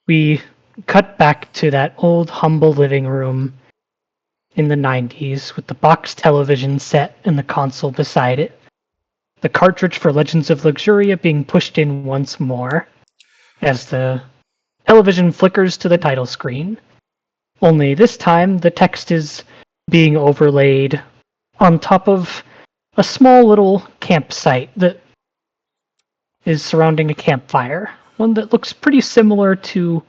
we cut back to that old humble living room in the 90s with the box television set and the console beside it. The cartridge for Legends of Luxuria being pushed in once more as the television flickers to the title screen. Only this time the text is being overlaid on top of a small little campsite that is surrounding a campfire. One that looks pretty similar to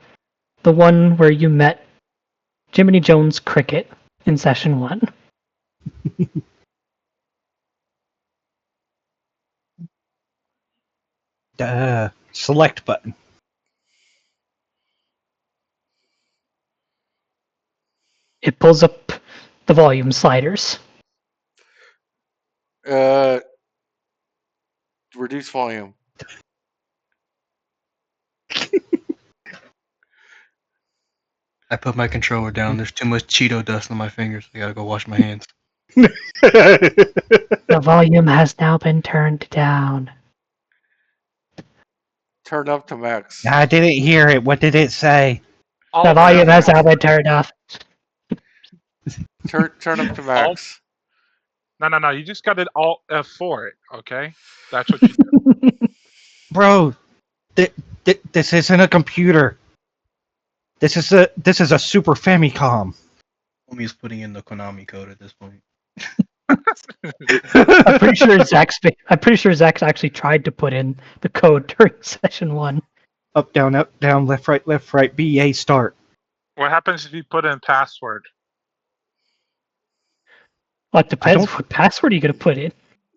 the one where you met Jiminy Jones Cricket in session 1. Select button. It pulls up the volume sliders. Reduce volume. I put my controller down. There's too much Cheeto dust on my fingers. I gotta go wash my hands. The volume has now been turned down. Turn up to max. I didn't hear it. What did it say? The volume has now been turned off. Turn up to max. No. You just got it Alt F4 it, okay? That's what you do. Bro, this isn't a computer. This is a Super Famicom. Homie's putting in the Konami code at this point. I'm pretty sure Zach's actually tried to put in the code during session 1. Up, down, left, right, BA, start. What happens if you put in password? Well, it depends. What password are you going to put in?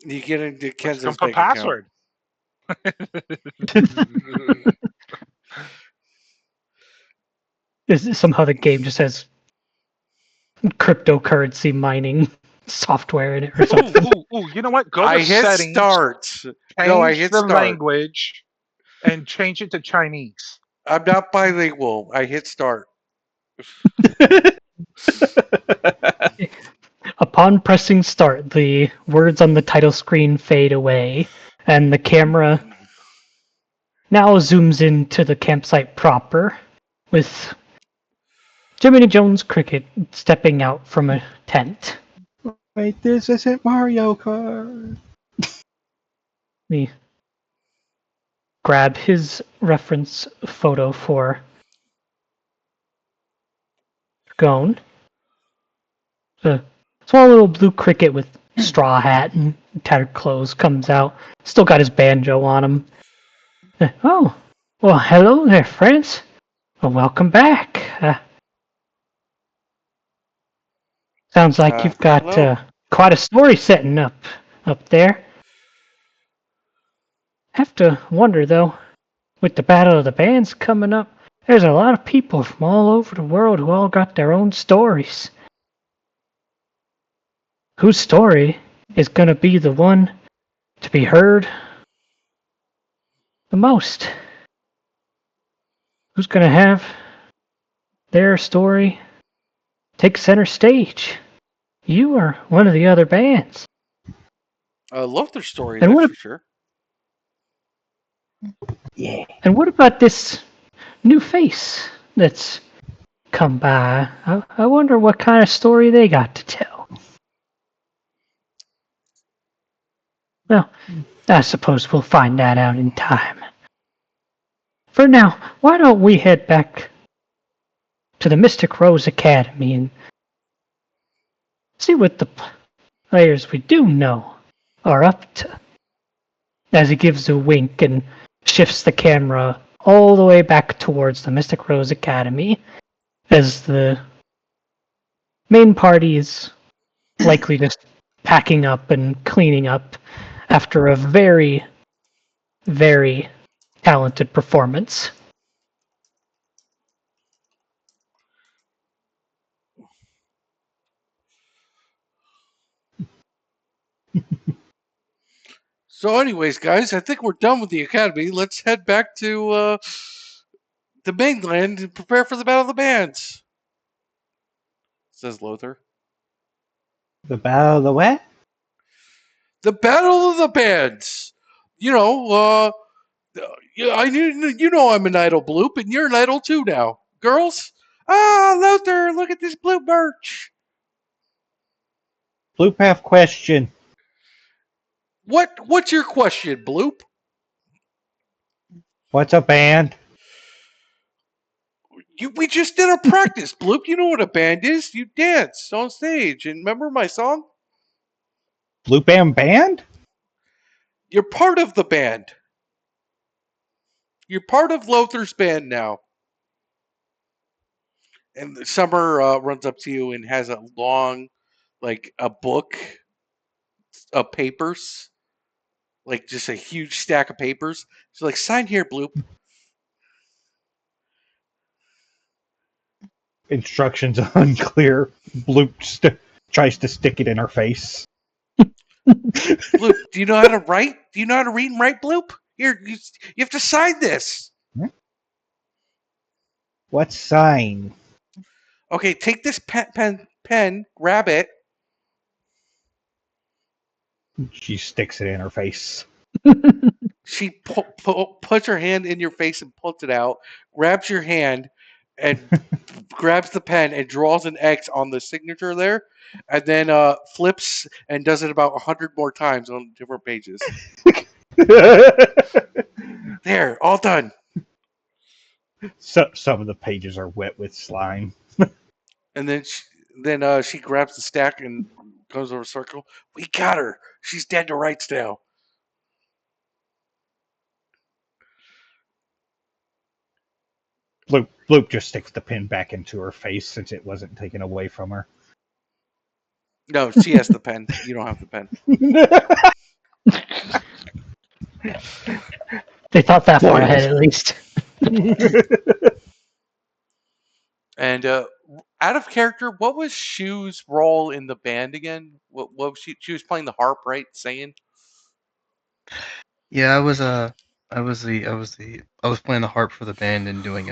You get into Kansas Don't put bank account. password. Somehow the game just has cryptocurrency mining software in it or something. Ooh, you know what? Go I to hit settings. start. No, I hit the start. language and change it to Chinese. I'm not bilingual. I hit start. Upon pressing start, the words on the title screen fade away, and the camera now zooms into the campsite proper, with Jiminy Jones Cricket stepping out from a tent. Wait, this isn't Mario Kart. We grab his reference photo for Gone. A small little blue cricket with straw hat and tattered clothes comes out. Still got his banjo on him. Oh, well, hello there, friends. Well, welcome back. Sounds like you've got quite a story setting up there. Have to wonder, though, with the Battle of the Bands coming up, there's a lot of people from all over the world who all got their own stories. Whose story is going to be the one to be heard the most? Who's going to have their story take center stage? You or one of the other bands? I love their story, And that's for sure. Yeah. And what about this new face that's come by? I wonder what kind of story they got to tell. Well, I suppose we'll find that out in time. For now, why don't we head back to the Mystic Rose Academy and see what the players we do know are up to? As he gives a wink and shifts the camera all the way back towards the Mystic Rose Academy, as the main party is likely just packing up and cleaning up after a very, very talented performance. So anyways, guys, I think we're done with the academy. Let's head back to the mainland and prepare for the Battle of the Bands. Says Lothar. The Battle of the what? The Battle of the Bands. You know, Yeah, you know I'm an idol, Bloop, and you're an idol too now. Girls? Ah, Lothar, look at this Bloop merch. Blue Path question. What's your question, Bloop? What's a band? We just did a practice, Bloop. You know what a band is. You dance on stage. And remember my song? Blue Band? You're part of the band. You're part of Lothar's band now. And Summer runs up to you and has a long, like a book of papers, like just a huge stack of papers. She's like, sign here, Bloop. Instructions unclear. Bloop tries to stick it in her face. Bloop, do you know how to write? Do you know how to read and write, Bloop? Here, you have to sign this. What sign? Okay, take this pen, grab it. She sticks it in her face. She puts her hand in your face and pulls it out, grabs your hand, and grabs the pen and draws an X on the signature there, and then flips and does it about 100 more times on different pages. There, all done. Some of the pages are wet with slime. And then she grabs the stack and goes over a circle. We got her. She's dead to rights now. Bloop just sticks the pin back into her face since it wasn't taken away from her. No, she has the pen. You don't have the pen. They thought that far ahead, at least. And out of character, what was Shu's role in the band again? What was she was playing the harp, right? Singing. Yeah, I was playing the harp for the band and doing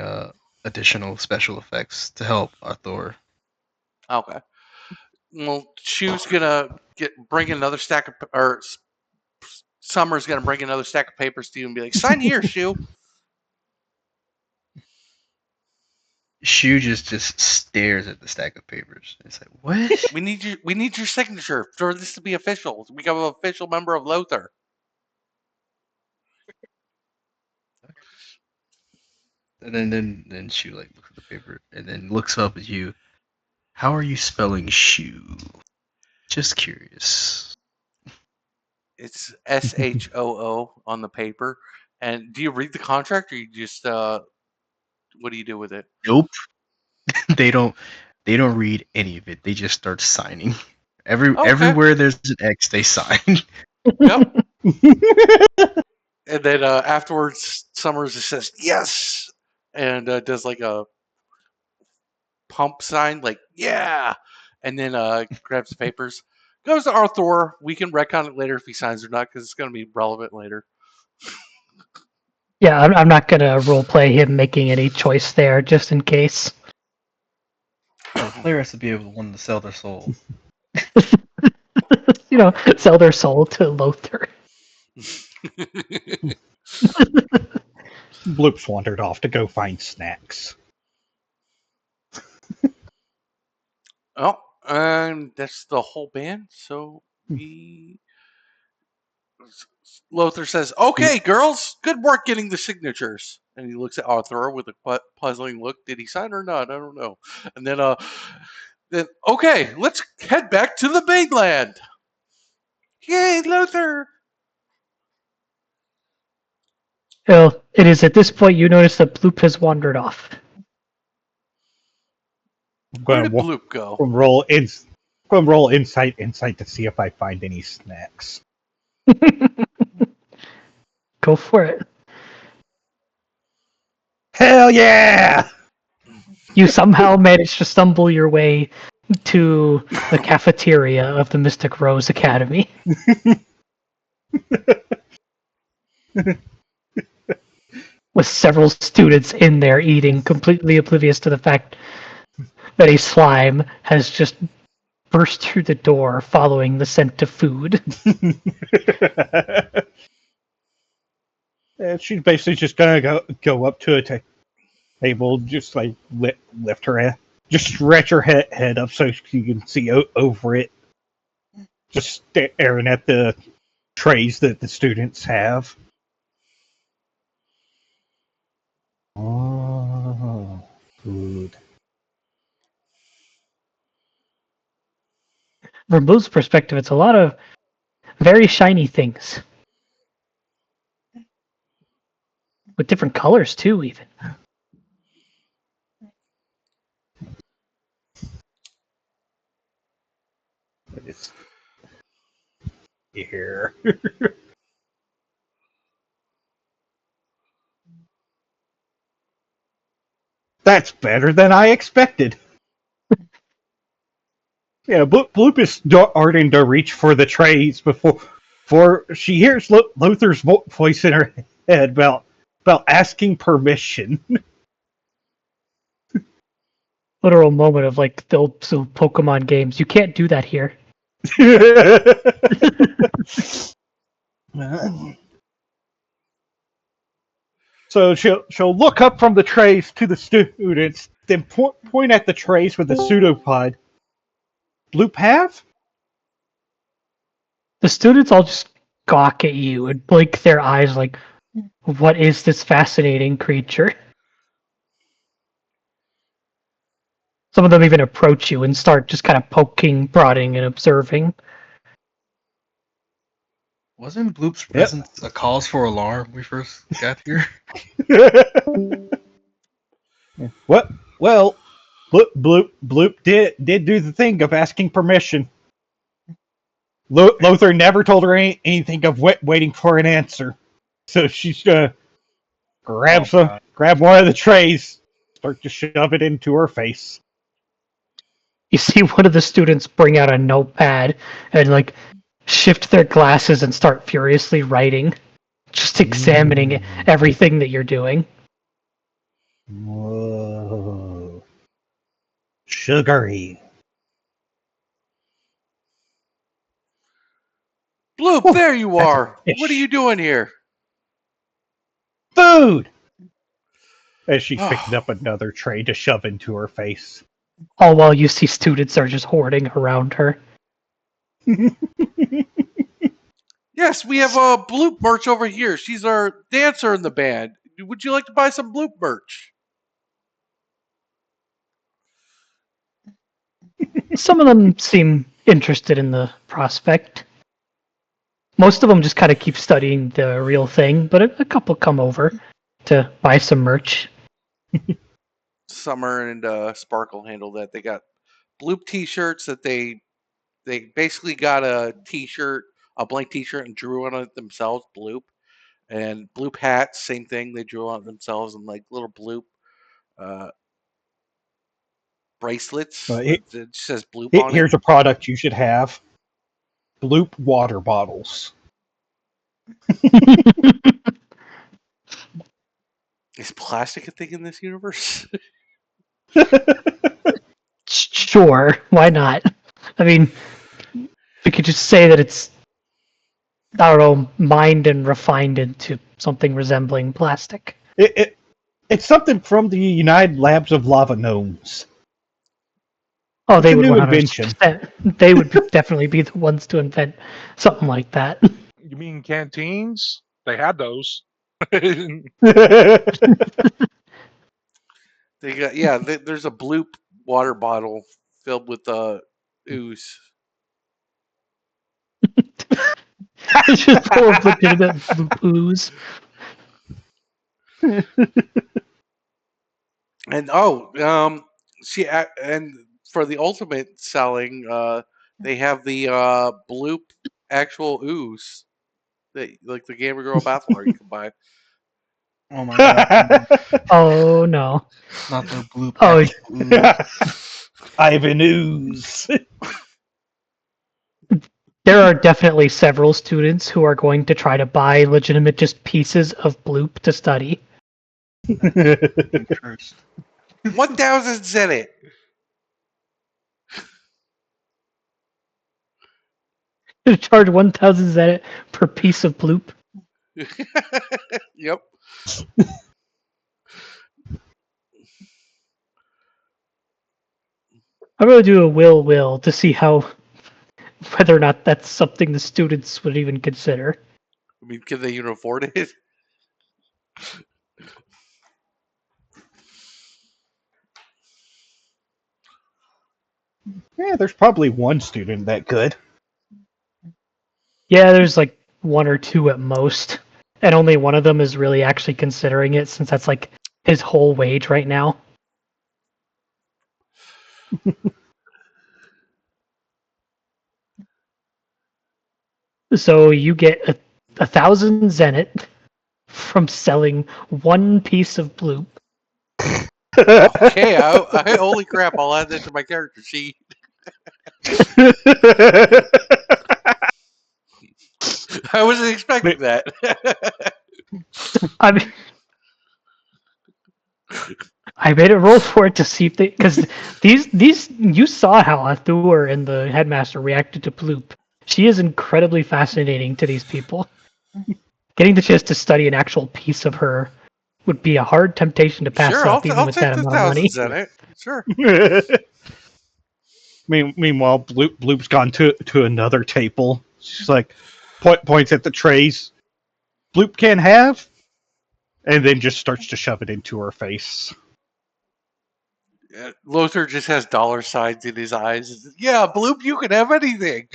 additional special effects to help Thor. Okay. Well, Shu's gonna bring another stack of, or Summer's gonna bring another stack of papers to you and be like, "Sign here, Shu." Shu just stares at the stack of papers. It's like, what? We need your signature for this to be official. To become an official member of Lothar. And then Shu like looks at the paper and then looks up at you. How are you spelling Shu? Just curious. It's SHOO on the paper. And do you read the contract, or you just what do you do with it? Nope. They don't read any of it. They just start signing. Everywhere there's an X, they sign. Yep. And then afterwards, Summers just says yes, and does like a pump sign, like yeah, and then grabs the papers, goes to Arthur. We can retcon it later if he signs or not, because it's going to be relevant later. Yeah, I'm not gonna roleplay him making any choice there, just in case. The player has to be able to want to sell their soul. Sell their soul to Lothar. Bloop's wandered off to go find snacks. Oh, and that's the whole band. So Lothar says, "Okay, girls, good work getting the signatures." And he looks at Arthur with a puzzling look. Did he sign or not? I don't know. And then okay, let's head back to the mainland. Yay, Lothar! Well, it is at this point you notice that Bloop has wandered off. I'm Where going did to Bloop go? roll insight to see if I find any snacks. Go for it. Hell yeah! You somehow manage to stumble your way to the cafeteria of the Mystic Rose Academy. With several students in there eating, completely oblivious to the fact that a slime has just burst through the door following the scent of food. She's basically just gonna go up to a table, just like lift her head, just stretch her head up so she can see over it, just staring at the trays that the students have. Oh, food. From Blue's perspective, it's a lot of very shiny things. With different colors, too, even. It's here. That's better than I expected. Yeah, Bloop is starting to reach for the trays before she hears Luther's voice in her head about asking permission. Literal moment of like the old Pokemon games. You can't do that here. So she'll look up from the trays to the students, then point at the trays with the pseudopod. Bloop have? The students all just gawk at you and blink their eyes like, what is this fascinating creature? Some of them even approach you and start just kind of poking, prodding, and observing. Wasn't Bloop's presence a cause for alarm when we first got here? What? Well, Bloop did do the thing of asking permission. Lothar never told her anything of waiting for an answer, so she's gonna grab one of the trays, start to shove it into her face. You see one of the students bring out a notepad and like shift their glasses and start furiously writing, just examining everything that you're doing. Whoa. Sugary. Bloop, there you That's a are. fish. What are you doing here? Food! As she's picking up another tray to shove into her face. All while you see students are just hoarding around her. Yes, we have a Bloop merch over here. She's our dancer in the band. Would you like to buy some Bloop merch? Some of them seem interested in the prospect. Most of them just kind of keep studying the real thing, but a couple come over to buy some merch. Summer and Sparkle handle that. They got Bloop t-shirts that they basically got a t-shirt, a blank t-shirt, and drew on it themselves, Bloop. And Bloop hats, same thing. They drew on it themselves, and like little Bloop bracelets. It says Bloop on it. Here's a product you should have. Bloop water bottles. Is plastic a thing in this universe? Sure, why not? I mean, we could just say that it's, I don't know, mined and refined into something resembling plastic. It's something from the United Labs of Lava Gnomes. Oh, they would new 100%. They would definitely be the ones to invent something like that. You mean canteens? They had those. They got there's a Bloop water bottle filled with ooze. It's just full of legitimate Bloop ooze. And and for the ultimate selling, they have the Bloop actual ooze, that like the Gamer Girl bathwater you can buy. Oh my god. Oh no. Not the Bloop. Oh, Ivan Ooze. there are definitely several students who are going to try to buy legitimate just pieces of Bloop to study. 1,000 Zenit. To charge 1,000 Zenit per piece of Bloop. Yep. I'm gonna do a will to see whether or not that's something the students would even consider. I mean, can they even afford it? Yeah, there's probably one student that could. Yeah, there's like one or two at most, and only one of them is really actually considering it, since that's like his whole wage right now. So you get 1,000 zenit from selling one piece of bloop. Okay, holy crap! I'll add that to my character sheet. I wasn't expecting that. I mean, I made a roll for it to see if they, because these you saw how Arthur and the headmaster reacted to Bloop. She is incredibly fascinating to these people. Getting the chance to study an actual piece of her would be a hard temptation to pass Sure, up, even I'll with take that the amount of money. thousands in it. Sure. Meanwhile, Bloop's gone to another table. She's like, points at the trays. Bloop can have, and then just starts to shove it into her face. Lothar just has dollar signs in his eyes. Yeah, Bloop, you can have anything.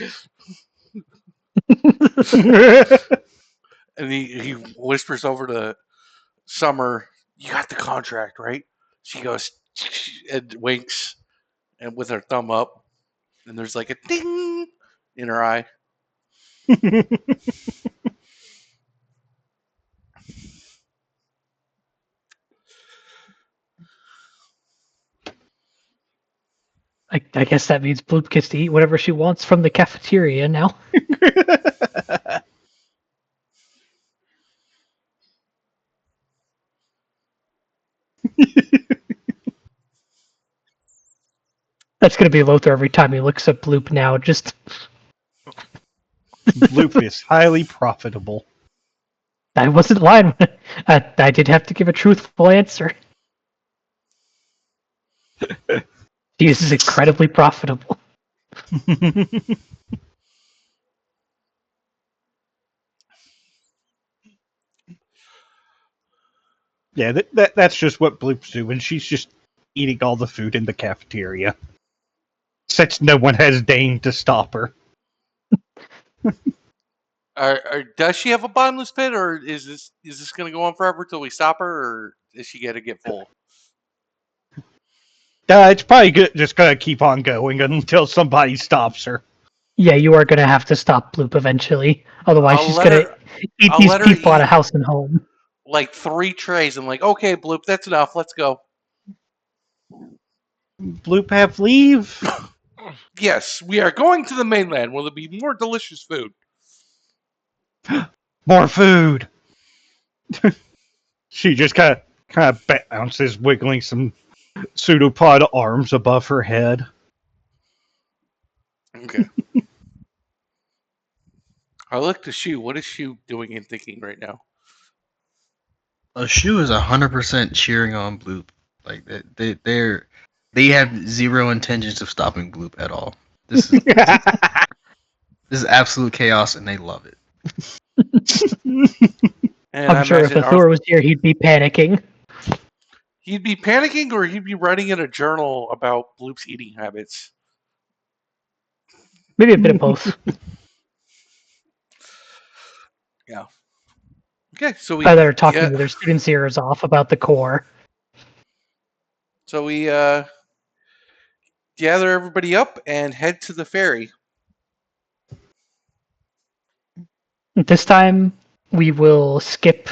And he whispers over to Summer, "You got the contract, right?" She goes and winks, and with her thumb up, and there's like a ding in her eye. I guess that means Bloop gets to eat whatever she wants from the cafeteria now. That's going to be Lothar every time he looks at Bloop now. Just Bloop is highly profitable. I wasn't lying. I did have to give a truthful answer. He is incredibly profitable. Yeah, that's just what Bloop's doing. She's just eating all the food in the cafeteria. Since no one has deigned to stop her. Does she have a bottomless pit, or is this going to go on forever till we stop her, or is she going to get full? It's probably just going to keep on going until somebody stops her. Yeah, you are going to have to stop Bloop eventually. Otherwise, she's going to eat I'll these let her people out eat of house and home. like 3 trays. I'm like, okay, Bloop, that's enough. Let's go. Bloop have leave? Yes, we are going to the mainland. Will there be more delicious food? More food! She just kind of bounces, wiggling some pseudopod arms above her head. Okay. I look to Shu. What is Shu doing and thinking right now? Shu is 100% cheering on Bloop. Like they have zero intentions of stopping Bloop at all. This is absolute chaos, and they love it. And I'm sure if Athor was here, he'd be panicking. He'd be panicking, or he'd be writing in a journal about Bloop's eating habits. Maybe a bit of both. Yeah. Okay, so we Either talking to their students' ears off about the core. So we gather everybody up and head to the ferry. This time, we will skip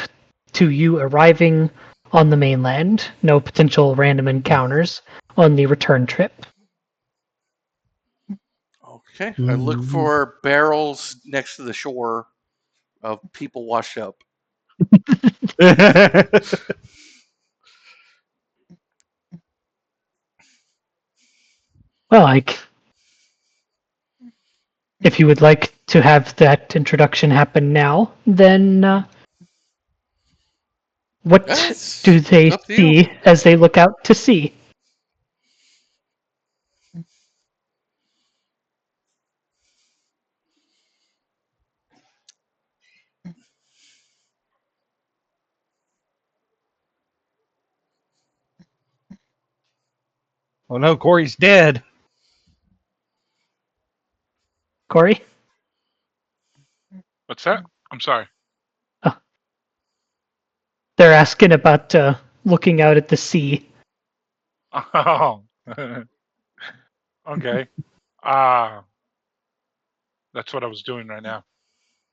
to you arriving on the mainland. No potential random encounters on the return trip. Okay. I look for barrels next to the shore of people washed up. Well, if you would like to have that introduction happen now, then What That's do they up to you. see as they look out to sea? Oh no, Corey's dead. Corey? What's that? I'm sorry. Oh, they're asking about looking out at the sea. Oh. Okay. Uh, that's what I was doing right now.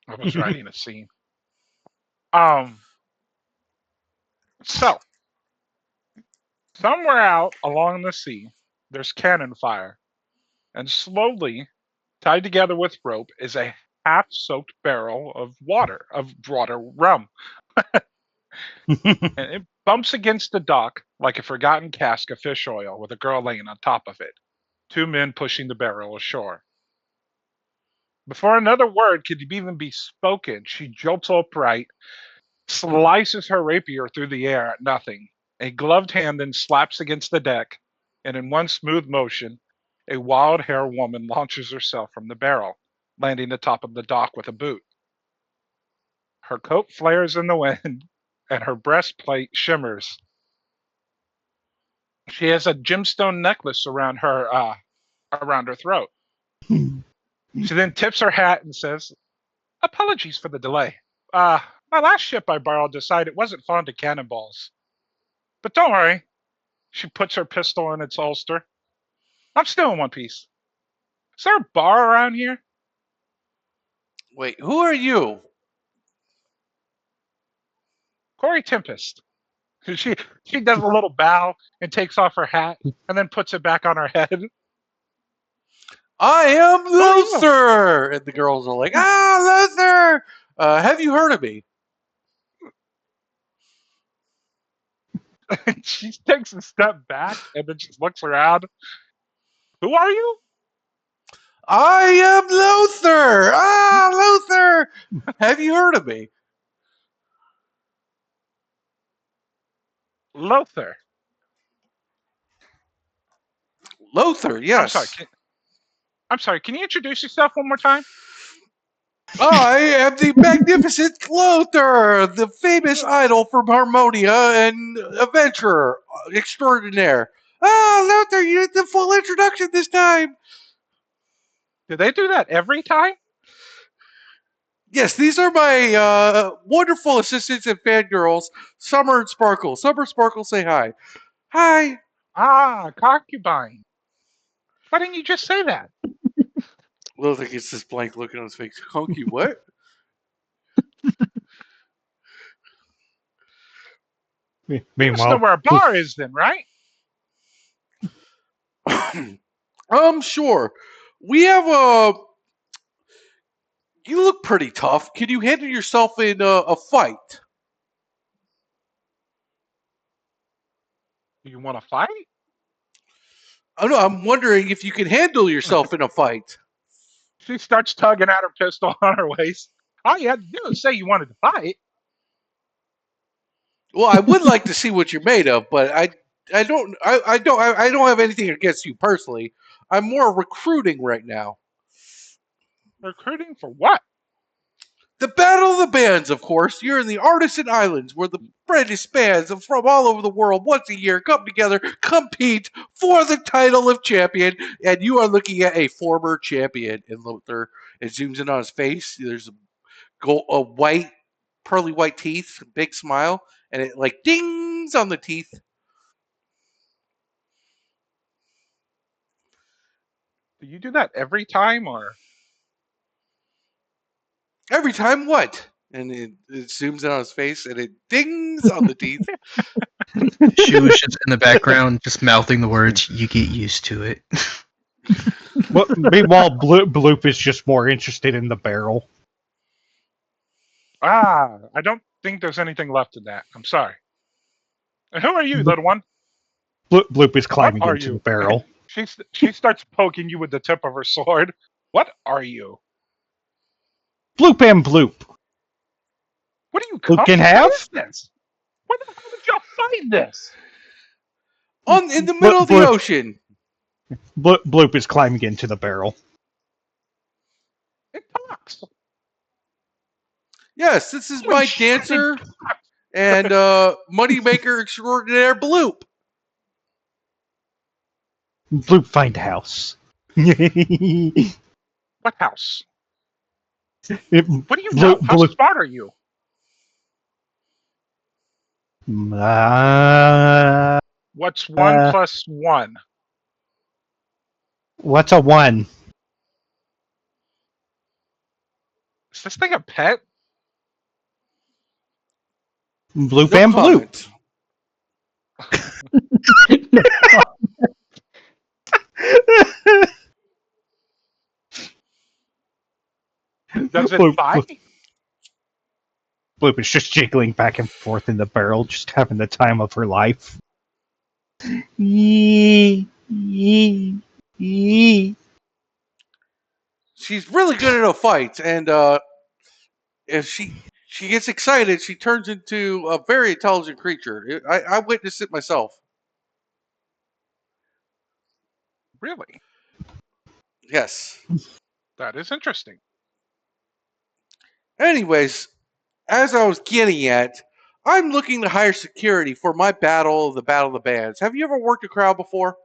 I was writing a scene. So somewhere out along the sea, there's cannon fire, and slowly, tied together with rope, is a half-soaked barrel of water rum, and it bumps against the dock like a forgotten cask of fish oil with a girl laying on top of it. Two men pushing the barrel ashore. Before another word could even be spoken, she jolts upright, slices her rapier through the air at nothing. A gloved hand then slaps against the deck, and in one smooth motion, a wild hair woman launches herself from the barrel, landing atop of the dock with a boot. Her coat flares in the wind, and her breastplate shimmers. She has a gemstone necklace around her throat. She then tips her hat and says, "Apologies for the delay. My last ship I borrowed decided it wasn't fond of cannonballs. But don't worry." She puts her pistol in its holster. "I'm still in one piece. Is there a bar around here?" Wait, who are you? "Corey Tempest." She does a little bow and takes off her hat and then puts it back on her head. I am are you? Luther! And the girls are like, Luther! Have you heard of me? She takes a step back and then just looks around. "Who are you?" I am Luther! Luther! Have you heard of me? "Lothar." Luther, I'm sorry. yes. I'm sorry. Can you introduce yourself one more time? I am the magnificent Luther, the famous idol from Harmonia and adventurer extraordinaire. Luther, you did the full introduction this time. Do they do that every time? Yes, these are my wonderful assistants and fangirls, Summer and Sparkle. Summer, Sparkle, say hi. Hi. Concubine. Why didn't you just say that? Luther gets this blank look on his face. Hunky, what? You must know Meanwhile, where a bar is then, right? Sure. We have a. You look pretty tough. Can you handle yourself in a fight? You want to fight? I know. I'm wondering if you can handle yourself in a fight. She starts tugging at her pistol on her waist. All you had to do is say you wanted to fight. Well, I would like to see what you're made of, but I don't have anything against you personally. I'm more recruiting right now. Recruiting for what? The Battle of the Bands, of course. You're in the Artisan Islands, where the British bands from all over the world once a year come together, compete for the title of champion, and you are looking at a former champion. And Luther, it zooms in on his face. There's a white, pearly white teeth, big smile, and it like dings on the teeth. Do you do that every time, or? Every time, what? And it zooms in on his face, and it dings on the teeth. She was just in the background, just mouthing the words, "You get used to it." well, meanwhile, Bloop is just more interested in the barrel. I don't think there's anything left in that. I'm sorry. And who are you, little one? Bloop is What climbing are into you? the barrel. She starts poking you with the tip of her sword. What are you? Bloop and Bloop. What do you Who come can for have? business? Where the hell did y'all find this? In the middle of the ocean. Bloop is climbing into the barrel. It talks. Yes, this is Holy my shit, it dancer talks. and moneymaker extraordinaire Bloop. Bloop, find a house. What house? It, What do you know? How smart are you? What's 1 plus 1? What's a 1? Is this thing a pet? Bloop No and comment. Does it Bloop, fight? Bloop is just jiggling back and forth in the barrel, just having the time of her life. Yee, yee, yee. She's really good at a fight, and if she gets excited, she turns into a very intelligent creature. I witnessed it myself. Really? Yes. That is interesting. Anyways, as I was getting at, I'm looking to hire security for my battle of the bands. Have you ever worked a crowd before?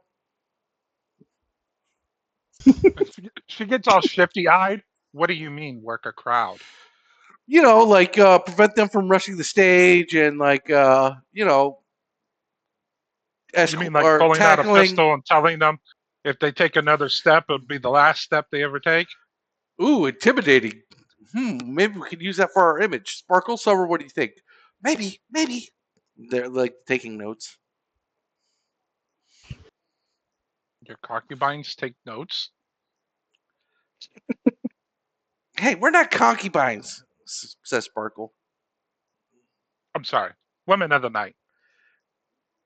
She gets all shifty-eyed. What do you mean, work a crowd? You know, like prevent them from rushing the stage and like You mean like or pulling out a tackling. pistol and telling them if they take another step, it would be the last step they ever take? Ooh, intimidating. Maybe we could use that for our image. Sparkle, Summer, what do you think? Maybe. They're like taking notes. Your concubines take notes? Hey, we're not concubines, says Sparkle. I'm sorry. Women of the night.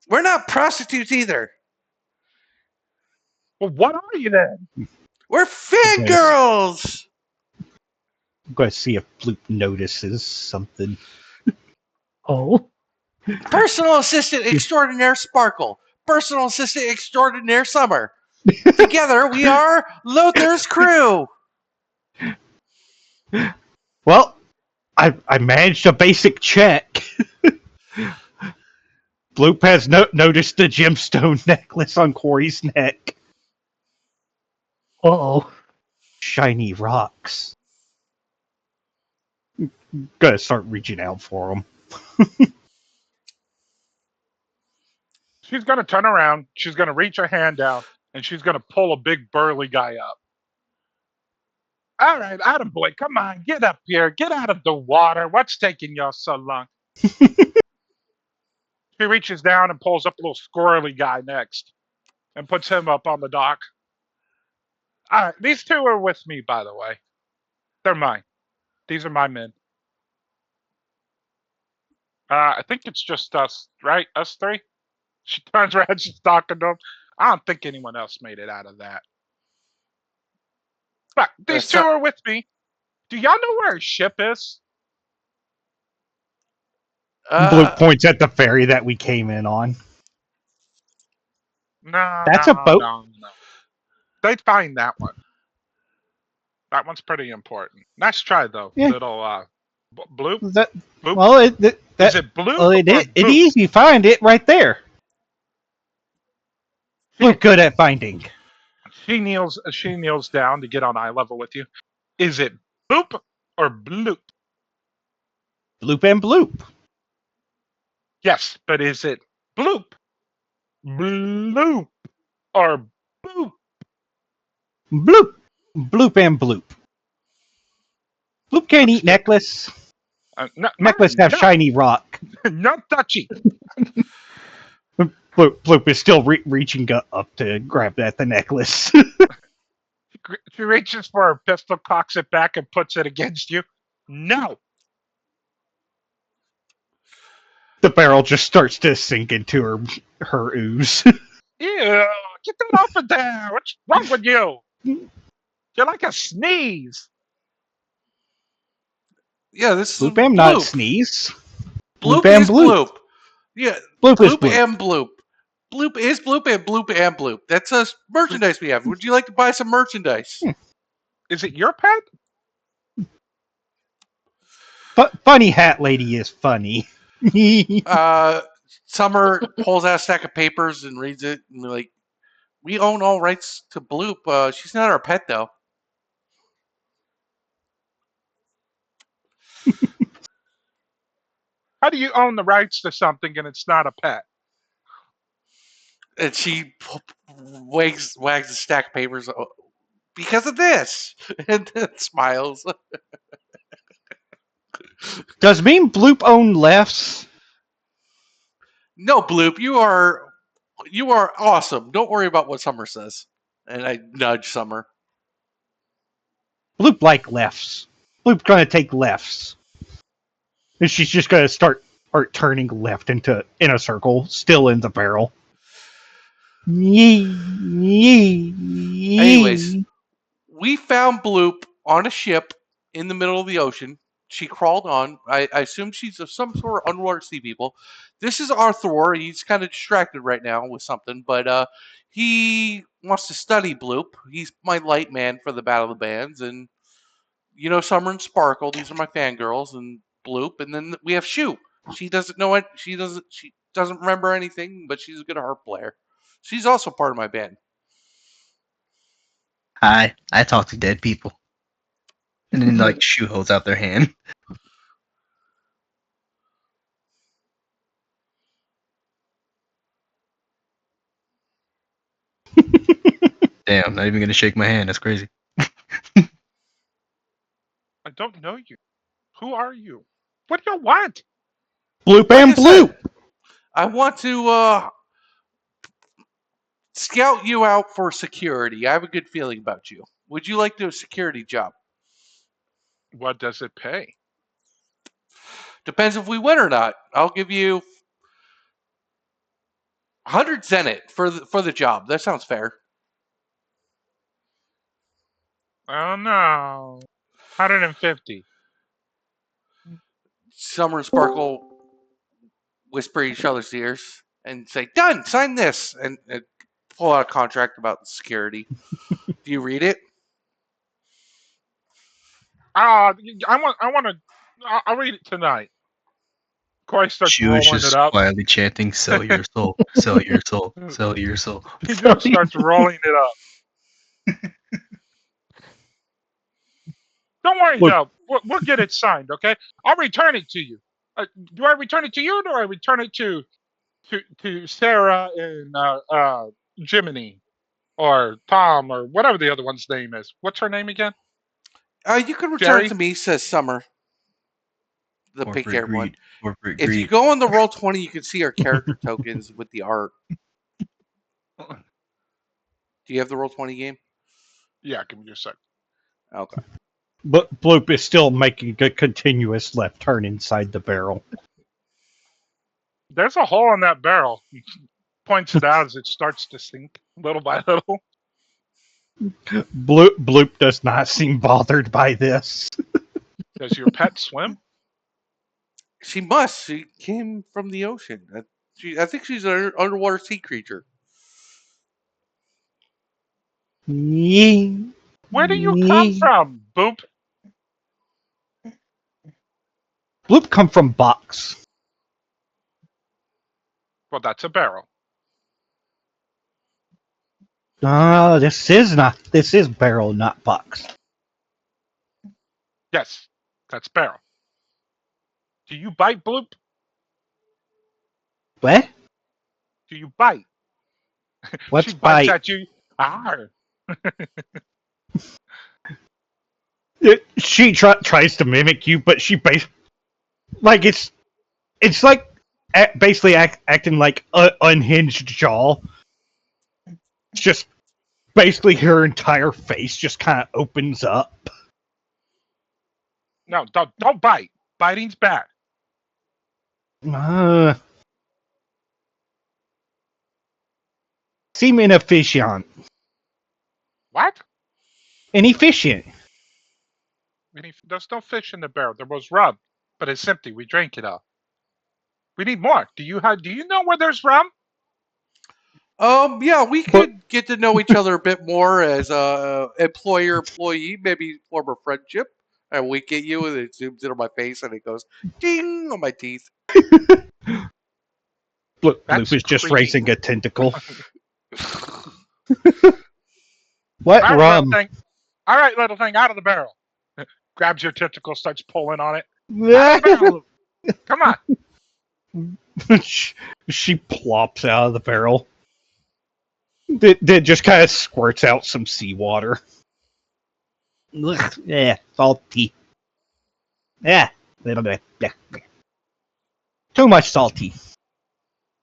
We're not prostitutes either. Well, what are you then? We're fangirls! I'm going to see if Bloop notices something. Oh, Personal assistant extraordinaire Sparkle. Personal assistant extraordinaire Summer. Together we are Lothar's crew. Well, I managed a basic check. Bloop has noticed the gemstone necklace on Corey's neck. uh-oh. Shiny rocks. Gotta start reaching out for them. She's going to turn around, she's going to reach her hand down, and she's going to pull a big burly guy up. All right, attaboy, come on, get up here. Get out of the water. What's taking y'all so long? She reaches down and pulls up a little squirrely guy next and puts him up on the dock. All right, these two are with me, by the way. They're mine. These are my men. I think it's just us, right? Us three? She turns around, she's talking to him. I don't think anyone else made it out of that. But these two are with me. Do y'all know where her ship is? Bloop points at the ferry that we came in on. No, That's no, a boat. No. They'd find that one. That one's pretty important. Nice try, though. Yeah. Little Bloop. Bloop. Well, Is it Bloop? Well, or it Boop? easy. Find it right there. We're good at finding. She kneels down to get on eye level with you. Is it Boop or Bloop? Bloop and Bloop. Yes, but is it Bloop, Bloop, or Boop? Bloop. Bloop and Bloop. Bloop can't eat necklace. Necklace have shiny rock. Not touchy. Bloop is still reaching up to grab at the necklace. She reaches for her pistol, cocks it back, and puts it against you. No. The barrel just starts to sink into her ooze. Ew, get that off of there. What's wrong with you? You're like a sneeze. Yeah, this is Bloop and not sneeze. Bloop and is Bloop. Yeah, Bloop is bloop bloop. and bloop. Bloop is bloop and bloop and bloop. That's a merchandise we have. Would you like to buy some merchandise? Is it your pet? Funny hat lady is funny. Summer pulls out a stack of papers and reads it, and we're like, we own all rights to Bloop. She's not our pet, though. How do you own the rights to something and it's not a pet? And she wags the stack of papers because of this, and then smiles. Does mean Bloop own lefts? No, Bloop, you are awesome. Don't worry about what Summer says. And I nudge Summer. Bloop like lefts. Bloop's gonna take lefts. And she's just gonna start turning left in a circle, still in the barrel. Anyways, we found Bloop on a ship in the middle of the ocean. She crawled on. I assume she's of some sort of underwater sea people. This is Arthur. He's kind of distracted right now with something, but he wants to study Bloop. He's my light man for the Battle of the Bands, and Summer and Sparkle. These are my fangirls, and Bloop, and then we have Shoe. She doesn't know it. She doesn't remember anything, but she's a good harp player. She's also part of my band. Hi, I talk to dead people. And then, like, Shoe holds out their hand. Damn, not even gonna shake my hand. That's crazy. I don't know you. Who are you? What do you want? Bloop Like and I said, Bloop! I want to scout you out for security. I have a good feeling about you. Would you like to do a security job? What does it pay? Depends if we win or not. I'll give you 100 Zenit for the job. That sounds fair. Oh no. 150. Summer and Sparkle whisper each other's ears and say, "Done. Sign this," and pull out a contract about security. Do you read it? I want to. I'll read it tonight. Corey starts Shoe is rolling just it up. quietly chanting, "Sell your soul, sell your soul, sell your soul." He just starts rolling it up. Don't worry, Look. though. We'll get it signed, okay? I'll return it to you. Do I return it to you, or do I return it to Sarah and Jiminy, or Tom, or whatever the other one's name is? What's her name again? You can return Jerry? it to me, says Summer. The Corporate pink-haired one. greed. Corporate If you greed. go on the Roll20, you can see our character tokens with the art. Do you have the Roll20 game? Yeah, give me just a sec. Okay. But Bloop is still making a continuous left turn inside the barrel. There's a hole in that barrel. He points it out as it starts to sink little by little. Bloop does not seem bothered by this. Does your pet swim? She must. She came from the ocean. I think she's an underwater sea creature. Where do you come from, Boop? Bloop come from box. Well, that's a barrel. This is barrel, not box. Yes, that's barrel. Do you bite, Bloop? What? Do you bite? What's She bites bite? at you. Arr. She tries to mimic you, but she like it's like basically acting like unhinged jaw. It's just basically her entire face just kind of opens up. No, don't bite. Biting's bad. Seem inefficient. What? Inefficient. There's no fish in the barrel. There was rum, but it's empty. We drank it all. We need more. Do you know where there's rum? Yeah, we could get to know each other a bit more as employer-employee, maybe form a friendship. And we get you, and it zooms in on my face, and it goes ding on my teeth. Bloop That's is just creepy. raising a tentacle. What All right, rum? little thing. All right, little thing, out of the barrel. Grabs your tentacle, starts pulling on it. Out of the barrel. Come on. She plops out of the barrel. It just kind of squirts out some seawater. Yeah, salty. Yeah, little bit. Yeah. Too much salty.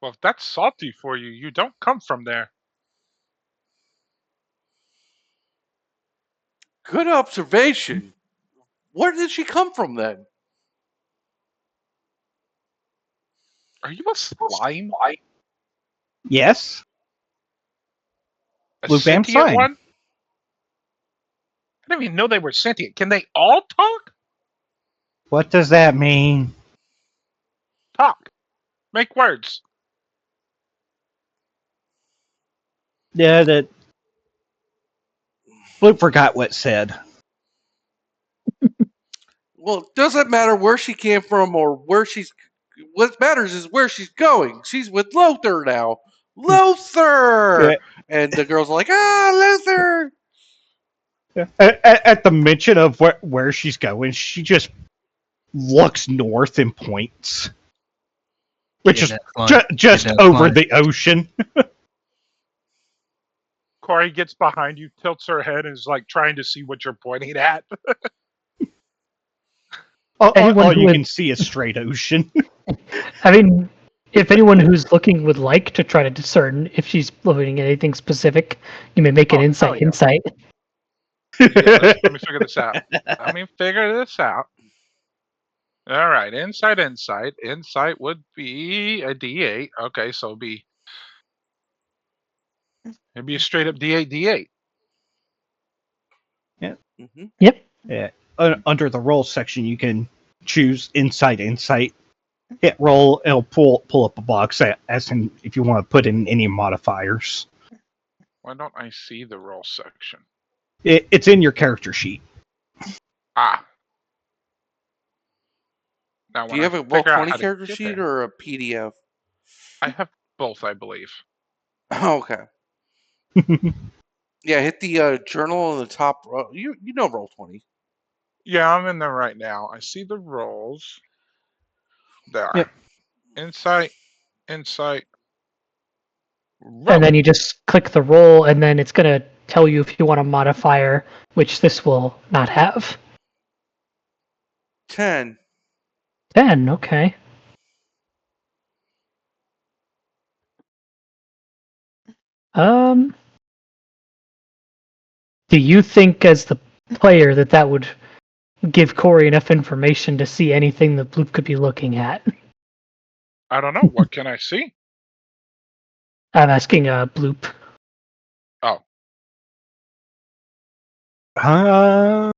Well, if that's salty for you, you don't come from there. Good observation. Where did she come from then? Are you a slime? Yes. A Blue Bam sentient slime. one? I didn't even know they were sentient. Can they all talk? What does that mean? Talk. Make words. Yeah, that. Bloop forgot what said. Well, it doesn't matter where she came from or where she's. What matters is where she's going. She's with Lothar now. Lothar! Yeah. And the girls are like, Lothar! At the mention of where she's going, she just looks north and points, which is just over the ocean. Corey gets behind you, tilts her head, and is like trying to see what you're pointing at. All you can see is straight ocean. I mean, if anyone who's looking would like to try to discern if she's looking at anything specific, you may make an insight. Yeah, let me figure this out. All right, insight. Insight would be a D8. Okay, so it'd be a straight up D8, D8. Yeah. Mm-hmm. Yep. Yeah. Under the roll section, you can choose insight. Hit roll. It'll pull up a box as in if you want to put in any modifiers. Why don't I see the roll section? It's in your character sheet. Ah. Now, Do you have a Roll20 character sheet or a PDF? I have both, I believe. Oh, okay. Yeah, hit the journal on the top row. You know Roll20. Yeah, I'm in there right now. I see the rolls. There. Yep. Insight. Roll. And then you just click the roll, and then it's going to tell you if you want a modifier, which this will not have. 10. 10, okay. Do you think, as the player, that would give Corey enough information to see anything that Bloop could be looking at? I don't know. What can I see? I'm asking Bloop. Oh. Uh,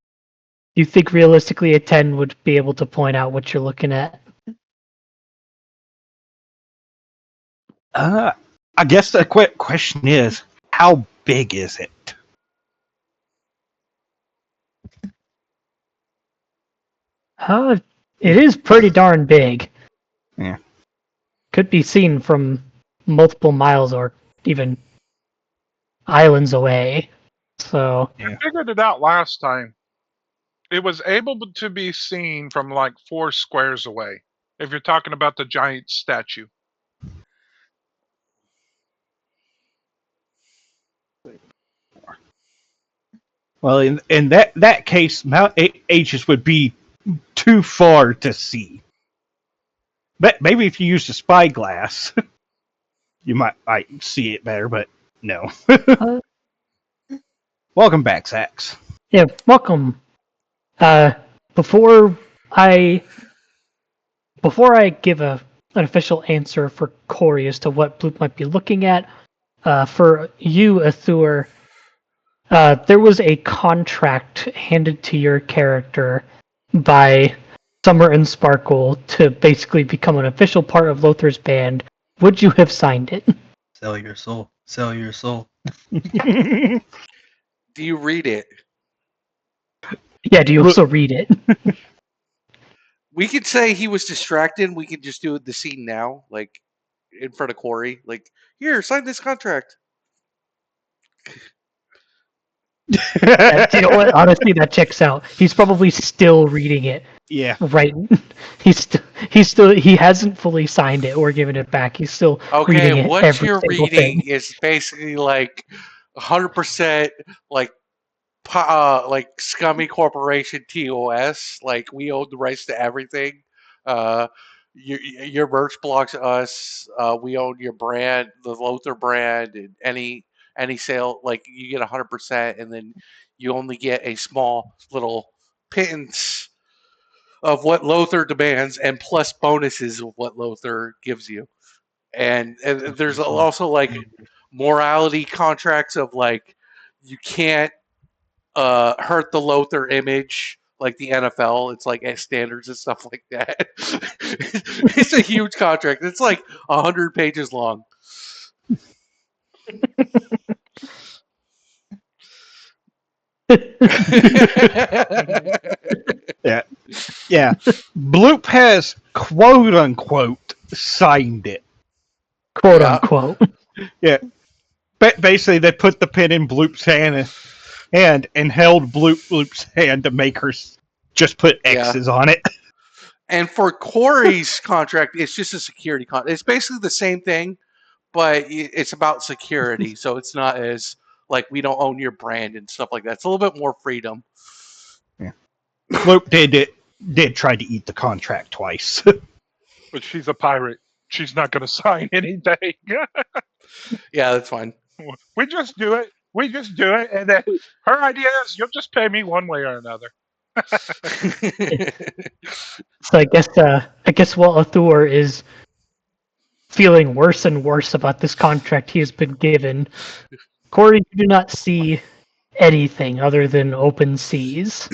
Do you think realistically a 10 would be able to point out what you're looking at? I guess the question is, how big is it? It is pretty darn big. Yeah. Could be seen from multiple miles or even islands away. So I figured it out last time. It was able to be seen from like 4 squares away. If you're talking about the giant statue. Well, in that case, Mount Aegis would be too far to see. But maybe if you used a spyglass, you might see it better. But no. Welcome back, Zax. yeah, welcome. Before I give an official answer for Corey as to what Bloop might be looking at, for you, Athur, there was a contract handed to your character by Summer and Sparkle to basically become an official part of Lothar's band, would you have signed it? Sell your soul. Sell your soul. Do you read it? Yeah, do you also read it? We could say he was distracted. We could just do the scene now, like in front of Corey. Like, here, sign this contract. You know what? Honestly, that checks out. He's probably still reading it. Yeah. Right. He hasn't fully signed it or given it back. He's still reading Okay, it. what Every you're single reading thing. is basically like 100% like like scummy corporation TOS. Like, we own the rights to everything. Uh, your merch belongs to us. We own your brand, the Lothar brand, and any sale, like, you get 100%, and then you only get a small little pittance of what Lothar demands, and plus bonuses of what Lothar gives you. And there's also like morality contracts of like, you can't hurt the Lothar image like the NFL. It's like standards and stuff like that. It's a huge contract. It's like 100 pages long. Yeah. Yeah. Bloop has quote unquote signed it. Quote Yeah. unquote. Yeah. Basically, they put the pin in Bloop's hand and held Bloop's hand to make her just put Yeah. X's on it. And for Corey's contract, it's just a security contract. It's basically the same thing, but it's about security. So it's not as like, we don't own your brand and stuff like that. It's a little bit more freedom. Yeah. Bloop did try to eat the contract twice. But she's a pirate. She's not going to sign anything. Yeah, that's fine. We just do it. We just do it. And then her idea is, you'll just pay me one way or another. So I guess while Thor is feeling worse and worse about this contract he has been given, Corey, you do not see anything other than open seas.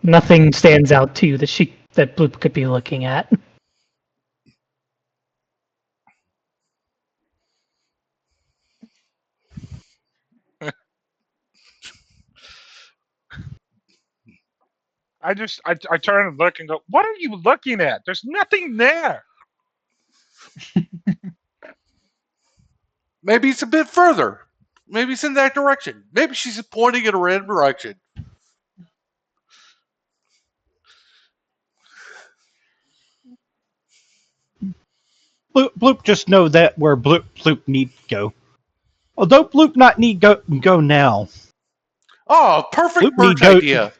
Nothing stands out to you that Bloop could be looking at. I turn and look and go, what are you looking at? There's nothing there. Maybe it's a bit further. Maybe it's in that direction. Maybe she's pointing in a random direction. Bloop just know that where Bloop need to go. Although Bloop not need go now. Oh, perfect Bloop merch idea.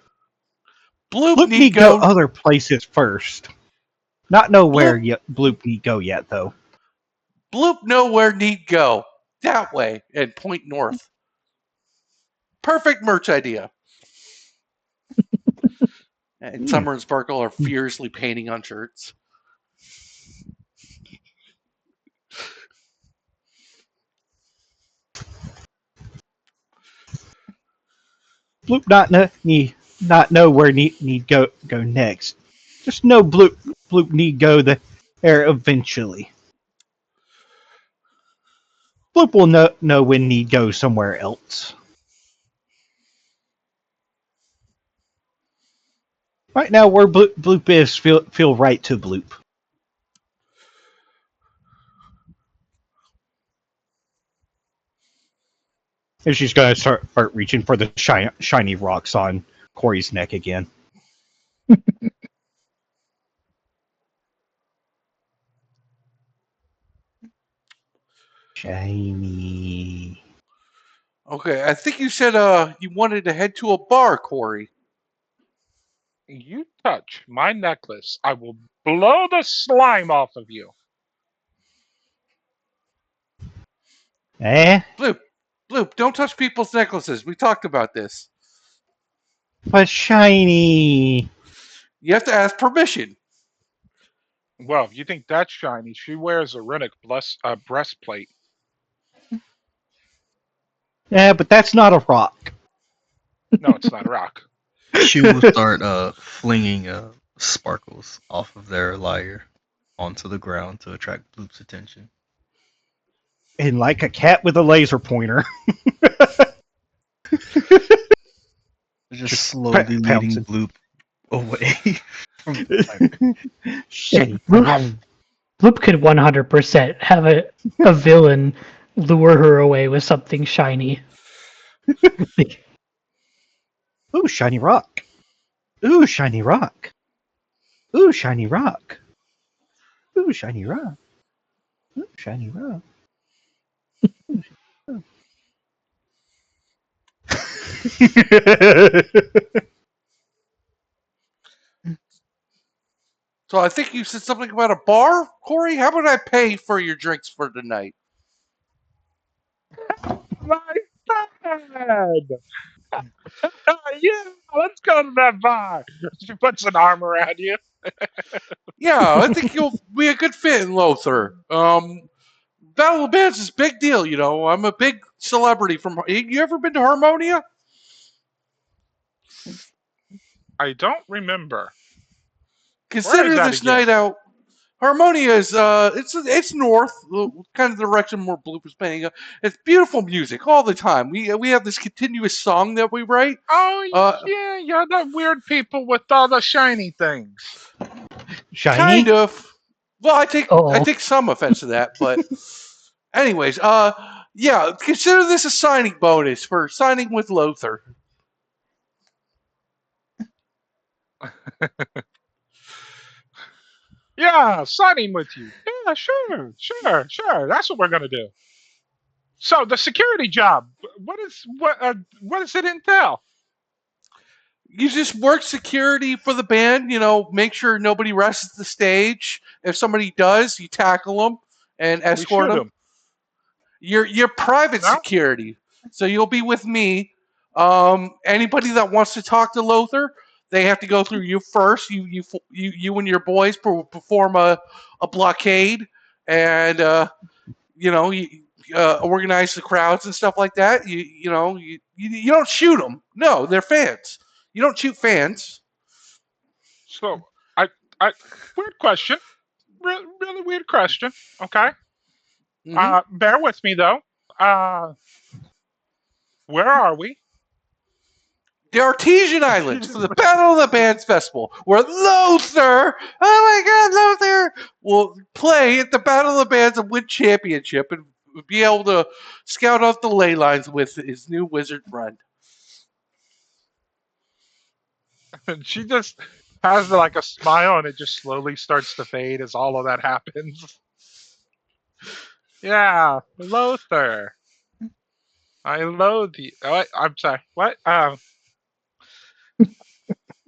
Bloop need go other places first. Not know where yet Bloop need go yet though. Bloop know where need go. That way, and point north. Perfect merch idea. And Summer and Sparkle are furiously painting on shirts. Bloop not know where need go next. Just know Bloop need go there eventually. Bloop will know when need go somewhere else. Right now, where Bloop is feel right to Bloop. And she's gonna start reaching for the shiny rocks on Corey's neck again. Shiny. Okay, I think you said you wanted to head to a bar, Corey. You touch my necklace, I will blow the slime off of you. Bloop, don't touch people's necklaces. We talked about this. But shiny. You have to ask permission. Well, if you think that's shiny, she wears a runic breastplate. Yeah, but that's not a rock. No, it's not a rock. She will start flinging sparkles off of their lyre onto the ground to attract Bloop's attention. And like a cat with a laser pointer. Just slowly leading pouncing. Bloop away from Shitty. Bloop could 100% have a villain lure her away with something shiny. Ooh, shiny rock. Ooh, shiny rock. Ooh, shiny rock. Ooh, shiny rock. Ooh, shiny rock. So I think you said something about a bar, Corey. How about I pay for your drinks for tonight? My dad! Yeah, let's go to that bar. She puts an arm around you. Yeah, I think you'll be a good fit in Lothar. Battle of Bands is a big deal, you know. I'm a big celebrity from. You ever been to Harmonia? I don't remember. Where is Consider that this again? night out. Harmonia is it's north, kind of the direction where Bloop is playing. It's beautiful music all the time. We have this continuous song that we write. Oh, yeah, you're the weird people with all the shiny things. Shiny? Kind of. Well, I Uh-oh. take some offense to that, but anyways, yeah, consider this a signing bonus for signing with Lothar. Yeah, signing with you. Yeah, sure. That's what we're gonna do. So the security job. What does it entail? You just work security for the band, you know, make sure nobody rushes the stage. If somebody does, you tackle them and We escort shoot them. him. You're private No? security, so you'll be with me. Anybody that wants to talk to Lothar, they have to go through you first. You and your boys perform a blockade, and you know you organize the crowds and stuff like that. You don't shoot them. No, they're fans. You don't shoot fans. So I weird question. Really weird question. Okay. Mm-hmm. Bear with me though. Where are we? The Artesian Islands for the Battle of the Bands Festival, where Lothar, oh my God, Lothar, will play at the Battle of the Bands and win championship and be able to scout out the ley lines with his new wizard friend. And she just has like a smile, and it just slowly starts to fade as all of that happens. Yeah, Lothar. I loathe you. Oh, I'm sorry. What?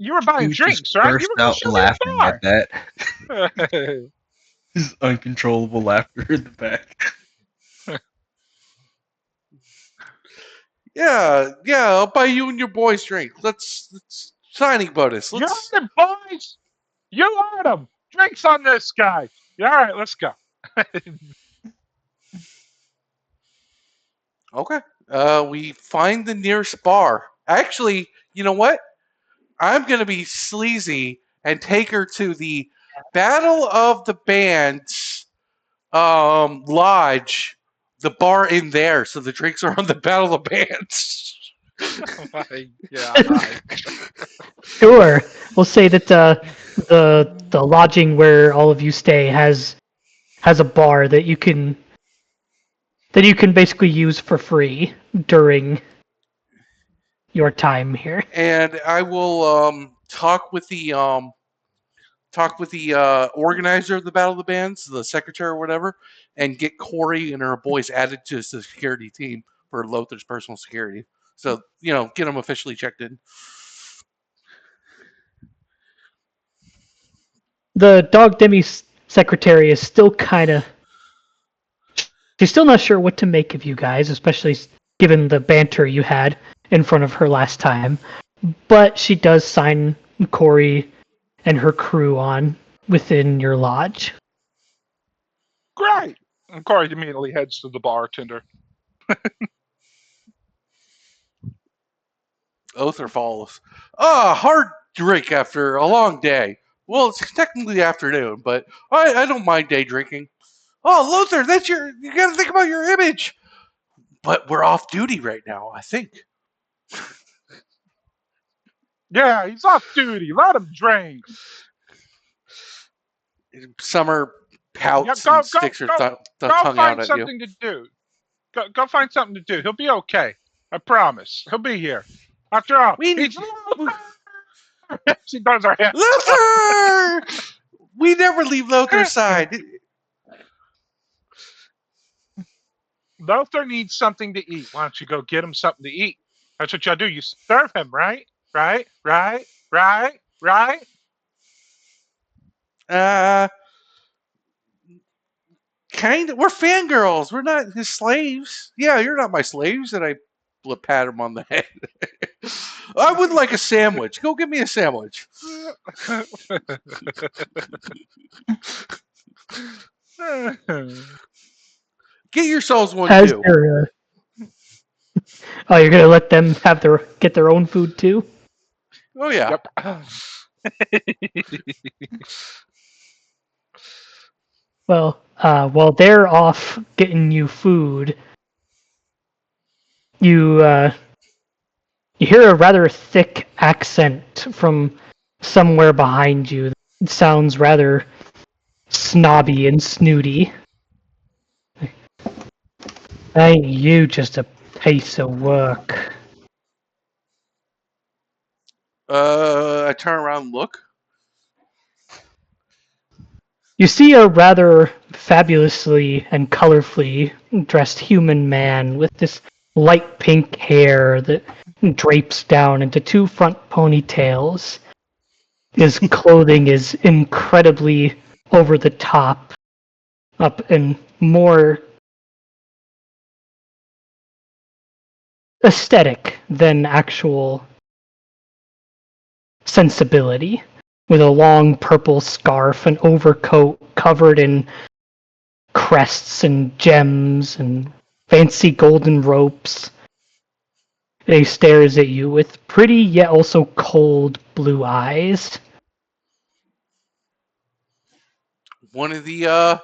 You were buying You just drinks, right? You burst were going to out show me laughing at that. the bar. His uncontrollable laughter in the back. Yeah, I'll buy you and your boys drink. Let's signing bonus. You heard him, boys. You heard him. Drinks on this guy. Yeah, all right, let's go. Okay. We find the nearest bar. Actually, you know what? I'm gonna be sleazy and take her to the Battle of the Bands lodge, the bar in there, so the drinks are on the Battle of the Bands. Oh my God. Sure. We'll say that the lodging where all of you stay has a bar that you can basically use for free during your time here. And I will talk with the organizer of the Battle of the Bands, the secretary or whatever, and get Corey and her boys added to the security team for Lothar's personal security. So, you know, get them officially checked in. The Dog Demi secretary is still kind of. She's still not sure what to make of you guys, especially given the banter you had in front of her last time. But she does sign Corey and her crew on within your lodge. Great. And Corey immediately heads to the bartender. Othar follows. Ah, hard drink after a long day. Well, it's technically afternoon, but I don't mind day drinking. Oh, Luther, you got to think about your image. But we're off duty right now, I think. Yeah, he's off duty. Let him drink. Summer pouts Yeah, and sticks her go tongue out find at you. something to do. Go find something to do. He'll be okay. I promise. He'll be here. After all, We- she does her hands. Luther! We never leave Luther's side. Luther needs something to eat. Why don't you go get him something to eat? That's what y'all do. You serve him, right? Right? Kind of. We're fangirls. We're not his slaves. Yeah, you're not my slaves. And I pat him on the head. I would like a sandwich. Go get me a sandwich. Get yourselves one As too. they're, oh, you're gonna let them get their own food too? Oh yeah. Yep. Well, while they're off getting you food, you hear a rather thick accent from somewhere behind you. It sounds rather snobby and snooty. Ain't you just a piece of work? I turn around and look. You see a rather fabulously and colorfully dressed human man with this light pink hair that drapes down into two front ponytails. His clothing is incredibly over the top, up and more aesthetic than actual sensibility, with a long purple scarf and overcoat covered in crests and gems and fancy golden ropes. He stares at you with pretty yet also cold blue eyes. One of the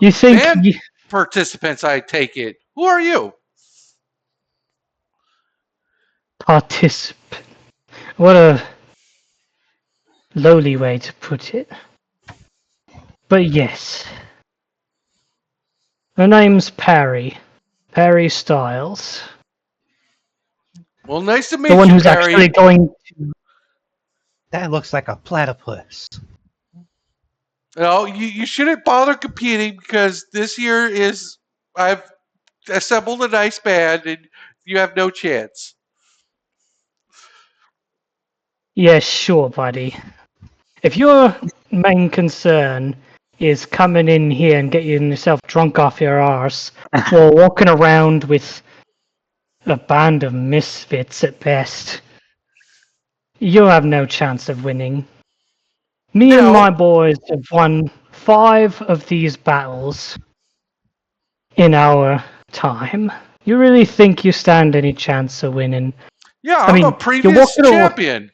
You think band participants, I take it. Who are you? participant? What a lowly way to put it. But yes. Her name's Parry. Parry Styles. Well, nice to meet The one you, who's Perry. actually going to... That looks like a platypus. No, you shouldn't bother competing because this year I've assembled a nice band and you have no chance. Yeah, sure, buddy. If your main concern is coming in here and getting yourself drunk off your arse while walking around with a band of misfits at best, you'll have no chance of winning. Me and Now- my boys have won 5 of these battles in our time. You really think you stand any chance of winning? Yeah, I I'm mean, a you're previous walking around- champion.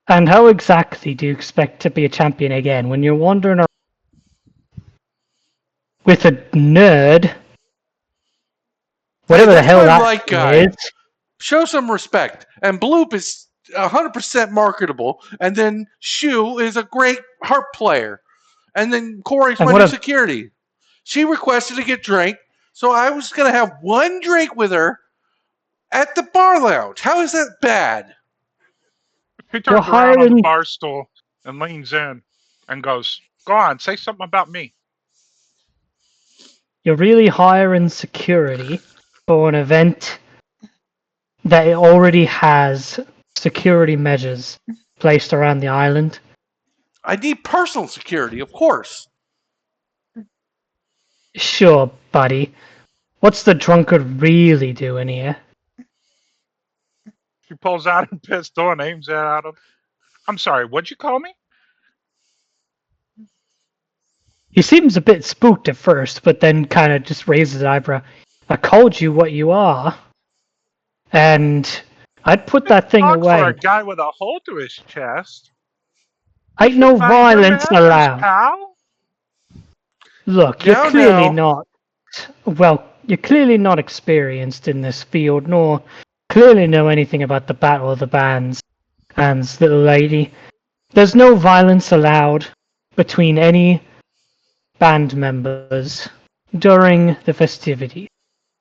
And how exactly do you expect to be a champion again when you're wandering around with a nerd? Whatever the That's hell my that light thing guy. is. Show some respect. And Bloop is 100% marketable. And then Shu is a great harp player. And then Corey's And my what new a- security. She requested to get drink, so I was going to have one drink with her at the bar lounge. How is that bad? He turns around hired on the in- bar stool and leans in and goes, "Go on, say something about me." You're really hiring security for an event that it already has security measures placed around the island. I need personal security, of course. Sure, buddy. What's the drunkard really doing here? She pulls out a pistol and aims it at him. I'm sorry, what'd you call me? He seems a bit spooked at first, but then kind of just raises his eyebrow. I called you what you are. And I'd put that thing Talk for a away. guy with a hole to his chest. Ain't no Mind your violence manners, allowed. pal. Look, Now, you're clearly not experienced in this field, nor clearly know anything about the Battle of the Bands. And little lady, there's no violence allowed between any band members during the festivities.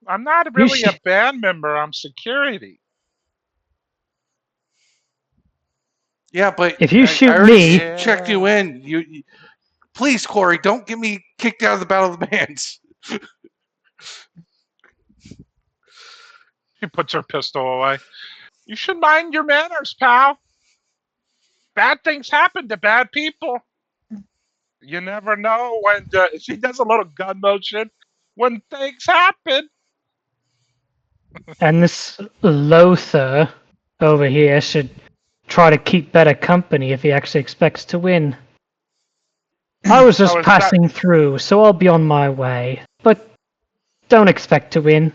I'm not really a band member. I'm security. Yeah, but If you shoot I already me, checked you in. You please, Corey, don't get me kicked out of the Battle of the Bands. She puts her pistol away. You should mind your manners, pal. Bad things happen to bad people. You never know when she does a little gun motion when things happen. and this Lothar over here should try to keep better company if he actually expects to win. I was just passing through, so I'll be on my way. But don't expect to win.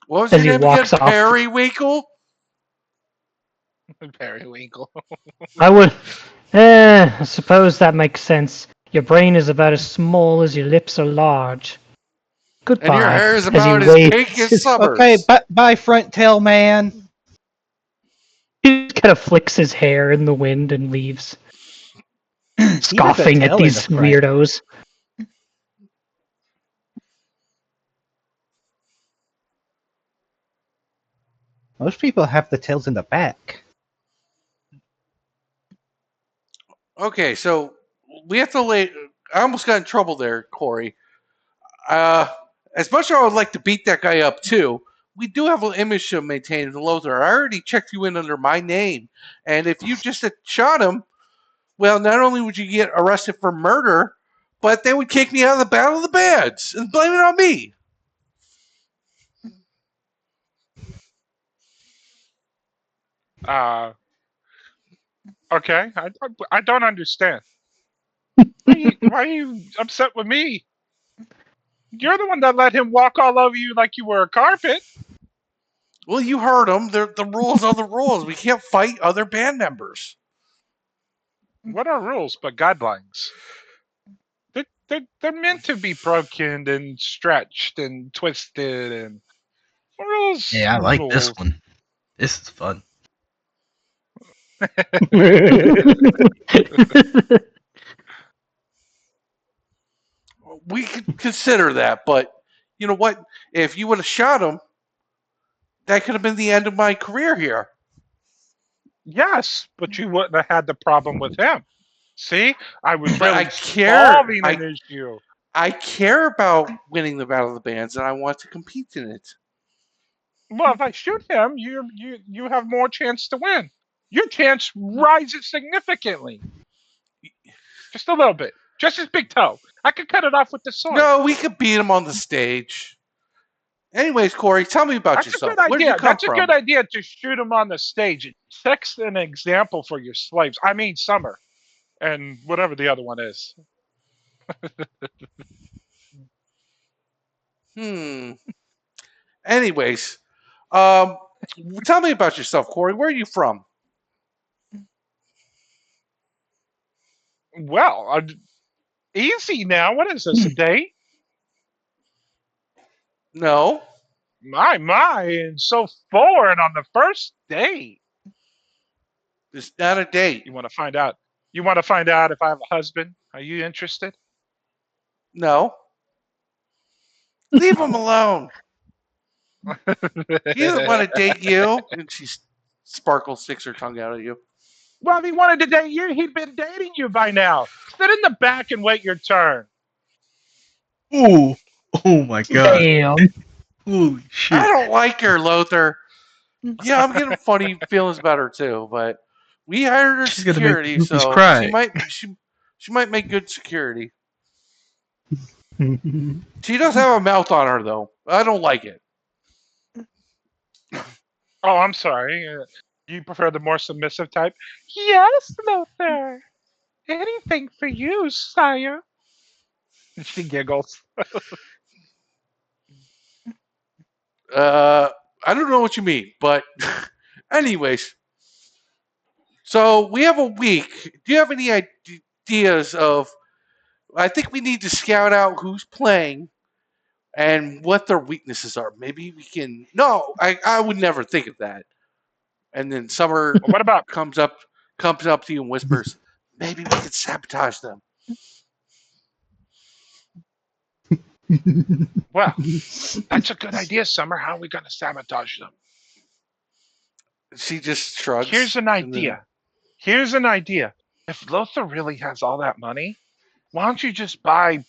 What was As your he name again? walks off. Periwinkle? Periwinkle. I suppose that makes sense. Your brain is about as small as your lips are large. Goodbye. And your hair is as he about as waves. big as Summers. Okay, bye, front tail man. He just kind of flicks his hair in the wind and leaves, scoffing at these weirdos. Most people have the tails in the back. Okay, so we have to lay. I almost got in trouble there, Corey. As much as I would like to beat that guy up too, we do have an image to maintain in Lothar. I already checked you in under my name, and if you just had shot him, well, not only would you get arrested for murder, but they would kick me out of the Battle of the Bands and blame it on me. Okay, I don't understand. Why are you upset with me? You're the one that let him walk all over you like you were a carpet. Well, you heard him. The rules are the rules. We can't fight other band members. What are rules but guidelines? They're meant to be broken and stretched and twisted and rules. Yeah, I like rules. this one. This is fun. We could consider that, but you know what? If you would have shot him, that could have been the end of my career here. Yes, but you wouldn't have had the problem with him. See, I was But really I care. solving an issue. I care about winning the Battle of the Bands, and I want to compete in it. Well, if I shoot him, you have more chance to win. Your chance rises significantly. Just a little bit. Just his big toe. I could cut it off with the sword. No, we could beat him on the stage. Anyways, Corey, tell me about yourself. Where did you come That's from? a good idea to shoot him on the stage. It sets an example for your slaves. I mean, Summer. And whatever the other one is. Anyways, tell me about yourself, Corey. Where are you from? Well, easy now. What is this, a date? No. My, and so foreign on the first date. It's not a date. You want to find out? You want to find out if I have a husband? Are you interested? No. Leave him alone. He doesn't want to date you. And she sparkles, sticks her tongue out at you. Well, if he wanted to date you, he'd been dating you by now. Sit in the back and wait your turn. Ooh. Oh my god. Damn. Holy shit. I don't like her, Lothar. Yeah, I'm getting funny feelings about her too, but we hired her She's gonna make security, groupies so cry. she might make good security. She does have a mouth on her though. I don't like it. Oh, I'm sorry. You prefer the more submissive type? Yes, Lothar. Anything for you, sire. She giggles. I don't know what you mean, but anyways. So we have a week. Do you have any ideas of? I think we need to scout out who's playing and what their weaknesses are. Maybe we can. No, I would never think of that. And then Summer Well, what about comes up to you and whispers, "Maybe we could sabotage them." well, that's a good idea, Summer. How are we gonna sabotage them? She just shrugs. Here's an idea. Here's an idea. If Lothar really has all that money, why don't you just buy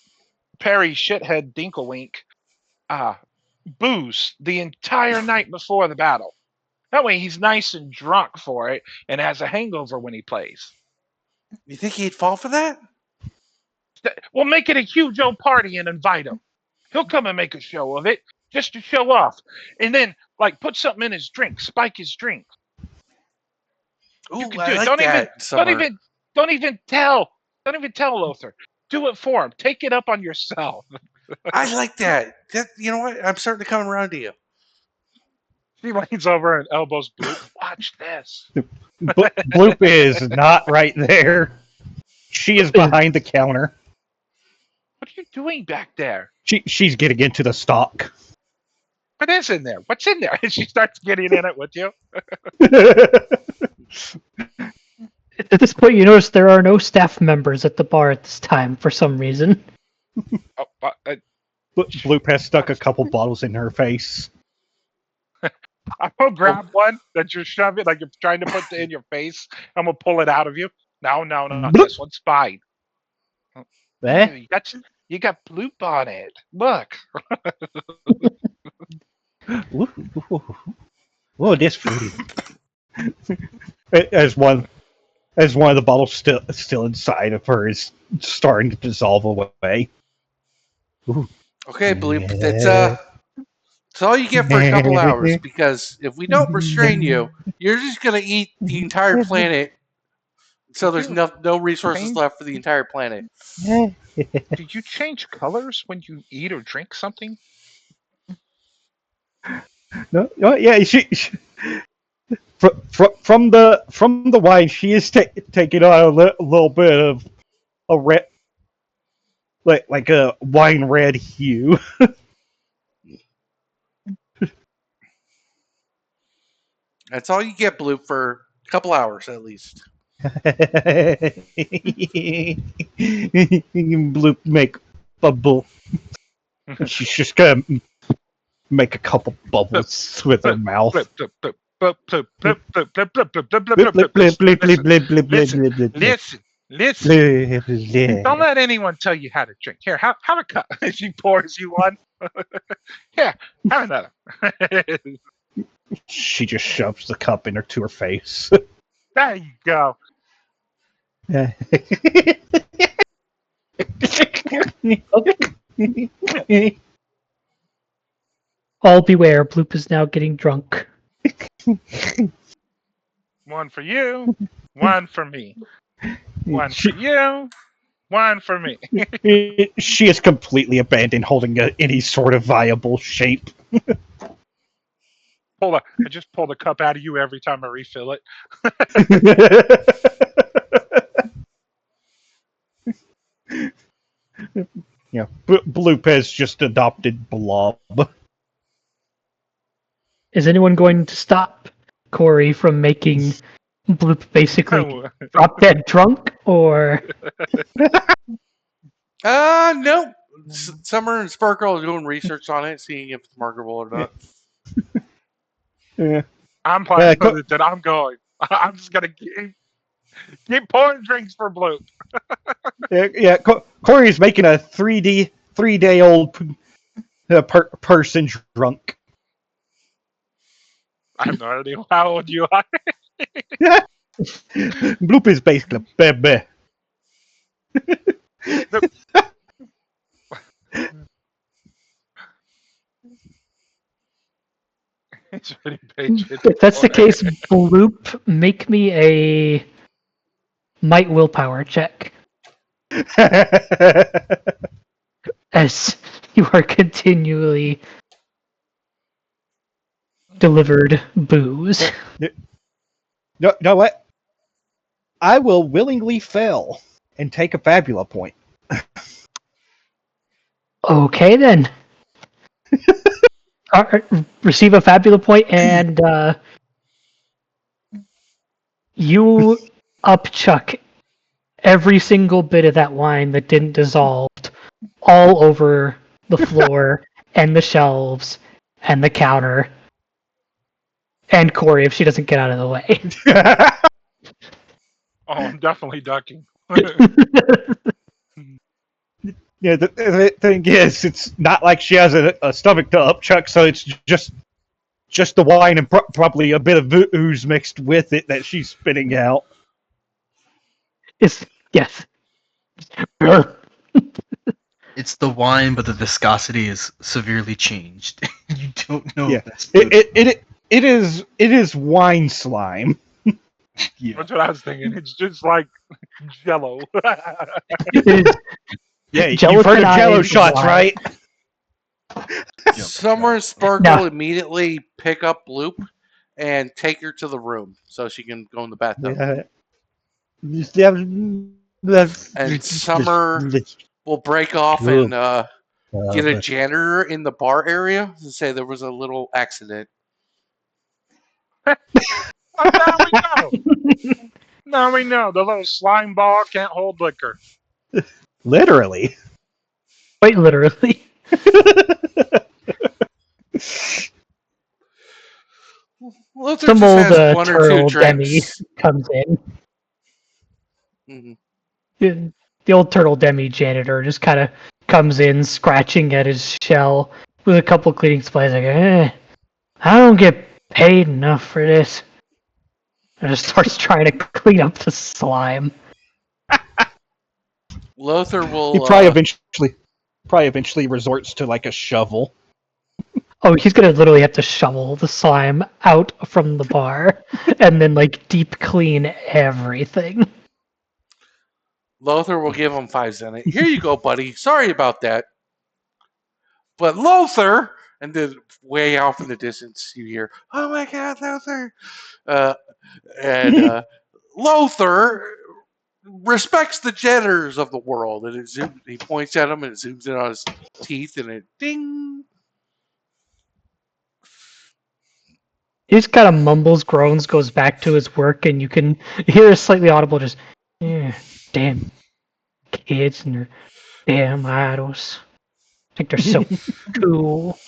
Perry Shithead Dinklewink booze the entire night before the battle? That way he's nice and drunk for it and has a hangover when he plays. You think he'd fall for that? We'll make it a huge old party and invite him. He'll come and make a show of it just to show off. And then, like, put something in his drink, spike his drink. Ooh, You can I do it. like Don't that, Summer. even tell Lothar. Do it for him. Take it up on yourself. I like that. You know what? I'm starting to come around to you. She leans over and elbows Bloop. Watch this. Bloop is not right there. She is behind the counter. What are you doing back there? She's getting into the stock. What is in there? What's in there? And she starts getting in it with you. At this point, you notice there are no staff members at the bar at this time for some reason. Oh, Bloop has stuck a couple bottles in her face. I'm gonna grab one that you're shoving, like you're trying to put in your face. I'm gonna pull it out of you. No. This one's fine. Eh? You got Bloop on it. Look. Whoa, this fruity. As one of the bottles still inside of her is starting to dissolve away. Ooh. Okay, Bloop. That's all you get for a couple hours. Because if we don't restrain you, you're just gonna eat the entire planet. So there's no resources left for the entire planet. Do you change colors when you eat or drink something? No, yeah, she from the wine, she is taking on a little bit of a red, like a wine red hue. That's all you get, Bloop, for a couple hours at least. Bloop make bubble. She's just gonna make a couple bubbles with her mouth. Blip, blip, blip, blip, blip, blip, blip, blip, blip, blip, blip, Blip, blip, blip, blip, blip, blip, blip, blip, blip, blip. Listen. Don't let anyone tell you how to drink. Here, have a cup. She pours you one. Here, have another. She just shoves the cup into her face. There you go. All beware, Bloop is now getting drunk. One for you, one for me. One for you, one for me. She has completely abandoned holding any sort of viable shape. I just pull the cup out of you every time I refill it. Yeah, Bloop has just adopted Blob. Is anyone going to stop Corey from making Bloop basically drop dead drunk, or? No. Summer and Sparkle are doing research on it, seeing if it's marketable or not. Yeah. I'm planning that I'm going. I'm just gonna keep pouring drinks for Bloop. Yeah. Corey's making a 3-day-old person drunk. I have no idea how old you are. Bloop is basically a baby. It's really patient. If that's the case, Bloop, make me a might willpower check as you are continually delivered booze. No, what? I will willingly fail and take a Fabula point. Okay then. Receive a Fabula point, and you upchuck every single bit of that wine that didn't dissolve all over the floor and the shelves and the counter and Corey if she doesn't get out of the way. Oh, I'm definitely ducking. Yeah, the thing is, it's not like she has a stomach to upchuck, so it's just the wine and probably a bit of booze mixed with it that she's spitting out. Yes. It's the wine, but the viscosity is severely changed. You don't know Yeah, if that's good. it is wine slime. Yeah. That's what I was thinking. It's just like Jello. It is Yeah, you've heard of Jello gelatinized shots, wine. right? Summer and Sparkle No. immediately pick up Bloop and take her to the room so she can go in the bathtub. And Summer will break off and get a janitor in the bar area and say there was a little accident. Oh, now we know. Now we know. The little slime ball can't hold liquor. Literally. Quite literally. Luther Some just old has one or two turtle Demi drinks. comes in. Mhm. The old turtle Demi janitor just kind of comes in, scratching at his shell with a couple cleaning supplies. Like, I don't get paid enough for this. And just starts trying to clean up the slime. Lothar will. He probably eventually resorts to like a shovel. Oh, he's gonna literally have to shovel the slime out from the bar and then like deep clean everything. Lothar will give him 5 cents. Here you go, buddy. Sorry about that. But Lothar, and then way off in the distance, you hear, "Oh my God, Lothar!" And Lothar respects the janitors of the world, and he points at him and it zooms in on his teeth, and it ding. He just kind of mumbles, groans, goes back to his work, and you can hear a slightly audible just, damn kids and their damn idols. I think they're so cool.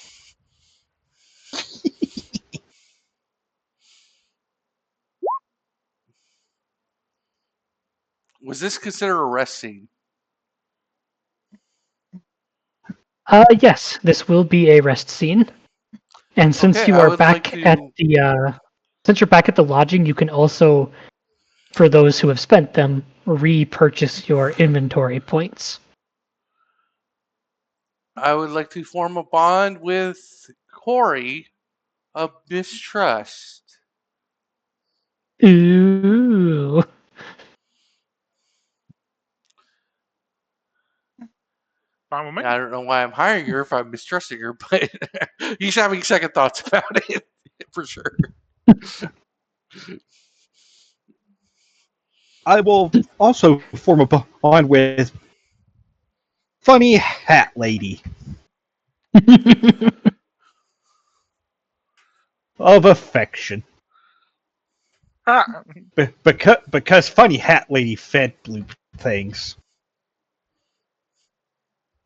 Was this considered a rest scene? Yes, this will be a rest scene. And since Okay, you I are would like back to. at the since you're back at the lodging, you can also, for those who have spent them, repurchase your inventory points. I would like to form a bond with Corey of mistrust. Ooh. Fine with me. I don't know why I'm hiring her if I'm mistrusting her, but he's having second thoughts about it for sure. I will also form a bond with Funny Hat Lady of affection. Because Funny Hat Lady fed Blue things.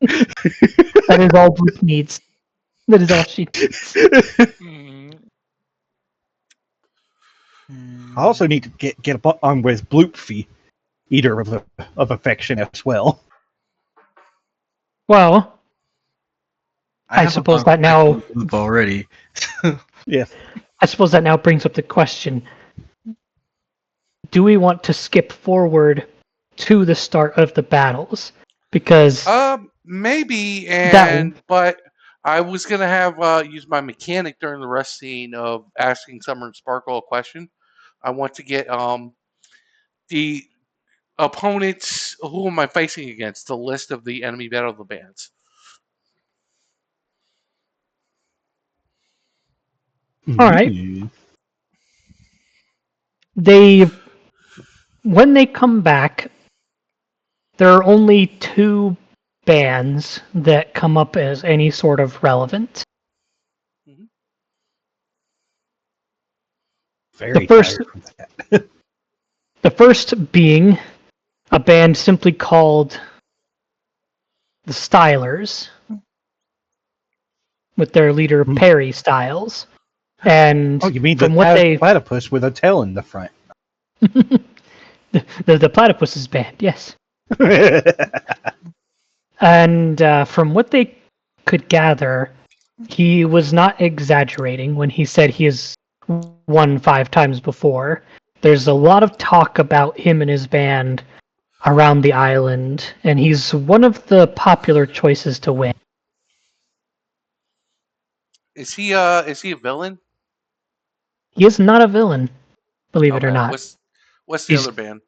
That is all Blue needs. That is all she needs. I also need to get on with Bloopfy, Eater of affection as well. Well, I have a suppose lot that of now- respect for Bloop already. Yeah. I suppose that now brings up the question. Do we want to skip forward to the start of the battles? Because Maybe, That- but I was gonna have use my mechanic during the rest scene of asking Summer and Sparkle a question. I want to get the opponents. Who am I facing against? The list of the enemy battle of the bands. All right. Ooh. When they come back, there are only 2 bands that come up as any sort of relevant. Very first- tired from that. The first being a band simply called the Stylers, with their leader Perry Styles. And Oh, you mean from the what they platypus with a tail in the front? the Platypus's band, yes. And from what they could gather, he was not exaggerating when he said he has won 5 times before. There's a lot of talk about him and his band around the island, and he's one of the popular choices to win. Is he a villain? He is not a villain, believe it or Okay. not. What's the He's- other band?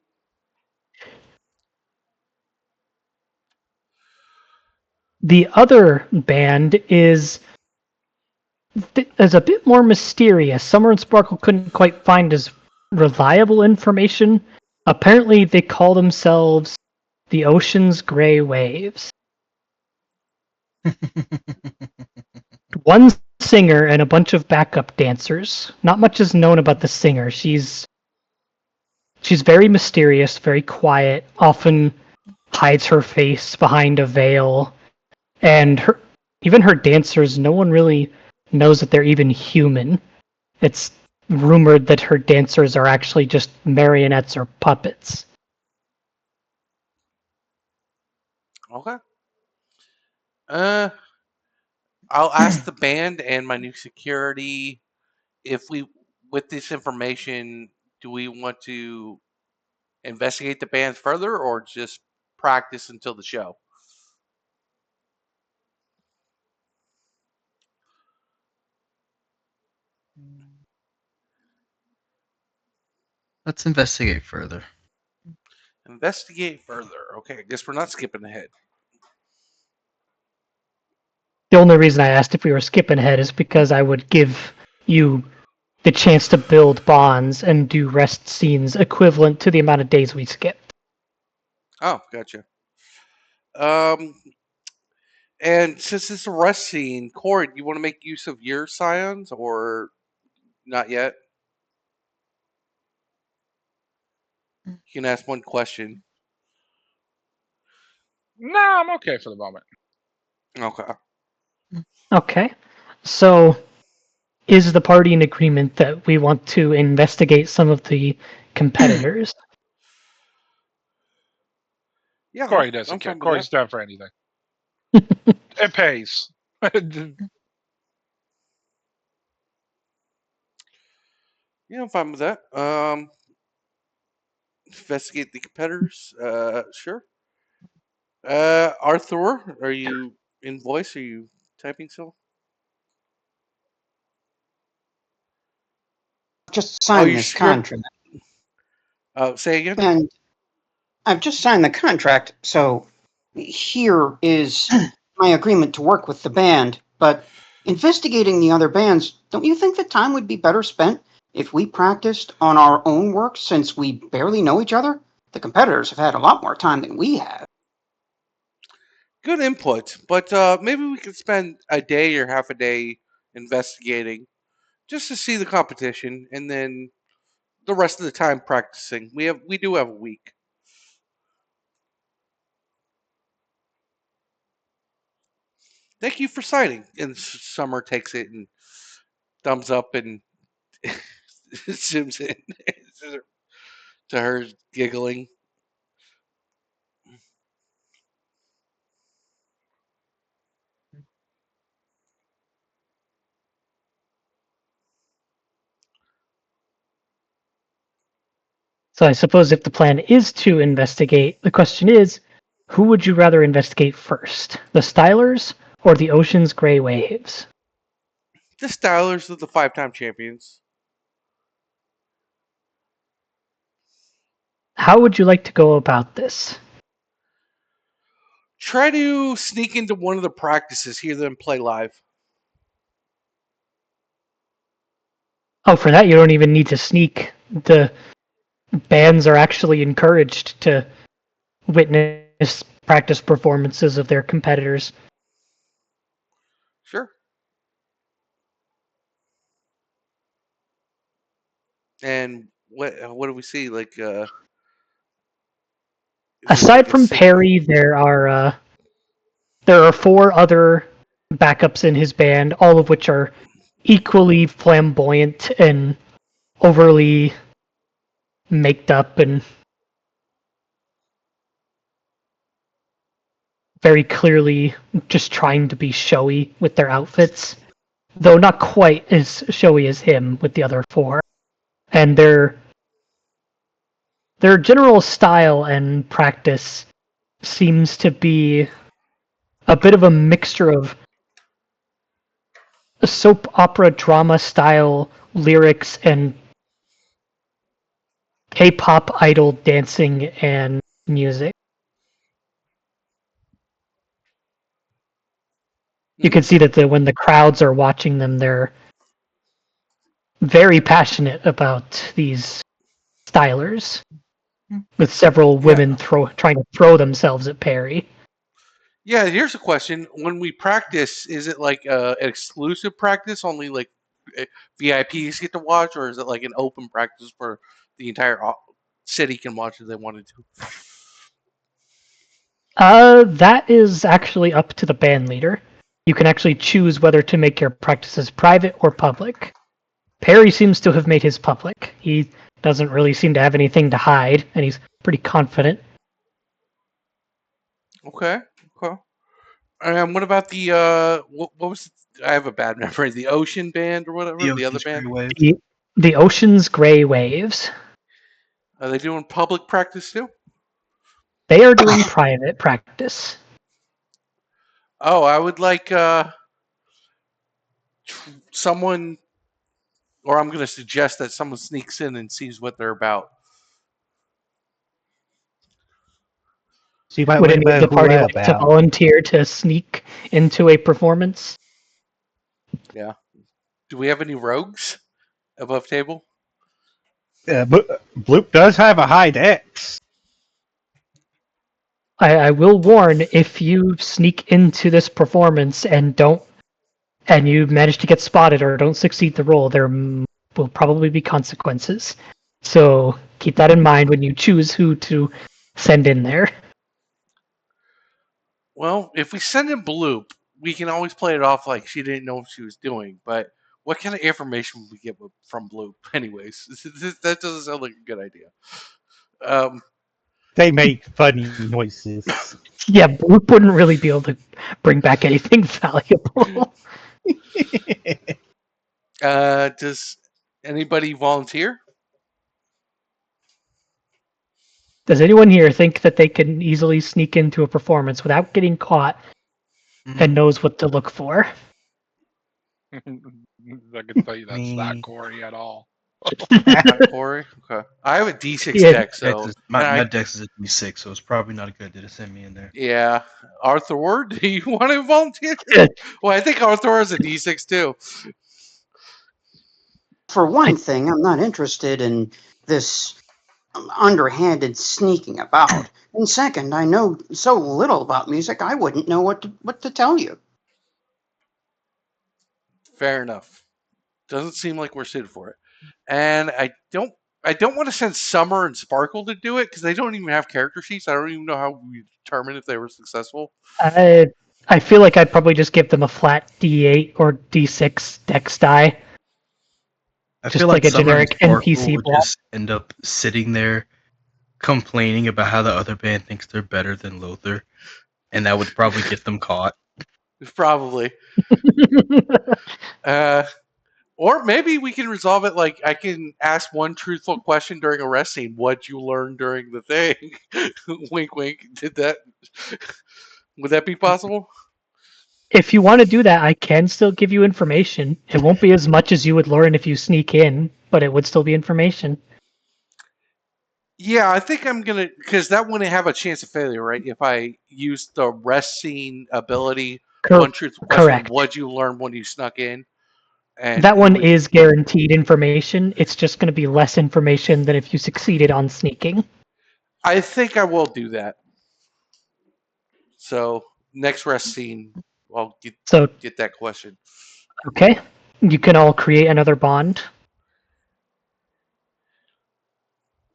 The other band is a bit more mysterious. Summer and Sparkle couldn't quite find as reliable information. Apparently, they call themselves the Ocean's Gray Waves. One singer and a bunch of backup dancers. Not much is known about the singer. She's very mysterious, very quiet, often hides her face behind a veil, and even her dancers, no one really knows that they're even human. It's rumored that her dancers are actually just marionettes or puppets. Okay. I'll ask the band and my new security if with this information, do we want to investigate the band further or just practice until the show? Let's investigate further. Investigate further. Okay, I guess we're not skipping ahead. The only reason I asked if we were skipping ahead is because I would give you the chance to build bonds and do rest scenes equivalent to the amount of days we skipped. Oh, gotcha. Um, and since it's a rest scene, Corey, do you want to make use of your scions or not yet? You can ask one question. No, I'm okay for the moment. Okay. Okay. So, is the party in agreement that we want to investigate some of the competitors? Yeah, Corey doesn't I'm care. fine with Corey's that. down for anything. It pays. Yeah, I'm fine with that. Investigate the competitors. Sure. Arthur, are you in voice? Are you typing still? Just signed this You're. contract. Say again. And I've just signed the contract, so here is my agreement to work with the band. But investigating the other bands, don't you think the time would be better spent if we practiced on our own work since we barely know each other? The competitors have had a lot more time than we have. Good input, but maybe we could spend a day or half a day investigating just to see the competition, and then the rest of the time practicing. We do have a week. Thank you for signing. And Summer takes it and thumbs up and zooms in to her giggling. So I suppose if the plan is to investigate, the question is, who would you rather investigate first? The Stylers or the Ocean's Gray Waves? The Stylers are the 5-time champions. How would you like to go about this? Try to sneak into one of the practices, hear them play live. Oh, for that you don't even need to sneak. The bands are actually encouraged to witness practice performances of their competitors. Sure. And what do we see? Like, is it Aside like a from Perry, there are 4 other backups in his band, all of which are equally flamboyant and overly maked up and very clearly just trying to be showy with their outfits, though not quite as showy as him with the other 4. And their general style and practice seems to be a bit of a mixture of soap opera drama style lyrics and K-pop idol dancing and music. You can see that when the crowds are watching them, they're very passionate about these stylers, with several women trying to throw themselves at Perry. Yeah, here's a question. When we practice, is it like an exclusive practice, only like VIPs get to watch, or is it like an open practice where the entire city can watch if they wanted to? That is actually up to the band leader. You can actually choose whether to make your practices private or public. Perry seems to have made his public. He doesn't really seem to have anything to hide, and he's pretty confident. Okay. What about the what was? I have a bad memory. The Ocean Band or whatever. The other Ocean's band. Grey Wave. The Ocean's Grey Waves. Are they doing public practice too? They are doing private practice. Oh, I would like someone, or I'm going to suggest that someone sneaks in and sees what they're about. So you might Would want any of the who party that like to about. volunteer to sneak into a performance? Yeah. Do we have any rogues above table? But Bloop does have a high dex. I will warn, if you sneak into this performance and you manage to get spotted or don't succeed the roll, there will probably be consequences. So keep that in mind when you choose who to send in there. Well, if we send in Bloop, we can always play it off like she didn't know what she was doing. But what kind of information would we get from Bloop, anyways? That doesn't sound like a good idea. They make funny noises. Yeah, Bloop wouldn't really be able to bring back anything valuable. Does anybody volunteer? Does anyone here think that they can easily sneak into a performance without getting caught and knows what to look for? I can tell you that's not gory at all. Not Corey? Okay. I have a D6 Yeah. deck, so My dex is a D6, so it's probably not a good idea to send me in there. yeah. Arthur, do you want to volunteer? Yeah. Well, I think Arthur has a D6 too. For one thing, I'm not interested in this underhanded sneaking about. And second, I know so little about music, I wouldn't know what to tell you. Fair enough. Doesn't seem like we're suited for it. And I don't want to send Summer and Sparkle to do it because they don't even have character sheets. I don't even know how we determine if they were successful. I feel like I'd probably just give them a flat D8 or D6 dex die. I Just feel like a Summer and generic Sparkle NPC would block. just end up sitting there complaining about how the other band thinks they're better than Lothar, and that would probably get them caught. Probably. Or maybe we can resolve it like I can ask one truthful question during a rest scene. What'd you learn during the thing? Wink, wink. Would that be possible? If you want to do that, I can still give you information. It won't be as much as you would learn if you sneak in, but it would still be information. Yeah, I think I'm gonna, because that wouldn't have a chance of failure, right? If I use the rest scene ability, one truthful question, correct. what'd you learn when you snuck in? And That you one would- is guaranteed information. It's just going to be less information than if you succeeded on sneaking. I think I will do that. So next rest scene, I'll So, get that question. okay. You can all create another bond.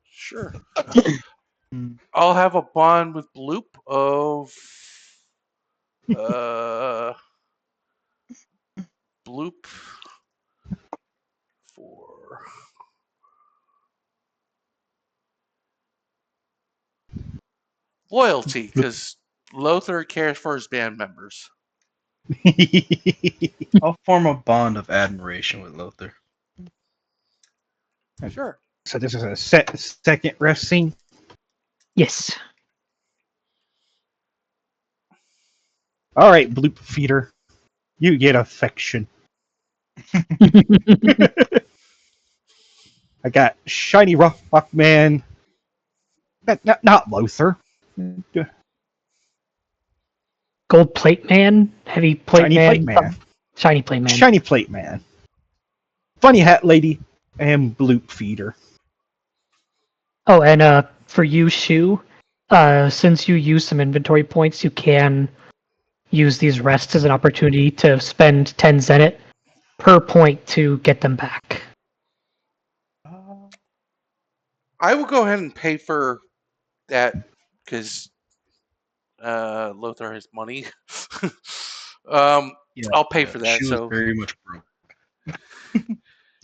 Sure. I'll have a bond with Bloop of Bloop for loyalty, because Lothar cares for his band members. I'll form a bond of admiration with Lothar. Sure. So this is a second rest scene. Yes. All right, Bloop Feeder, you get affection. I got Shiny Rock Man. Not Lothar. Gold Plate Man, Heavy Plate Shiny Man, Plate Man. Shiny Plate Man. Shiny Plate Man. Funny Hat Lady and Bloop Feeder. Oh, and for you, Shu, since you use some inventory points, you can use these rests as an opportunity to spend 10 Zenit per point to get them back. I will go ahead and pay for that because Lothar has money. I'll pay for that. She was So very much broke.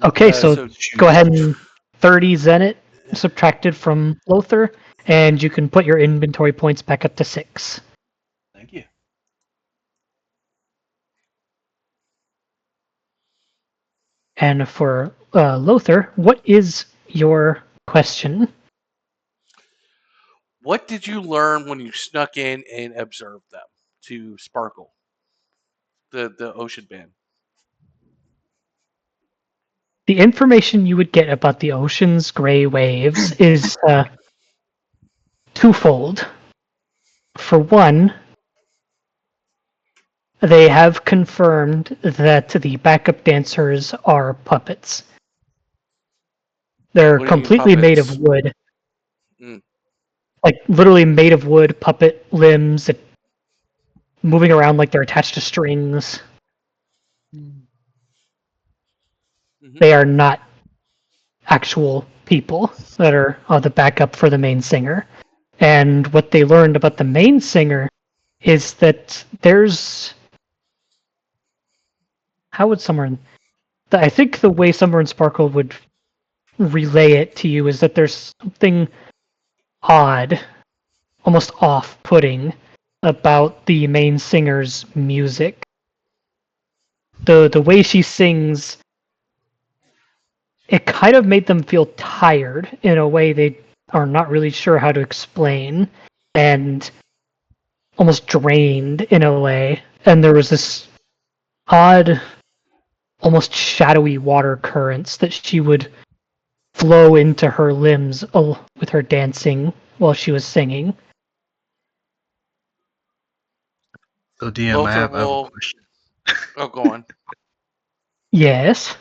Okay, so go ahead and 30 Zenit subtracted from Lothar, and you can put your inventory points back up to 6. Thank you. And for Lothar, what is your question? what did you learn when you snuck in and observed them to Sparkle, the ocean band? The information you would get about the ocean's gray waves is twofold. For one, they have confirmed that the backup dancers are puppets. They're What do you mean completely made of puppets? wood. Mm. Like, literally made of wood, puppet limbs, that moving around like they're attached to strings. Mhm. They are not actual people that are the backup for the main singer. And what they learned about the main singer is that there's... How would someone... I think the way Summer and Sparkle would relay it to you is that there's something odd, almost off-putting, about the main singer's music. The way she sings, it kind of made them feel tired in a way they are not really sure how to explain, and almost drained in a way. And there was this odd, almost shadowy water currents that she would flow into her limbs with her dancing while she was singing. So DM, Lothar I have a will. question. Oh, go on. Yes,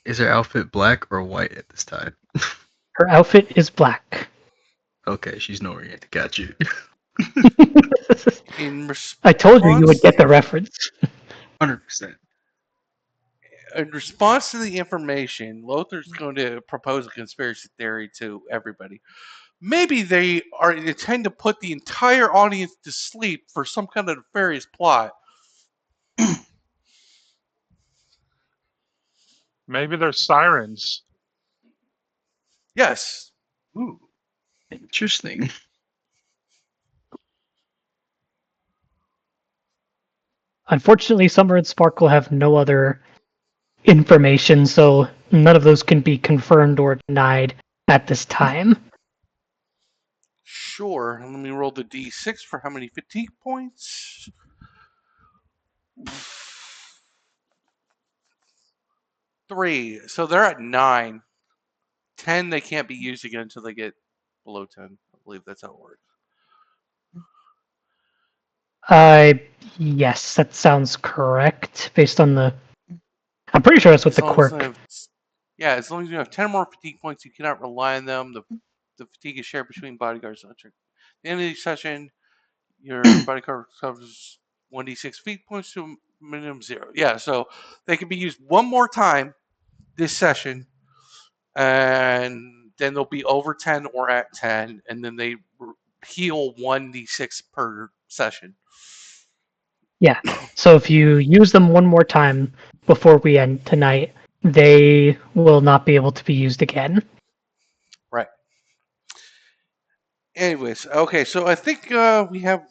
Is her outfit black or white at this time? her outfit is black. Okay, she's nowhere yet. Got you. In response, I told you you would get the reference. 100%. in response to the information, Lothar's going to propose a conspiracy theory to everybody. Maybe they intend to put the entire audience to sleep for some kind of nefarious plot. Maybe they're sirens. Yes. Ooh, interesting. Unfortunately, Summer and Sparkle have no other information, so none of those can be confirmed or denied at this time. Sure. Let me roll the d6 for how many fatigue points. 3. So they're at 9. 10 they can't be used again until they get below 10. I believe that's how it works. Yes, that sounds correct, based on the I'm pretty sure that's what As the long as quirk. as long as you have 10 or more fatigue points, you cannot rely on them. The fatigue is shared between bodyguards. At the end of each session, your bodyguard covers 1d6 fatigue points to a minimum 0. Yeah, so they can be used one more time this session, and then they'll be over 10 or at 10, and then they heal 1d6 per session. Yeah. So if you use them one more time before we end tonight, they will not be able to be used again. Right. Anyways, okay, so I think we have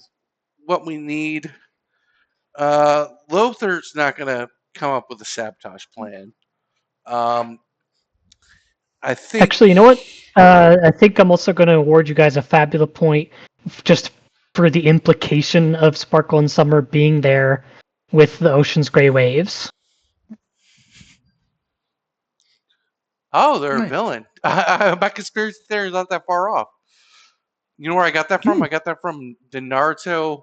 what we need. Lothar's not going to come up with a sabotage plan. I think. Actually, you know what? I think I'm also going to award you guys a Fabula point just for the implication of Sparkle and Summer being there with the ocean's gray waves. Oh, they're a Nice. villain. My conspiracy theory is not that far off. You know where I got that from? I got that from the Naruto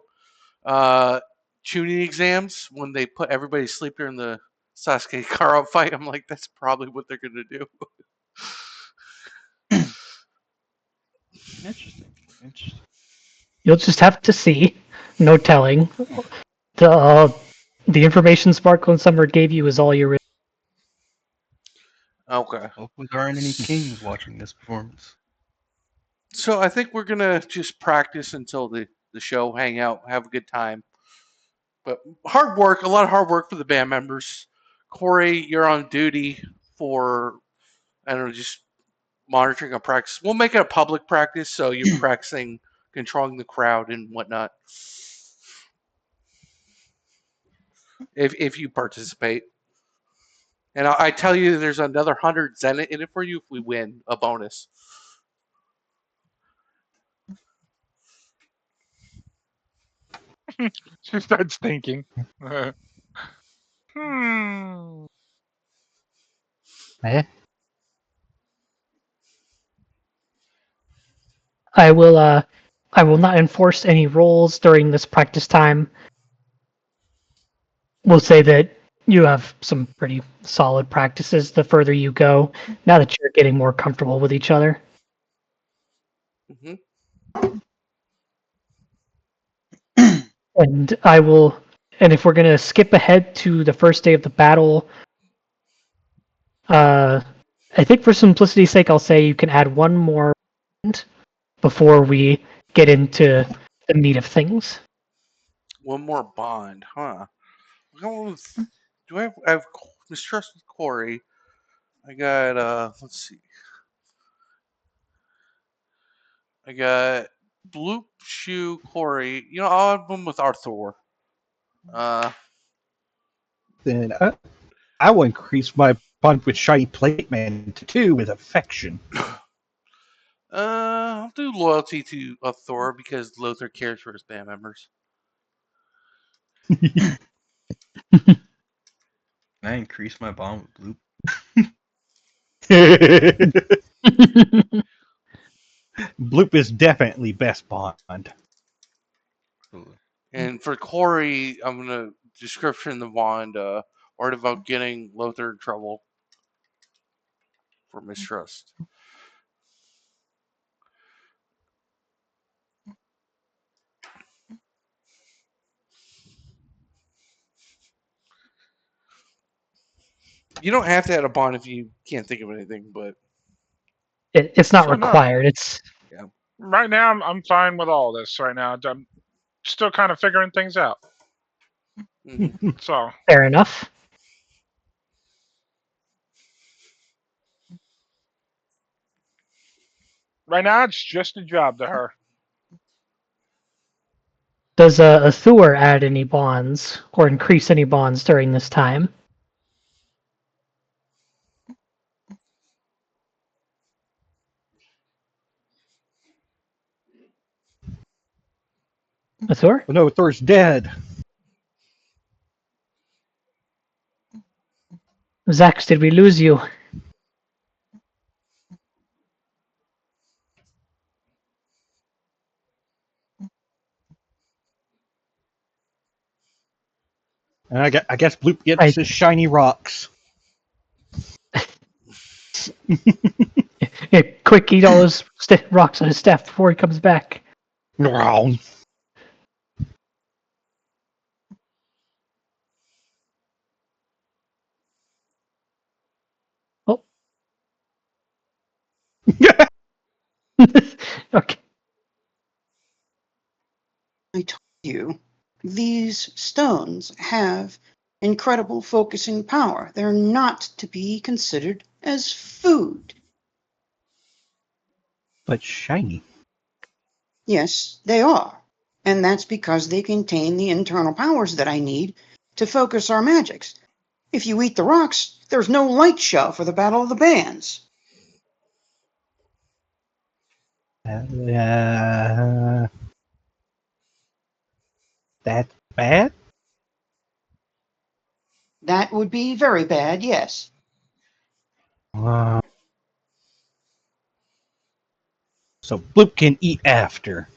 tuning exams when they put everybody to sleep during the Sasuke Kara fight. I'm like, that's probably what they're going to do. Interesting. You'll just have to see. No telling. The information Sparkle and Summer gave you is all you're. Okay. Hopefully there aren't any kings watching this performance. So I think we're going to just practice until the show, hang out, have a good time. But hard work, a lot of hard work for the band members. Corey, you're on duty for, I don't know, just monitoring a practice. We'll make it a public practice, so you're practicing controlling the crowd and whatnot. If you participate. And I tell you, there's another 100 Zenit in it for you if we win a bonus. She starts thinking. Eh? I will not enforce any rules during this practice time. We'll say that you have some pretty solid practices the further you go, now that you're getting more comfortable with each other. Mm-hmm. And if we're going to skip ahead to the first day of the battle, I think for simplicity's sake, I'll say you can add one more before we get into the meat of things. One more bond, huh? Do I have mistrust with Corey? I got let's see. I got Bloop, Shoe, Corey. You know, I'll have them with Arthur. Then I will increase my bond with Shiny Plate Man to 2 with affection. I'll do loyalty to Thor because Lothar cares for his band members. Can I increase my bond with Bloop is definitely best bond. Bloop? And for Corey, I'm gonna description the bond, worried about getting Lothar in trouble for mistrust. You don't have to add a bond if you can't think of anything, but It's not Sure, no. required. It's Right now, I'm fine with all this. Right now, I'm still kind of figuring things out. mhm. So fair enough. right now, it's just a job to her. Does a Thor add any bonds or increase any bonds during this time? A Thor? Oh, no, Thor's dead. Zax, did we lose you? And I guess Bloop gets his shiny rocks. Yeah, quick, eat all those rocks on his staff before he comes back. Wow. Oh. Okay. I told you, these stones have incredible focusing power. They're not to be considered as food. But shiny. Yes, they are. And that's because they contain the internal powers that I need to focus our magics. If you eat the rocks, there's no light show for the Battle of the Bands. That's bad? That would be very bad, yes. So Bloop can eat after.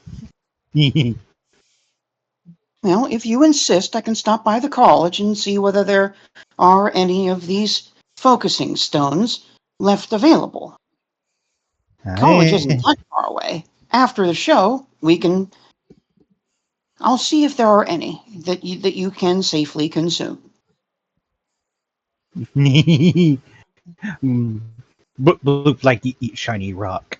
Well, if you insist, I can stop by the college and see whether there are any of these focusing stones left available. College isn't that far away. After the show, I'll see if there are any that you can safely consume. Bloop like to eat shiny rock.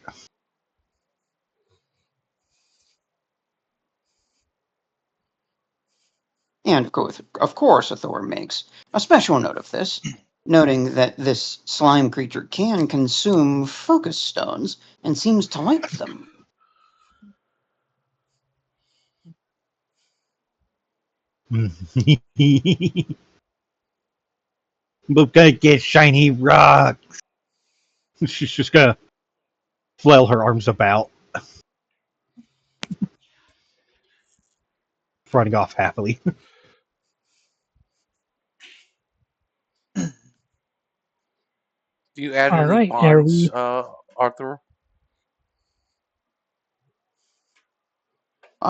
And of course, Thor makes a special note of this, noting that this slime creature can consume focus stones and seems to like them. Bloop gonna get shiny rocks. She's just gonna flail her arms about, running off happily. Do you add All any right. Are bonds, we? Arthur?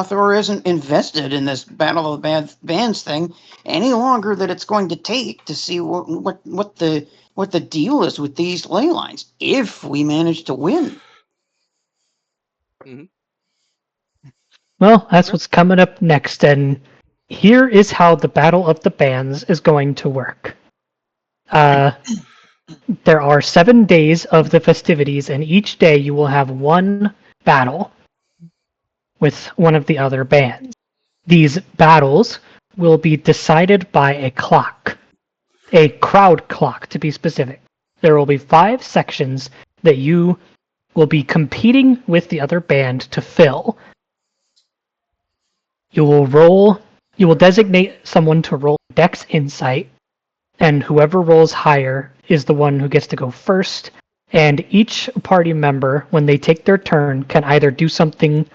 Thor isn't invested in this Battle of the Bands thing any longer than it's going to take to see what the deal is with these ley lines if we manage to win. Mm-hmm. Well, that's Okay. what's coming up next, and here is how the Battle of the Bands is going to work. There are 7 days of the festivities, and each day you will have one battle with one of the other bands. These battles will be decided by a clock, a crowd clock to be specific. There will be 5 sections that you will be competing with the other band to fill. You will designate someone to roll Dex Insight, and whoever rolls higher is the one who gets to go first. And each party member, when they take their turn, can either do something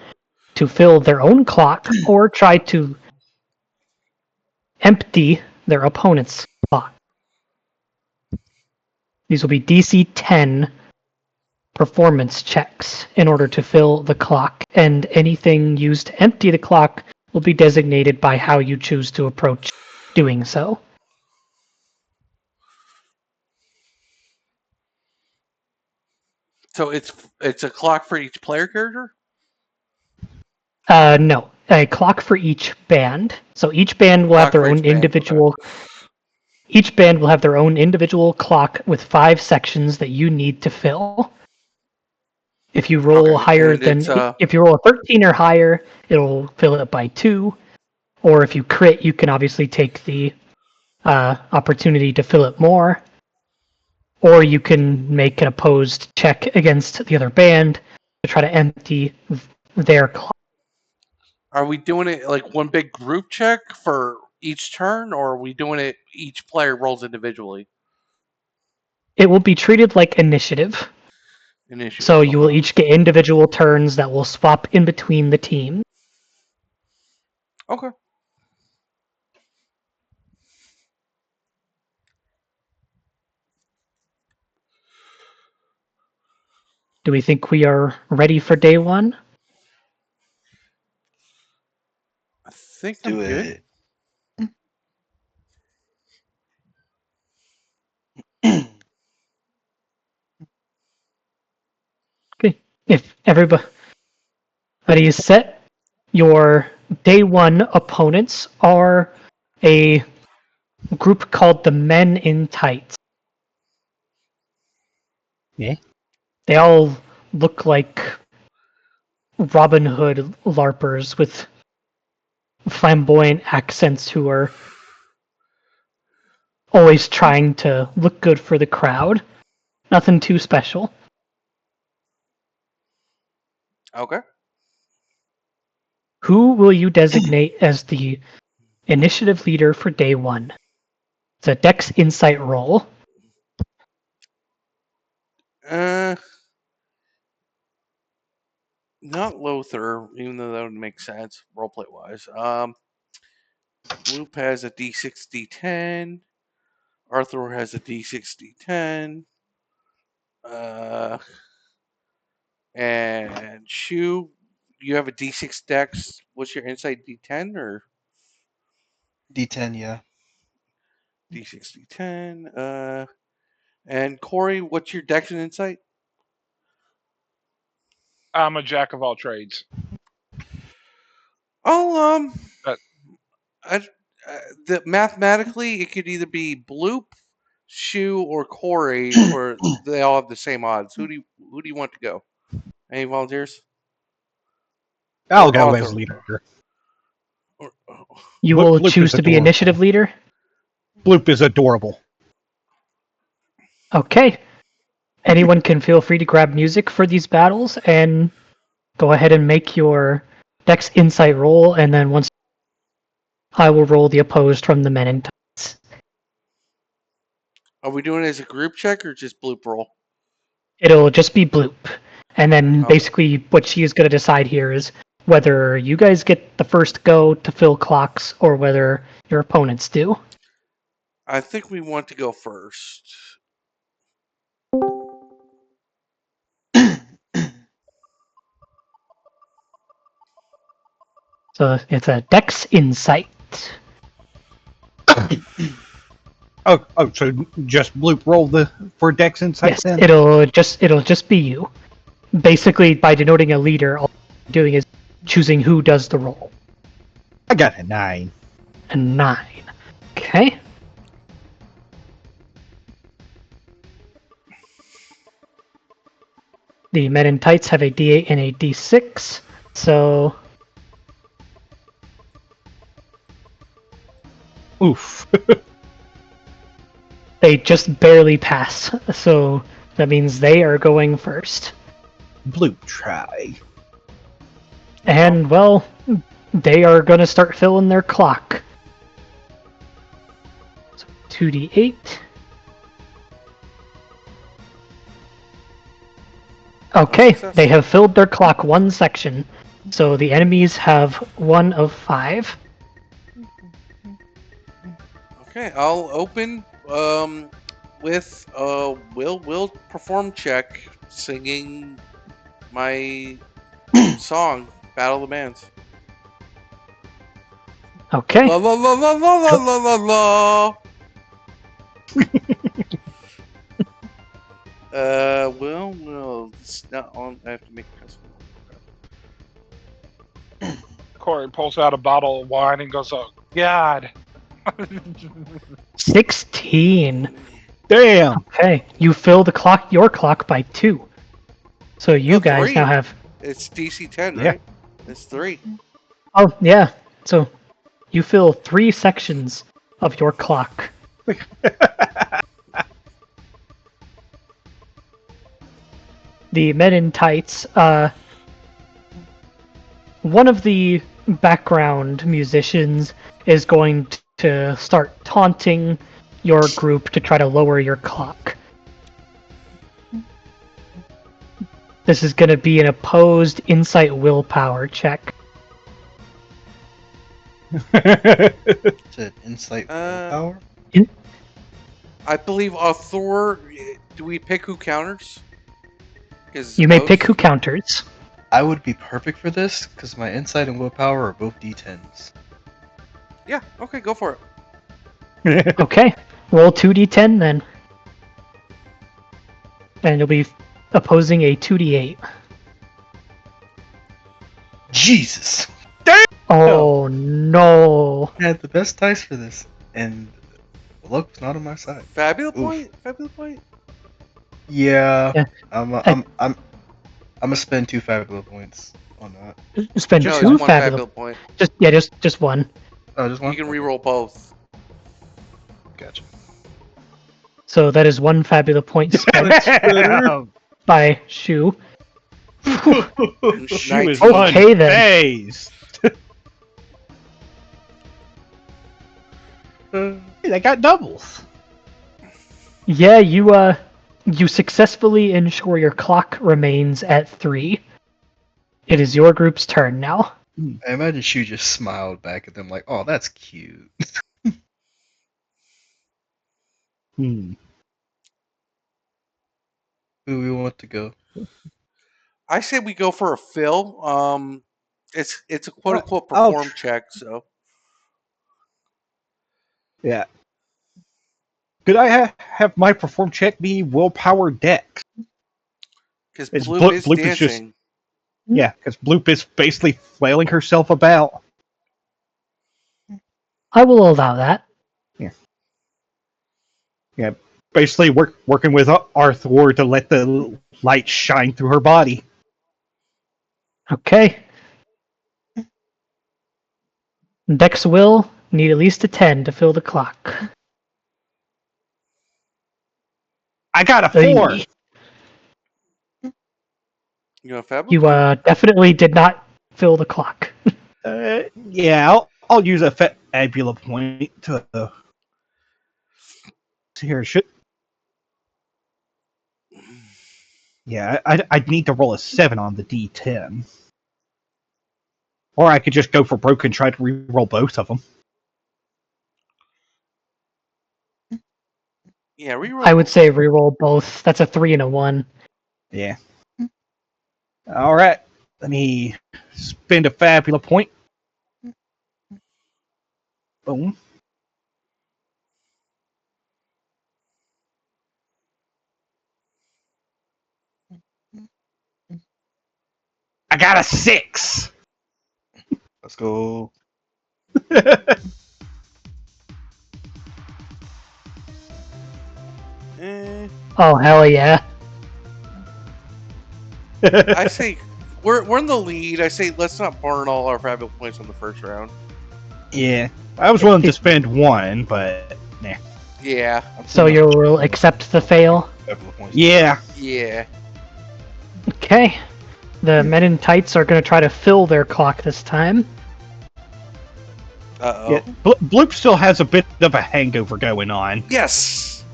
to fill their own clock or try to empty their opponent's clock. These will be DC 10 performance checks in order to fill the clock, and anything used to empty the clock will be designated by how you choose to approach doing so. So it's a clock for each player character? No, a clock for each band. So each band will have Clock their for own each band. Okay. individual. Each band will have their own individual clock with 5 sections that you need to fill. If you roll Okay, higher and than, it's if you roll a 13 or higher, it'll fill it by 2. Or if you crit, you can obviously take the opportunity to fill it more. Or you can make an opposed check against the other band to try to empty their clock. Are we doing it like one big group check for each turn, or are we doing it each player rolls individually? It will be treated like initiative. Initiative. So you will Okay. each get individual turns that will swap in between the teams. Okay. Do we think we are ready for day 1? I think I'm Do good. it. if everybody is set, your day one opponents are a group called the Men in Tights. Yeah. They all look like Robin Hood LARPers with flamboyant accents who are always trying to look good for the crowd. Nothing too special. Okay. Who will you designate as the initiative leader for day one? It's a Dex Insight roll. Uh, not Lothar, even though that would make sense roleplay wise. Loop has a D6 D10. Arthur has a D6 D10. And Shu, you have a D6 Dex. What's your insight, D10 or D10, yeah. D6 D10? And Corey, what's your Dex and insight? I'm a jack of all trades. Oh, But I, mathematically, it could either be Bloop, Shu, or Corey, or they all have the same odds. Who do you want to go? Any volunteers? I'll Or go as Arthur. leader. You Bloop- will Bloop choose is to be adorable. initiative leader? Bloop is adorable. Okay. Anyone can feel free to grab music for these battles and go ahead and make your Dex Insight roll, and then once I will roll the opposed from the Men in Tights. Are we doing it as a group check or just Bloop roll? It'll just be Bloop. And then Okay. basically what she is going to decide here is whether you guys get the first go to fill clocks or whether your opponents do. I think we want to go first. So it's a Dex Insight. Oh, so just Bloop roll for Dex Insight Yes, then? it'll just be you. Basically, by denoting a leader, all you're doing is choosing who does the roll. I got a 9. A 9. Okay. The Men in Tights have a D8 and a D6, so Oof. they just barely pass. So that means they are going first. Bloop try. And, well, they are going to start filling their clock. So 2d8. Okay, Success. they have filled their clock one section. So the enemies have 1 of 5. Okay, I'll open with will perform check singing my song Battle of the Bands. Okay. La la la la la la la la la. Well, it's not on. I have to make a custom. Corey pulls out a bottle of wine and goes, "Oh God!" 16. Damn. Okay, you fill your clock by 2. So you No, guys 3. now have. It's DC 10, Yeah. right? It's 3. Oh, yeah. So you fill 3 sections of your clock. The Men in Tights, one of the background musicians is going to start taunting your group to try to lower your clock. This is going to be an opposed insight willpower check. It's an insight willpower. I believe Thor. Do we pick who counters? You may pick who counters. I would be perfect for this because my insight and willpower are both D10s. Yeah. Okay, go for it. Okay, roll 2d10 then. And you'll be opposing a 2d8. Jesus! Oh no! I had the best dice for this, and the luck was not on my side. Fabula Oof. point. Fabula point. Yeah, Yeah, I'm gonna spend 2 fabula points on that. spend No, two it's one fabulous. Fabula point. Just one. Oh, just one. You can Okay, reroll both. Gotcha. So that is one fabulous point spent by Shu. She was 19. Okay, then. unfazed. Hey, they got doubles. Yeah, you successfully ensure your clock remains at 3. It is your group's turn now. I imagine Shu just smiled back at them like, "Oh, that's cute." Hmm. Who we want to go? I say we go for a fill. It's a quote unquote I'll perform check. So Yeah. Could I have my perform check be willpower dex? because It's Bloop is Bloop is just dancing. because Bloop is basically flailing herself about. I will allow that. Yeah, basically working with Arthur to let the light shine through her body. Okay. Dex will need at least a 10 to fill the clock. I got a 4. Hey. You know, Fabula You point. definitely did not fill the clock. Yeah, I'll use a fabula point to here. Yeah, I'd need to roll a 7 on the D10, or I could just go for broke and try to re-roll both of them. Yeah, reroll. I would say reroll both. That's a 3 and a 1. Yeah. All right. Let me spend a fabula point. Boom. I got a 6. Let's go. Oh, hell yeah. I say we're in the lead. I say let's not burn all our Fabula points on the first round. Yeah, I was willing to spend 1, but nah. Yeah, So you'll accept the fail? Fabula points. Yeah. yeah. Okay. The men in tights are going to try to fill their clock this time. Uh oh. Bloop still has a bit of a hangover going on. Yes.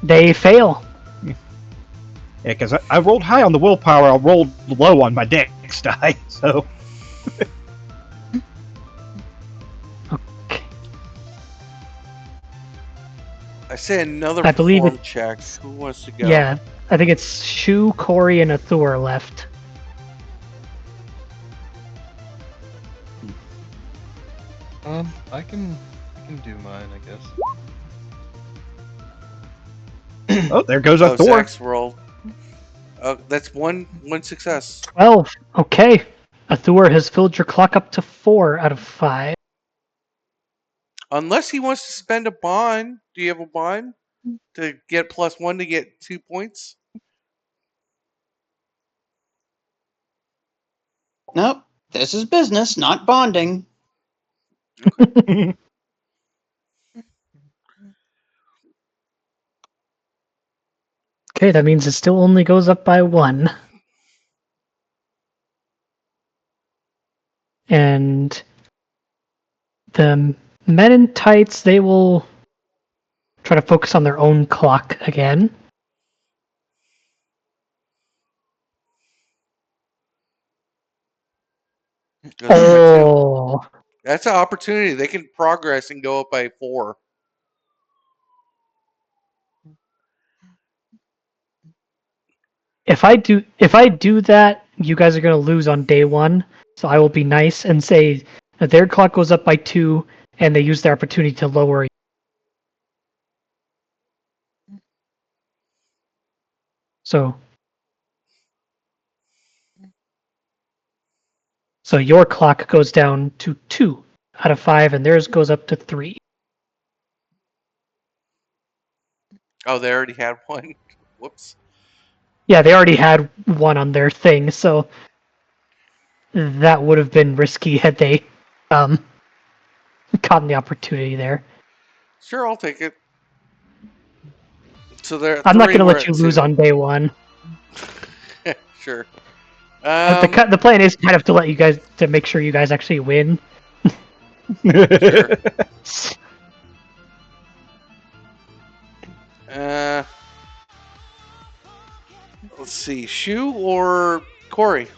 They fail. Yeah, because I rolled high on the willpower, I rolled low on my dex die, so... Okay. I say another I believe perform it- check. Who wants to go? Yeah, I think it's Shu, Corey, and Athur left. I can do mine, I guess. Oh, there goes a Oh, Thor. Zach's roll. That's one success. 12. Okay. Athur has filled your clock up to 4 out of 5. Unless he wants to spend a bond. Do you have a bond to get +1 to get 2 points? Nope. This is business, not bonding. Okay, that means it still only goes up by 1. And the men in tights, they will try to focus on their own clock again. Goes up by 2. Oh, That's an opportunity. They can progress and go up by 4. if I do that, you guys are gonna lose on day 1. So I will be nice and say that their clock goes up by 2, and they use their opportunity to lower. So So your clock goes down to 2 out of 5, and theirs goes up to 3. Oh, they already had one. Whoops. Yeah, they already had one on their thing, so that would have been risky had they gotten the opportunity there. Sure, I'll take it. So they're I'm not three, going to we're let you at lose 2. on day one. Sure. But the plan is kind of to let you guys, to make sure you guys actually win. Sure. Let's see, Shu or Corey?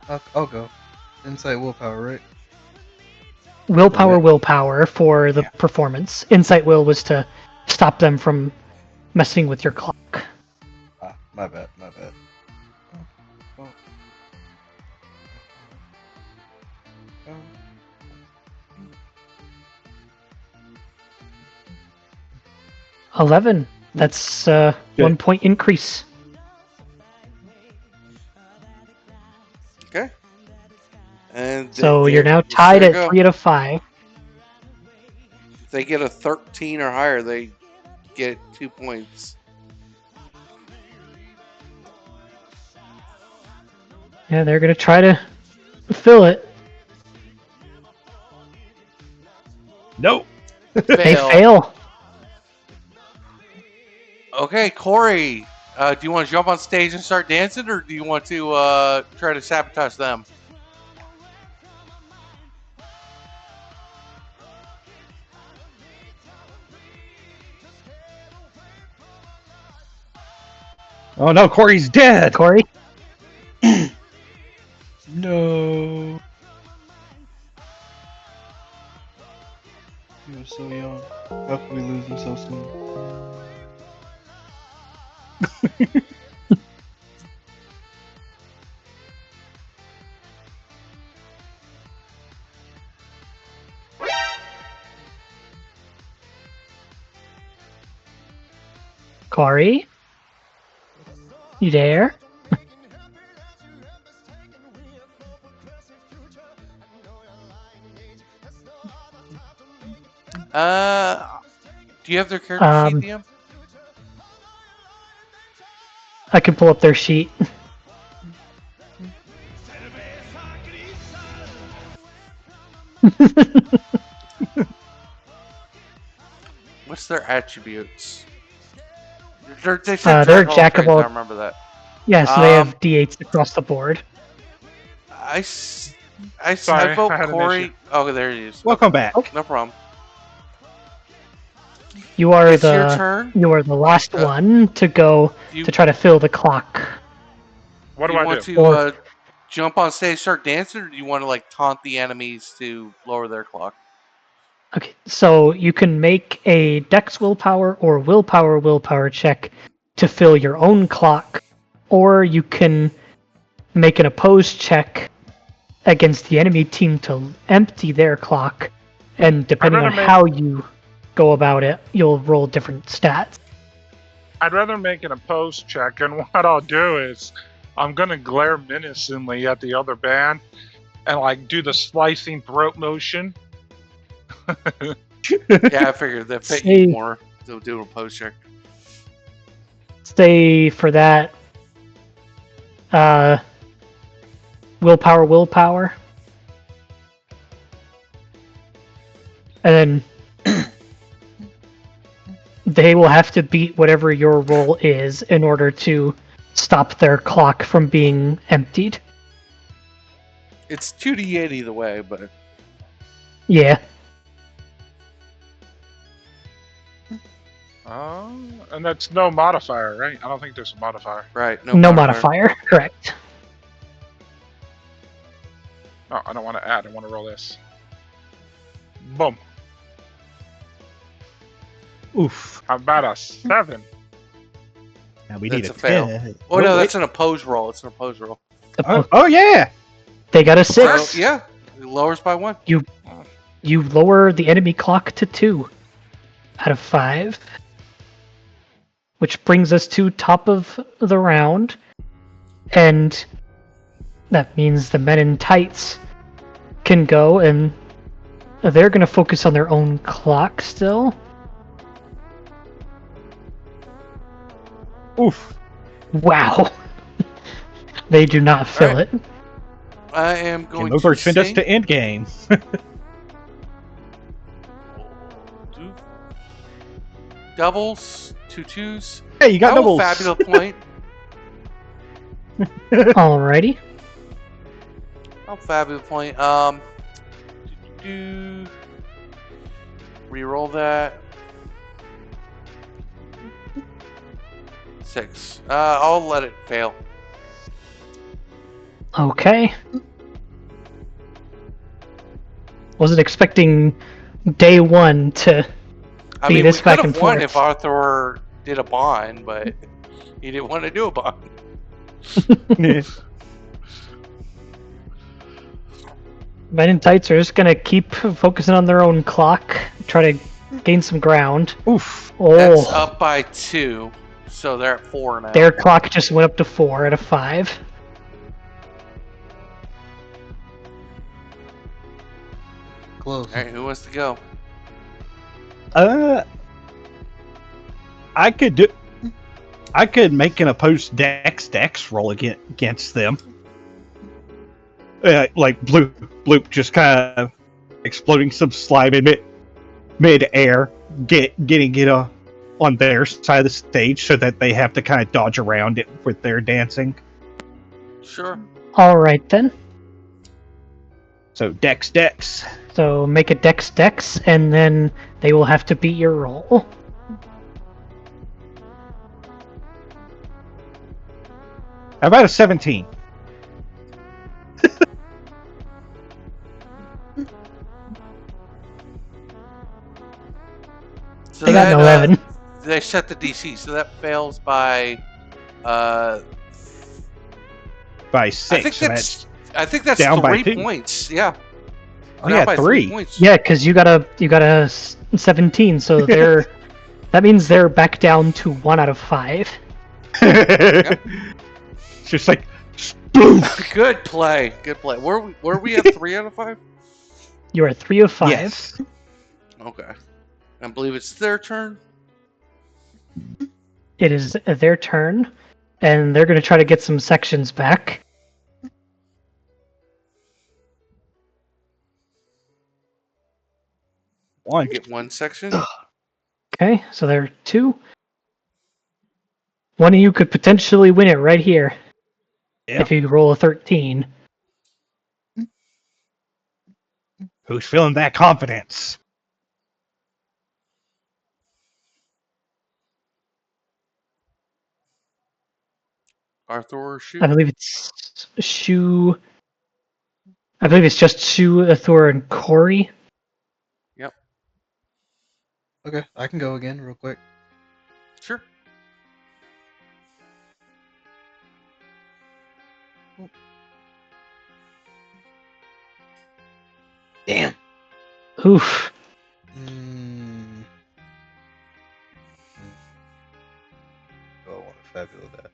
I'll go. Insight willpower, right? Willpower for the performance. Insight will was to stop them from messing with your clock. Ah, my bad. Oh. 11. That's 1 point increase. Okay. And So you're now tied at 3 out of 5. If they get a 13 or higher, they get 2 points. Yeah, they're going to try to fill it. Nope. They fail. Okay, Corey, do you want to jump on stage and start dancing, or do you want to try to sabotage them? Oh no, Corey's dead. Corey? No. He was so young. How could we lose him so soon? Corey? You there? Do you have their character sheet, DM? I can pull up their sheet. What's their attributes? They said They're Jack jack of all. I remember that. Yeah, so they have D8s across the board. I Sorry, vote I had an Corey. issue. Oh, there he is. Welcome back. No problem. You are It's your turn. You are the last one to go to try to fill the clock. What do you I want do? to jump on stage, start dancing, or do you want to like taunt the enemies to lower their clock? Okay, so you can make a Dex willpower or willpower check to fill your own clock, or you can make an opposed check against the enemy team to empty their clock, and depending on how you go about it, you'll roll different stats. I'd rather make an opposed check, and what I'll do is I'm gonna glare menacingly at the other band and like do the slicing throat motion. Yeah, I figured that fit you more. They'll do an opposed check. Say for that, willpower, and then they will have to beat whatever your roll is in order to stop their clock from being emptied. It's 2d8 either way, but Yeah. And that's no modifier, right? I don't think there's a modifier. Right, No modifier. Correct. No, I don't want to add. I want to roll this. Boom. Oof. How about a 7? Now we That's need a fail. 10. Oh no, that's an opposed roll. It's an opposed roll. Oh yeah. They got a 6. So, yeah, it lowers by 1. You lower the enemy clock to 2 out of 5. Which brings us to top of the round. And That means the men in tights can go, and they're going to focus on their own clock still. Oof. Wow. They do not fill Alright. it. I am going Can to send us say... to end game. Doubles, 2 2s. Hey, you got I will doubles. Fabula point. Alrighty. I'll Fabula point. Reroll that. 6. I'll let it fail. Okay. Wasn't expecting day one to I be mean, this we could back have and won forth. if Arthur did a bond, but he didn't want to do a bond. Men in tights are just gonna keep focusing on their own clock, try to gain some ground. Oof. That's Oh, up by 2, so they're at 4 now. their clock just went up to 4 out of 5. Close. Alright, who wants to go? I could make an opposed dex roll against them. Like bloop just kind of exploding some slime in mid-air, getting it on their side of the stage so that they have to kind of dodge around it with their dancing. Sure. Alright then. So dex. So make a dex, and then they will have to beat your roll. How about a 17? So They got an 11. They set the DC, so that fails by By 6. I think that's down by 3 2. points. Yeah. Oh Down yeah, by 3. points. Yeah, because you got a 17, so they're that means they're back down to 1 out of 5. It's just like boom. Good play. Good play. Were we at 3 out of 5? You are 3 of 5. Yes. Okay. I believe it's their turn. It is their turn, and they're going to try to get some sections back. You get 1 section. Okay, so there are 2. One of you could potentially win it right here Yeah. if you roll a 13. Who's feeling that confidence? Arthur or Shu? I believe it's Shu. I believe it's just Shu, Athor, and Corey. Yep. Okay, I can go again real quick. Sure. Damn. Oof. Oh, I want to fabulous that.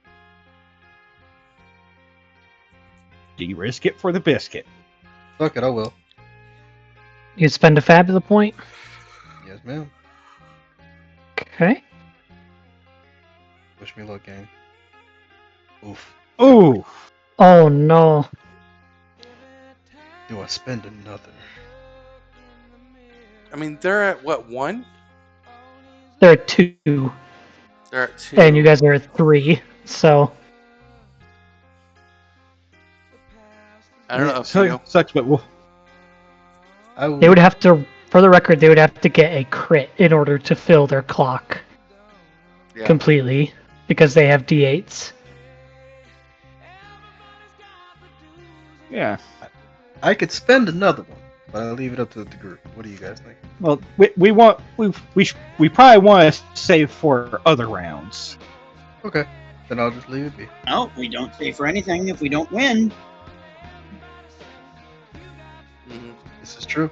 Do you risk it for the biscuit? Fuck it, I will. You spend a Fabula point. Yes, ma'am. Okay. Wish me luck, gang. Oof. Ooh. Oh no. Do I spend another? I mean, they're at what, 1? There are 2, They're at 2. and you guys are at 3. So I don't know if So, you. sucks, but I will. they would have to, for the record, they would have to get a crit in order to fill their clock Yeah. completely because they have D8s. yeah. I could spend another one, but I'll leave it up to the group. What do you guys think? Well, we probably want to save for other rounds. Okay, then I'll just leave it be. No, we don't pay for anything if we don't win. Mhm. This is true.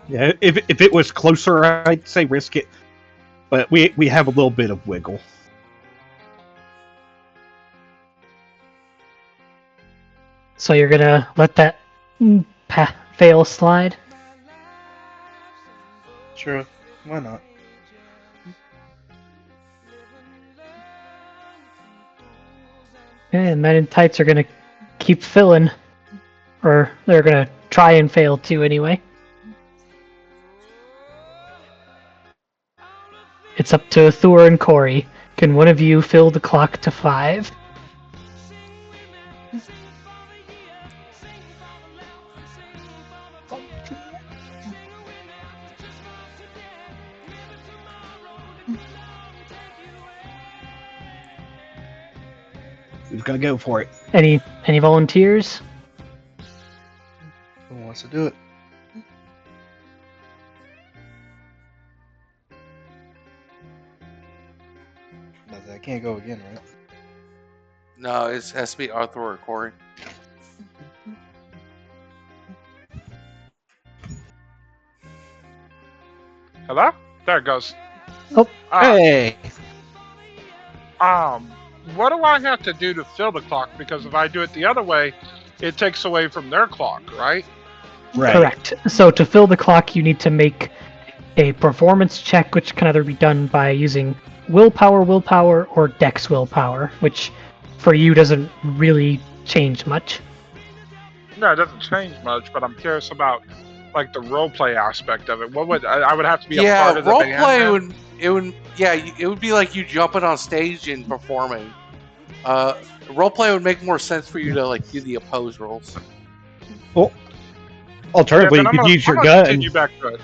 Yeah, if it was closer, I'd say risk it. But we have a little bit of wiggle. So you're gonna let that fail slide? Sure, why not? Okay, and Men in Tights are gonna keep filling. Or they're gonna try and fail too anyway. It's up to Thor and Corey. Can one of you fill the clock to 5? Who's gonna go for it? Any volunteers? Who wants to do it? I can't go again, right? No, it has to be Arthur or Corey. Hello? There it goes. Oh. Hey! What do I have to do to fill the clock? Because if I do it the other way, it takes away from their clock, right? Right. Correct. So to fill the clock, you need to make a performance check, which can either be done by using willpower, or dex willpower, which for you doesn't really change much. No, it doesn't change much, but I'm curious about like the roleplay aspect of it. What would I would have to be a part of the band? Roleplay it would be like you jumping on stage and performing. Roleplay would make more sense for you to like do the opposed roles. Well, alternatively, you could use your gun. Continue back to it.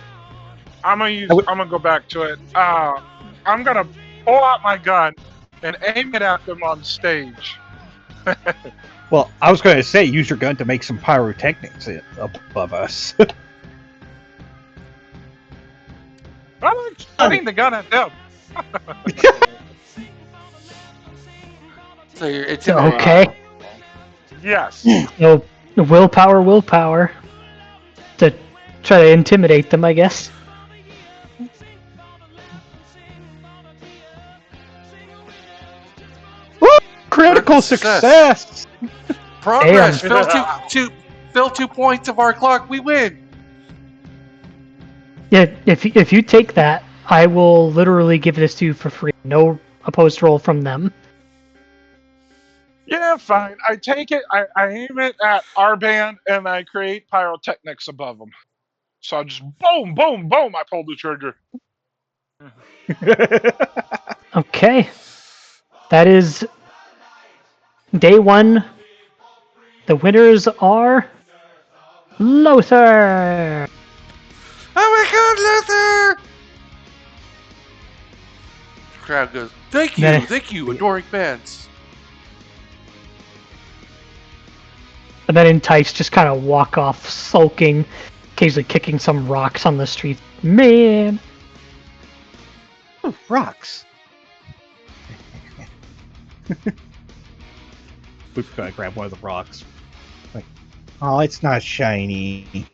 I'm gonna go back to it. I'm gonna pull out my gun and aim it at them on stage. Well, I was going to say, use your gun to make some pyrotechnics above us. I'm pointing the gun at them. So it's Okay. Yes. So willpower to try to intimidate them, I guess. Woo! Critical success! Progress. Damn. Fill 2 points of our clock. We win. Yeah, if you take that, I will literally give this to you for free. No opposed roll from them. Yeah, fine. I take it. I aim it at our band, and I create pyrotechnics above them. So I just boom, boom, boom. I pull the trigger. Okay. That is day 1. The winners are Lothar. Oh my God, Luther! The crowd goes, thank you, adoring fans. And then Entice just kind of walk off, sulking, occasionally kicking some rocks on the street. Man. Oh, rocks. Luke's gonna grab one of the rocks. Like, oh, it's not shiny.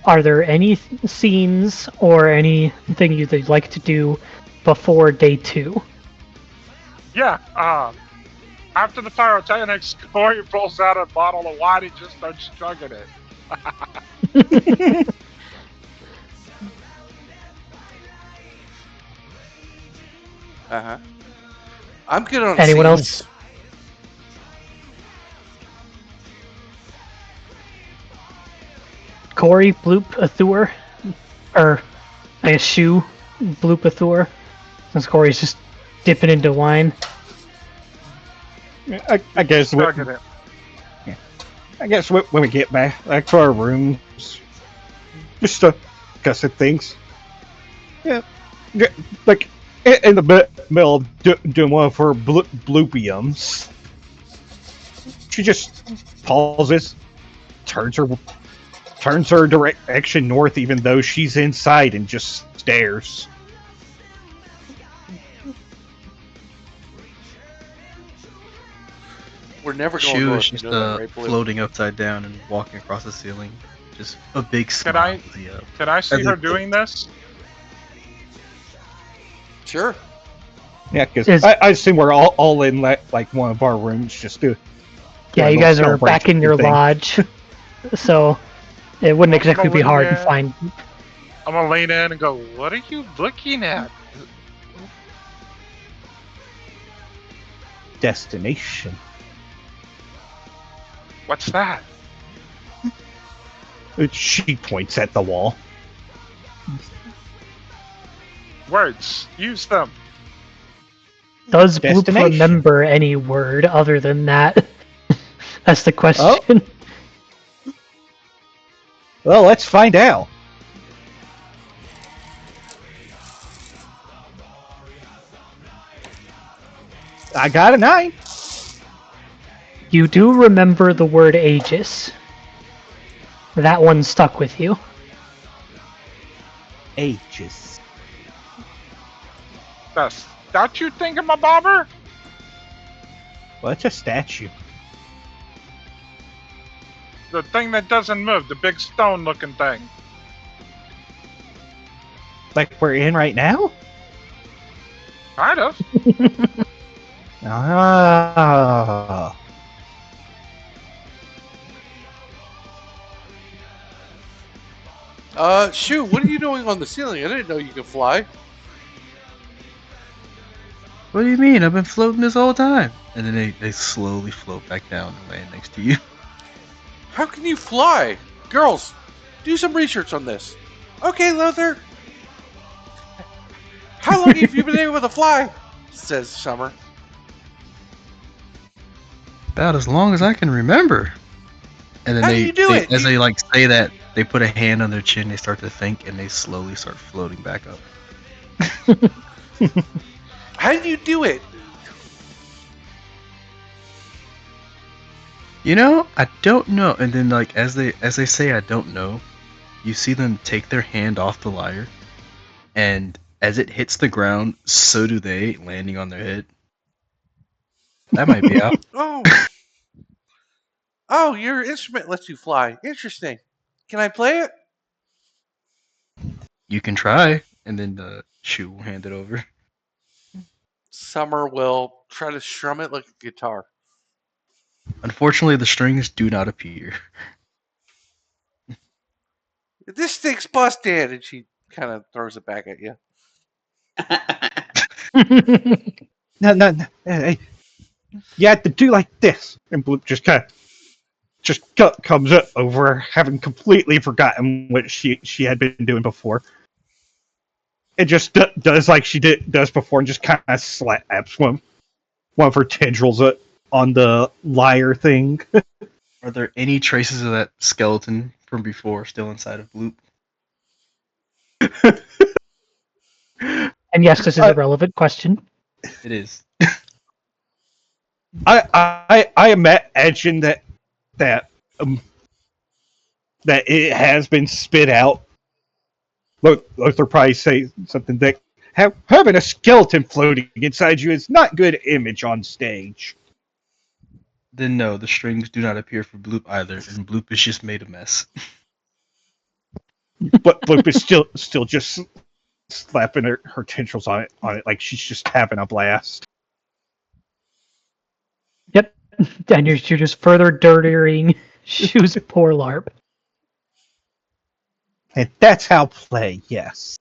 Are there any scenes or anything you'd like to do before day 2? Yeah. After the pyrotechnics, Corey pulls out a bottle of wine and just starts chugging it. I'm good on Anyone scenes. else? Corey, Bloop, Athur, or I eschew Bloop, Athur, since Corey's just dipping into wine. I guess Chugging it. I guess when we get back to our rooms, just discuss things. Yeah, like in the middle of doing one of her bloopiums, she just pauses, turns her direction north, even though she's inside, and just stares. We're never going She was north. just You know that, right, Blue? floating upside down and walking across the ceiling. Just a big Can I- smile. Can I see As her it- doing this? Sure. Yeah, because Is- I assume we're all in like one of our rooms just to. Yeah, you guys are back in your thing. lodge, so it wouldn't exactly be hard to Yeah. find. I'm gonna lean in and go, "What are you looking at? Destination. What's that?" She points at the wall. Words. Use them. Does Bloop Destination. remember any word other than that? That's the question. Well, let's find out. I got a 9. You do remember the word Aegis. That one stuck with you. Aegis. The statue thingamabobber? Well, it's a statue. The thing that doesn't move, the big stone-looking thing. Like we're in right now? Kind of. Ah. Shoo, what are you doing on the ceiling? I didn't know you could fly. What do you mean? I've been floating this whole time. And then they slowly float back down and land next to you. How can you fly? Girls, do some research on this. Okay, Luther. How long have you been able to fly? Says Summer. About as long as I can remember. And then How do you do it? as they like say that, they put a hand on their chin, they start to think, and they slowly start floating back up. How do you do it? You know, I don't know. And then like as they say I don't know, you see them take their hand off the lyre, and as it hits the ground, so do they, landing on their head. That might be out. Oh. Oh, your instrument lets you fly. Interesting. Can I play it? You can try, and then the shoe will hand it over. Summer will try to strum it like a guitar. Unfortunately, the strings do not appear. This thing's busted, and she kind of throws it back at you. No. Hey. You had to do like this. And Bloop just kind of comes up over, having completely forgotten what she had been doing before. It just does like she does before, and just kind of slaps one of her tendrils on the lyre thing. Are there any traces of that skeleton from before still inside of Bloop? And yes, this is a relevant question. It is. I imagine that it has been spit out. Look, they'll probably say something that having a skeleton floating inside you is not good image on stage. Then no, the strings do not appear for Bloop either, and Bloop is just made a mess. But Bloop is still just slapping her tendrils on it like she's just having a blast. Yep. And you're just further dirtying Shoe's poor LARP. And that's how play, yes.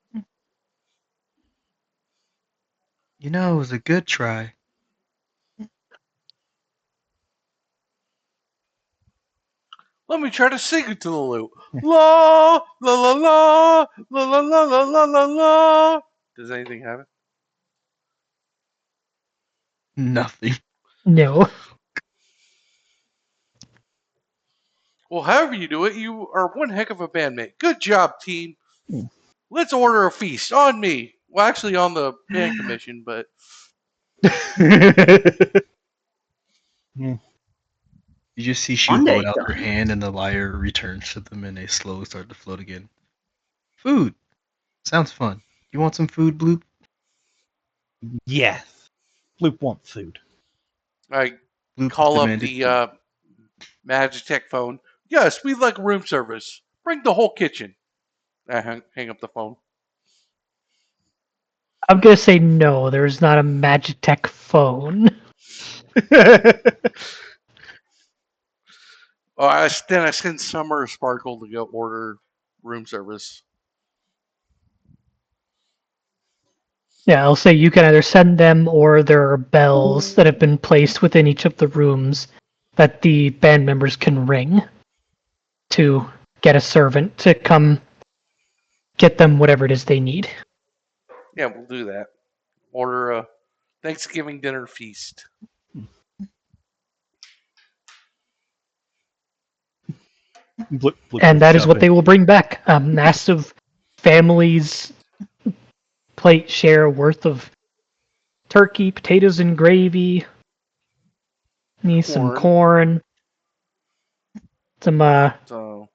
You know, it was a good try. Let me try to sing it to the lute. La la la la la la la la la la la. Does anything happen? Nothing. No. Well, however you do it, you are one heck of a bandmate. Good job, team. Let's order a feast on me. Well, actually, on the band commission, but You just see Shoe Monday hold out her done. hand, and the lyre returns to them, and they slowly start to float again. Food. Sounds fun. You want some food, Bloop? Yes. Bloop wants food. I Bloop call up demanded the Magitech phone. Yes, we'd like room service. Bring the whole kitchen. I hang up the phone. I'm gonna say no. There's not a Magitech phone. Oh, then I send Summer or Sparkle to go order room service. Yeah, I'll say you can either send them or there are bells that have been placed within each of the rooms that the band members can ring to get a servant to come get them whatever it is they need. Yeah, we'll do that. Order a Thanksgiving dinner feast. And that is what they will bring back. A massive family's plate share worth of turkey, potatoes and gravy, some corn, some So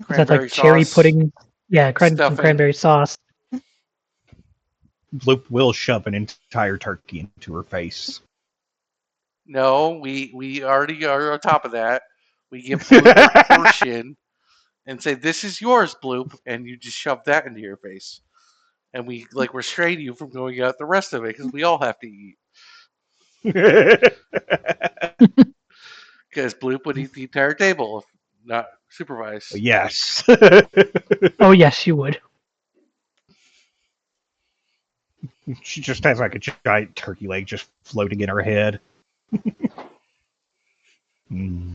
is that cranberry like cherry sauce, pudding? Yeah, some stuffing. cranberry sauce. Bloop will shove an entire turkey into her face. No, we already are on top of that. We give Bloop a portion and say, "This is yours, Bloop," and you just shove that into your face. And we like restrain you from going out the rest of it because we all have to eat. Because Bloop would eat the entire table if not supervised. Yes. Oh yes, you would. She just has like a giant turkey leg just floating in her head. Mm.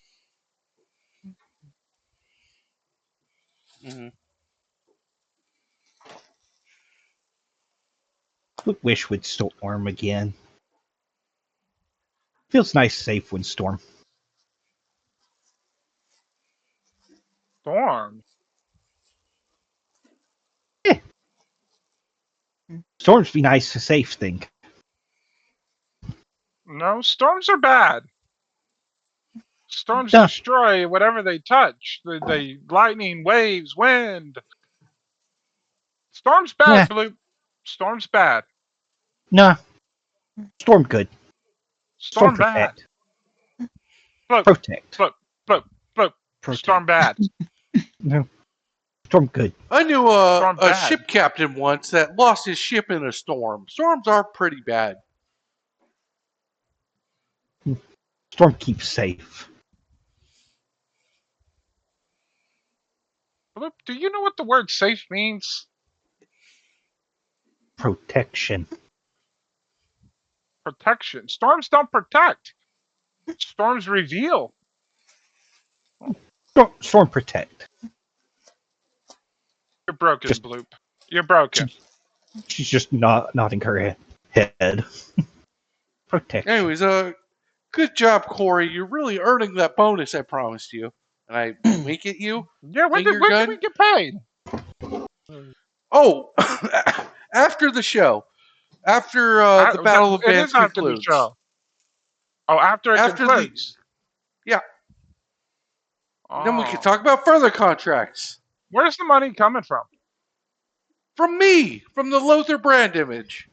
Mm-hmm. Wish would storm again. Feels nice, safe when storm. Storm. Yeah. Storms be nice, a safe thing. No, storms are bad. Storms Duh. destroy whatever they touch. The lightning, waves, wind. Storm's bad, Yeah. Blue. Storm's bad. Nah. Storm good. Storm Storm bad. protect. Look, Protect. look, look, look. Protect. Storm bad. No. Storm good. I knew Storm a bad. ship captain once that lost his ship in a storm. Storms are pretty bad. Storm keeps safe. Blue, do you know what the word safe means? Protection. Protection. Storms don't protect. Storms reveal. Storm protect. You're broken, Just- Bloop. You're broken. She's just nodding her head. Protection. Anyways, good job, Corey. You're really earning that bonus I promised you. And I wink at you. Yeah, when did Finger we get paid? Oh, after the show. After the Battle of It Bands is after concludes. the show. Oh, after it After concludes. yeah. Oh. Then we can talk about further contracts. Where's the money coming from? From me, from the Lothar brand image.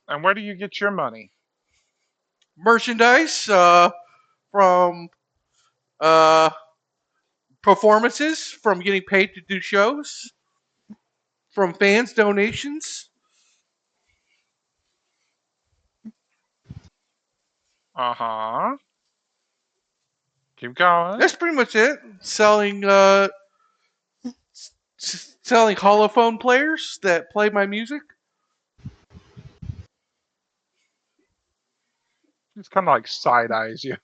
And where do you get your money? Merchandise from performances, from getting paid to do shows, from fans' donations. Uh-huh. Keep going. That's pretty much it. Selling selling holophone players that play my music. It's kind of like side eyes you.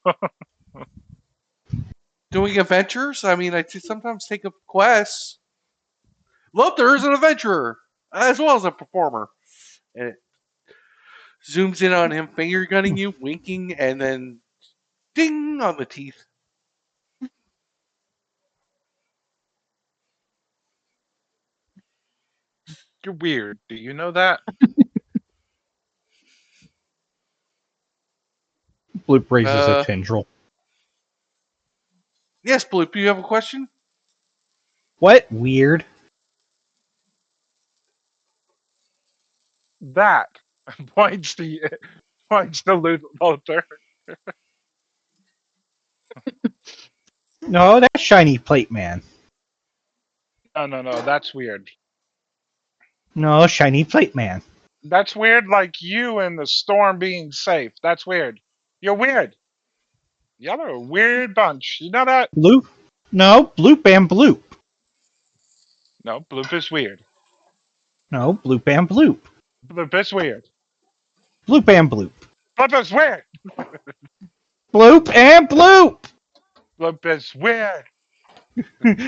Doing adventures. I mean, I sometimes take up quests. Lothar is an adventurer as well as a performer. And it zooms in on him finger gunning you, winking, and then ding on the teeth. You're weird. Do you know that? Bloop raises a tendril. Yes, Bloop, you have a question? What? Weird. That points to Lothar. No, that's Shiny Plate Man. No, that's weird. No, shiny plate man. That's weird, like you and the storm being safe. That's weird. You're weird. Y'all are a weird bunch. You know that? Bloop? No, bloop and bloop. No, Bloop is weird. No, bloop and bloop. Bloop is weird. Bloop and bloop. Bloop is weird. Bloop and bloop! Bloop is weird.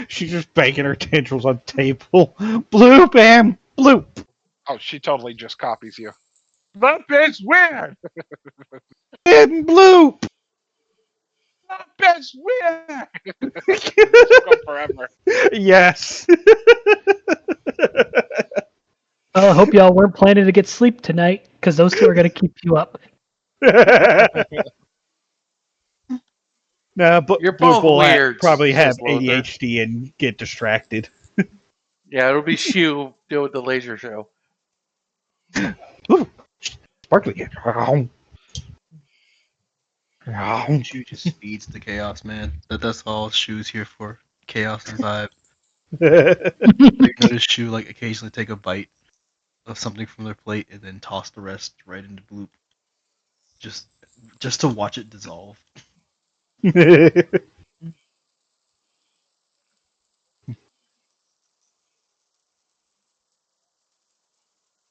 She's just banging her tendrils on the table. Bloop and bloop. Oh, she totally just copies you. Bloop is weird. And bloop. Bloop is weird. Go forever. Yes. Well, I hope y'all weren't planning to get sleep tonight, because those two are going to keep you up. No, but You're Bloop both will weird, probably have says Lothar. ADHD and get distracted. Yeah, it'll be Shu doing the laser show. Ooh, sparkly. Shu just feeds the chaos, man. That's all Shu's here for. Chaos and vibe. You notice Shu like occasionally take a bite of something from their plate and then toss the rest right into Bloop. Just to watch it dissolve.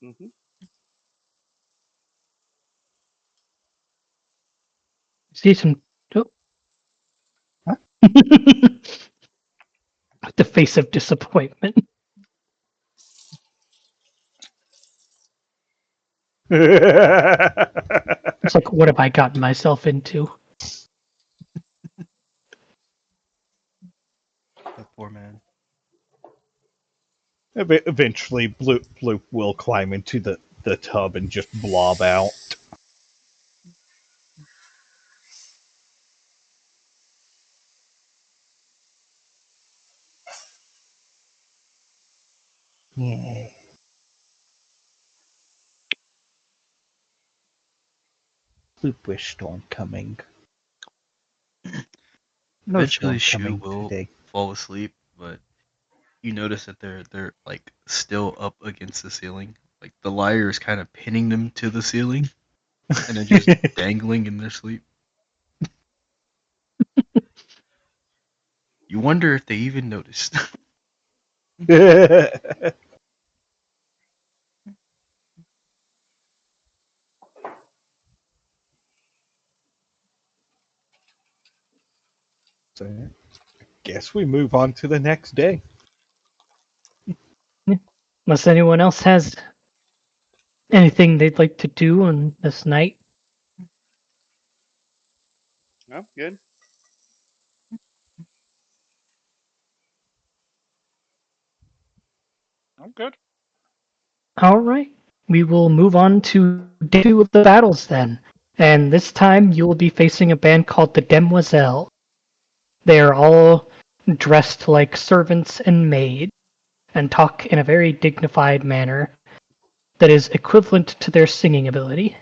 Hmm. See some. Oh. Huh? The face of disappointment. It's like, what have I gotten myself into? That poor man. Eventually, Bloop will climb into the tub and just blob out. Yeah. Bloop wish storm coming. No Eventually storm Shu coming will today. fall asleep, but you notice that they're like still up against the ceiling. Like the lyre is kind of pinning them to the ceiling, and they're just dangling in their sleep. You wonder if they even noticed. So, guess we move on to the next day. Unless anyone else has anything they'd like to do on this night. Oh, good. I'm good. All right. We will move on to day 2 of the battles then. And this time you will be facing a band called the Demoiselles. They are all dressed like servants and maids and talk in a very dignified manner that is equivalent to their singing ability.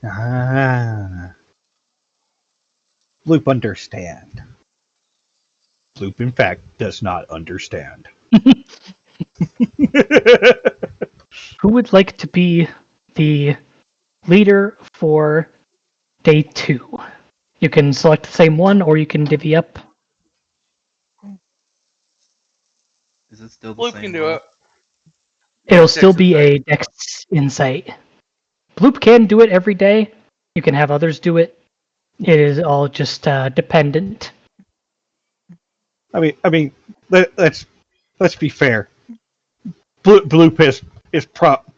Ah. Bloop understand. Bloop, in fact, does not understand. Who would like to be the leader for day 2? You can select the same one or you can divvy up. Is it still the Bloop same? can do roll? it. It'll Yeah, still Dex be Insight. a Dex Insight. Bloop can do it every day. You can have others do it. It is all just dependent. I mean, let's be fair. Bloop is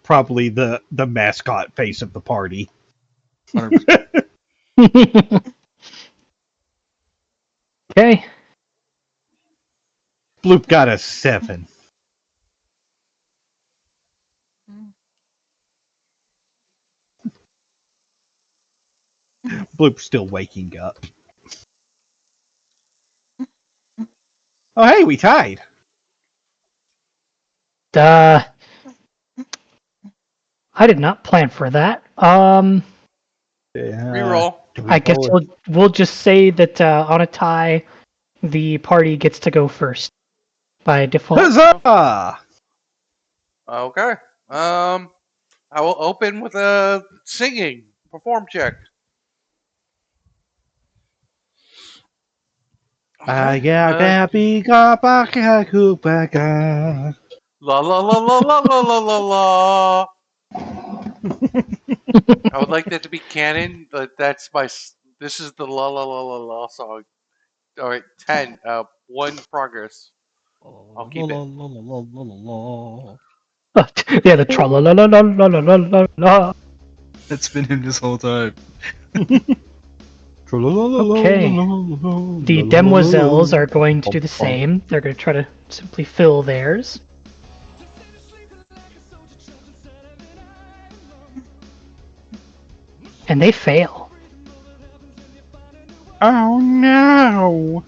probably the mascot face of the party. 100%. Okay. Bloop got a 7. Bloop's still waking up. Oh, hey, we tied. I did not plan for that. Reroll. Do we I guess roll it? we'll just say that on a tie, the party gets to go first by default. Huzzah! Okay. I will open with a singing perform check. I got that big up, I got cook back up. La la la la la la la la la. I would like that to be canon, but that's my. This is the la la la la la song. All right, 10. 1 progress. I'll keep it. Yeah, the tra la la la la la la la la la. That's been him this whole time. Okay. The demoiselles are going to do the same. They're going to try to simply fill theirs. And they fail. Oh no!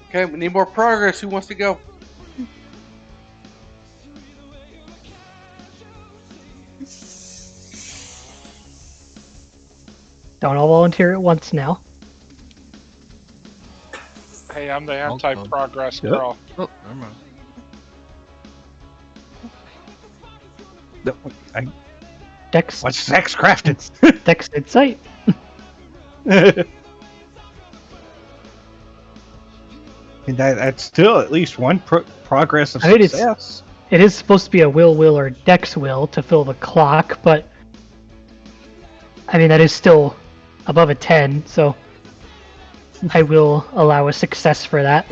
Okay, we need more progress. Who wants to go? Don't all volunteer at once now. Hey, I'm the anti-progress Yep. girl. Oh, never mind. Dex, What's sex crafted? Dex Insight. And that's still at least one progress of I mean, success. It is supposed to be a will, or Dex will to fill the clock, but I mean, that is still above a 10, so I will allow a success for that.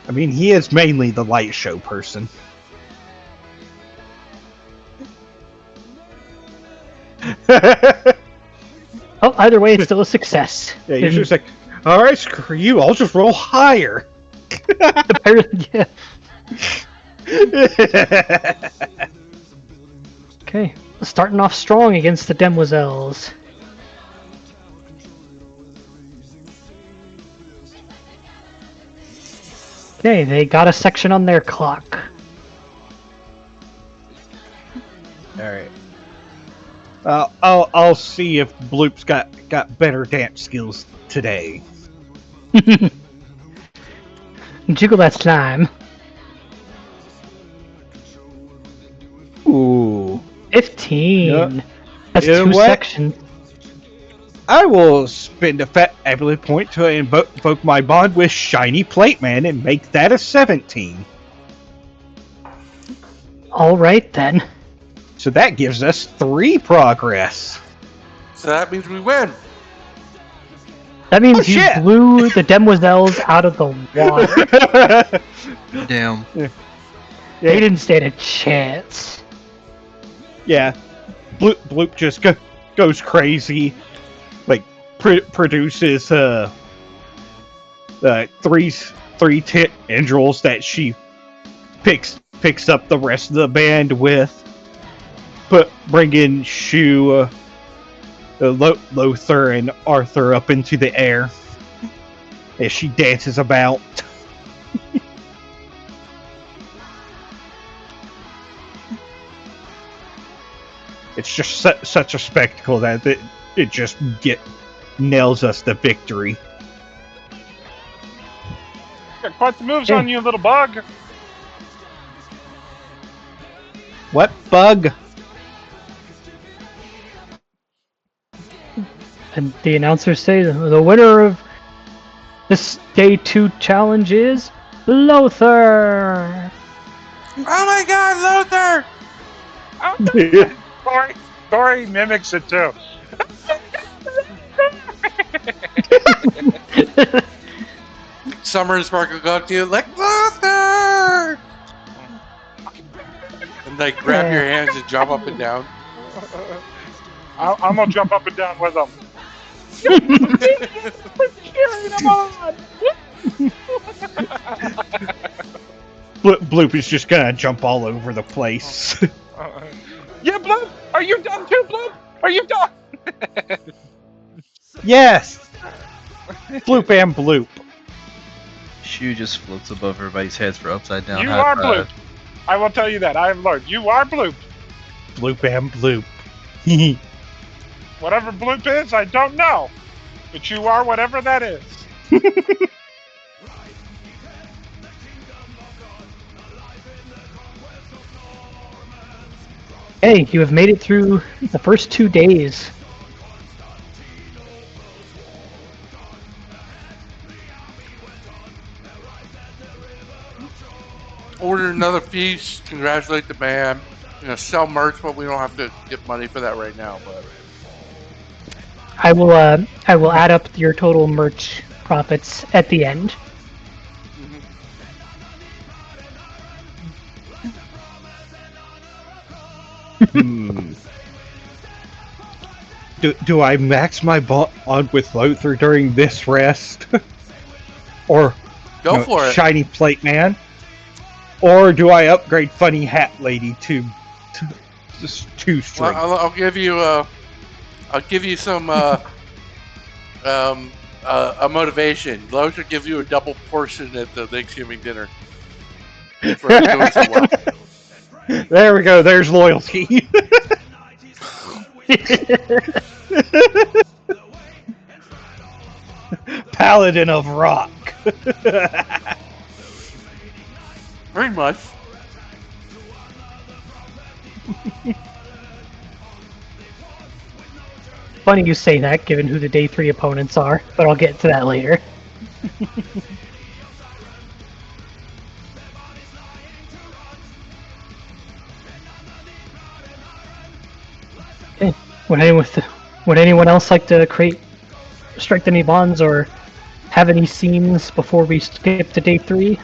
I mean, he is mainly the light show person. Oh, either way, it's still a success. Yeah, you're just like, alright, screw you, I'll just roll higher. Yeah. Okay, starting off strong against the demoiselles. Okay, they got a section on their clock. Alright. I'll see if Bloop's got better dance skills today. Jiggle that slime. Ooh. 15. Yep. That's You know 2 what? sections. I will spend a fat ability point to invoke my bond with Shiny Plate Man and make that a 17. Alright then. So that gives us 3 progress. So that means we win. That means Oh, you shit. blew the demoiselles out of the water. Damn. They didn't stand a chance. Yeah. Bloop just goes crazy. Like, produces three tendrils that she picks up the rest of the band with. Bring in Shu, Lothar, and Arthur up into the air as she dances about. It's just such a spectacle that it just nails us the victory. Got quite the moves on you, little bug. What bug? And the announcers say the winner of this day 2 challenge is Lothar. Oh my God, Lothar! Corey mimics it too. Summer and Sparkle go up to you like Lothar, and they grab your hands and jump up and down. I'm gonna jump up and down with them. Bloop is just gonna jump all over the place. Yeah, Bloop! Are you done too, Bloop? Are you done? Yes! Bloop and Bloop. Shu just floats above everybody's heads for upside down. You high are five. Bloop. I will tell you that. I have learned. You are Bloop. Bloop and Bloop. Whatever Bloop is, I don't know. But you are whatever that is. Hey, you have made it through the first 2 days. Order another feast. Congratulate the band. Sell merch, but we don't have to get money for that right now. But I will add up your total merch profits at the end. mhm. Hmm. Do I max my bond with Lothar during this rest? Or Go for it. Shiny Plate Man? Or do I upgrade Funny Hat Lady to just 2 Well, strength? I'll give you some a motivation. Lothar gives you a double portion at the Thanksgiving dinner for doing so well. There we go. There's loyalty. Paladin of Rock. Pretty much. Funny you say that, given who the day 3 opponents are, but I'll get to that later. Okay. Would anyone else like to strike any bonds or have any scenes before we skip to day 3?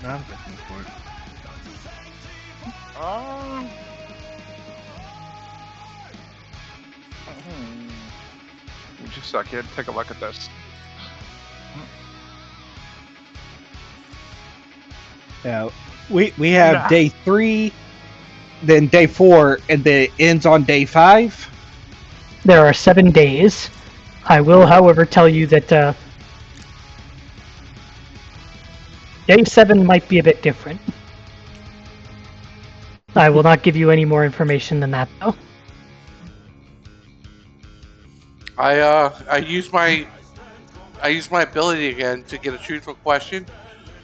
No, I'm looking for it. Just a second. Take a look at this. Now, we have Nah. day 3, then day 4, and then it ends on day 5. There are 7 days. I will, however, tell you that day 7 might be a bit different. I will not give you any more information than that, though. I use my ability again to get a truthful question.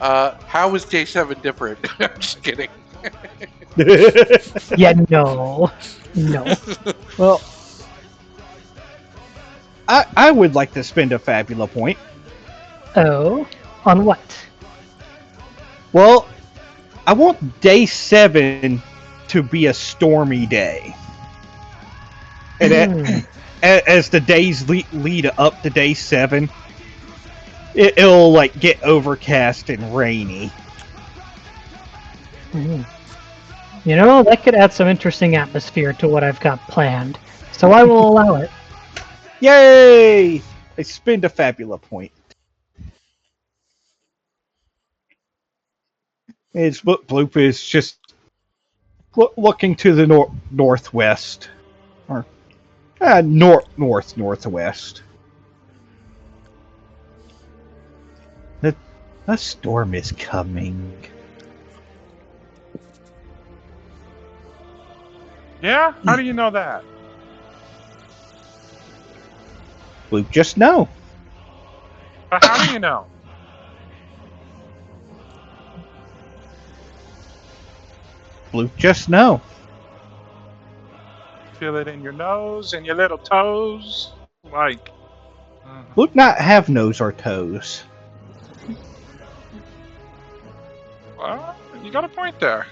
How is day 7 different? I'm just kidding. Yeah, no. Well, I would like to spend a Fabula point. Oh? On what? Well, I want day 7 to be a stormy day. And as the days lead up to day 7, it'll like get overcast and rainy. You know, that could add some interesting atmosphere to what I've got planned, so I will allow it. Yay! I spend a Fabula point. It's Bloop is just looking to the northwest, or northwest. A storm is coming. Yeah? How do you know that? Bloop just know. But how do you know? Bloop just know. Feel it in your nose and your little toes? Like... Bloop not have nose or toes. Well, you got a point there.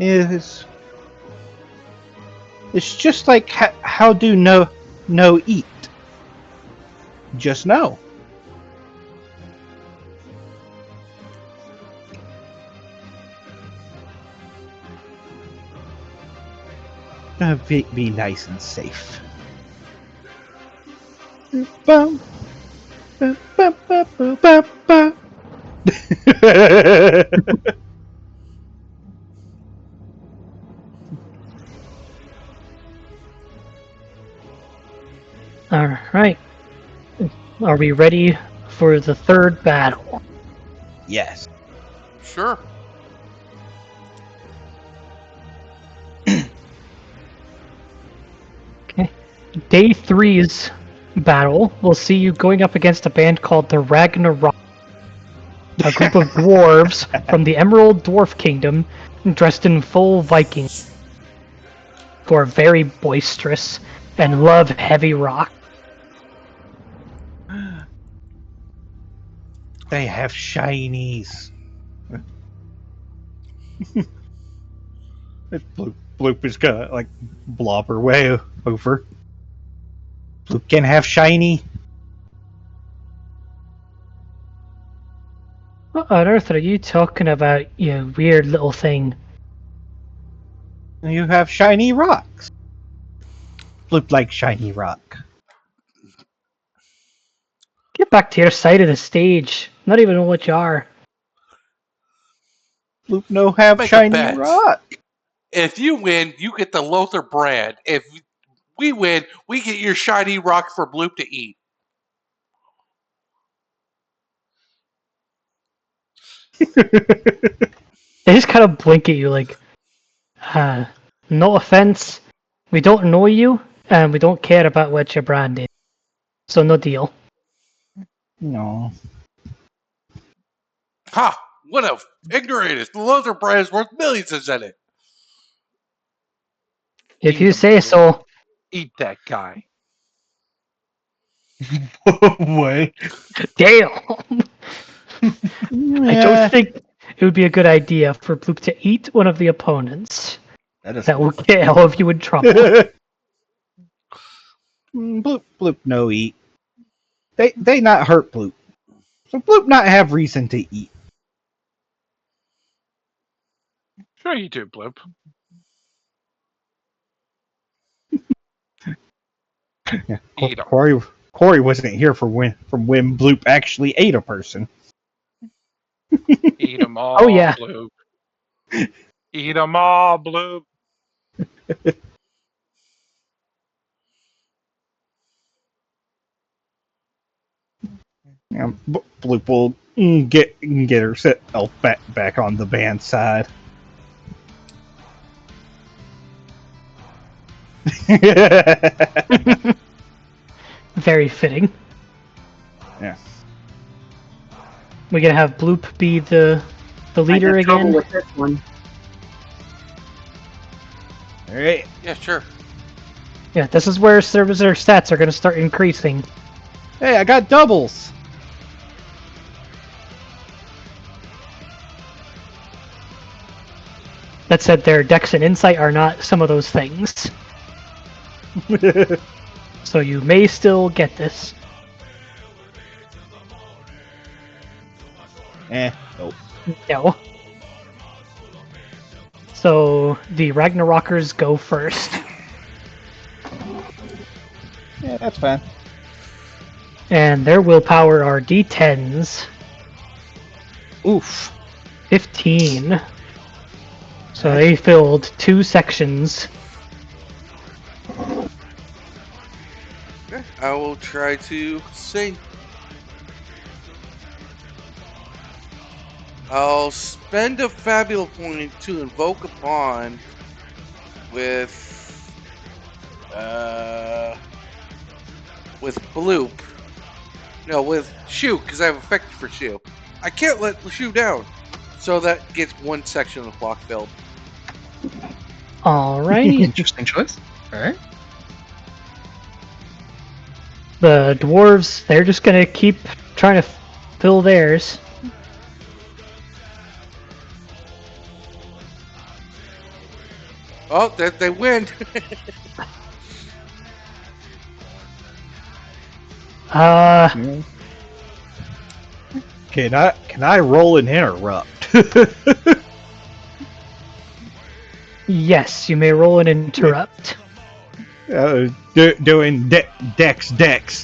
It's just like how do no eat? Just know. Be nice and safe. Bum, bum, bum, bum, bum, bum, bum. Alright. Are we ready for the 3rd battle? Yes. Sure. Day 3's battle will see you going up against a band called the Ragnarok, a group of dwarves from the Emerald Dwarf Kingdom dressed in full Viking, who are very boisterous and love heavy rock. They have shinies. Bloop is gonna like blob her way over. Bloop can have shiny. What on earth are you talking about, you weird little thing? You have shiny rocks. Bloop like shiny rock. Get back to your side of the stage. Not even know what you are. Bloop no have Make a shiny bet. rock. If you win, you get the Lothar brand. If we win, we get your shiny rock for Bloop to eat. They just kind of blink at you like, no offense, we don't know you, and we don't care about what your brand is. So no deal. No. Ha! What a ignoramus. The Lothar brand is worth millions, isn't it? If Eat you him, say Bloop. so. Eat that guy. What? Damn! I Yeah. don't think it would be a good idea for Bloop to eat one of the opponents. That is That will get all of you in trouble. Bloop no eat. They not hurt Bloop. So Bloop not have reason to eat. Sure you do, Bloop. Eat 'em. Corey wasn't here from when Bloop actually ate a person. Eat 'em all, Oh, yeah. Bloop. Eat 'em all, Bloop. Yeah, Bloop will get herself back on the band side. Very fitting. Yeah. We're gonna have Bloop be the leader I have trouble again. with this one. All right. Yeah, sure. Yeah, this is where servicer stats are gonna start increasing. Hey, I got doubles. That said, their Dex and Insight are not some of those things. So you may still get this. Nope. No. So the Ragnarokers go first. Yeah, that's fine. And their willpower are D10s. Oof. 15. So they filled 2 sections. Okay, I will try to sing. I'll spend a Fabula point to invoke upon with Bloop. No, with Shoot, because I have effective for Shoot. I can't let Shoot down. So that gets one section of the clock filled. Alrighty. Interesting choice. All right. The dwarves, they're just gonna keep trying to fill theirs. Oh, they win. Can I roll an interrupt? Yes, you may roll an interrupt. Doing Dex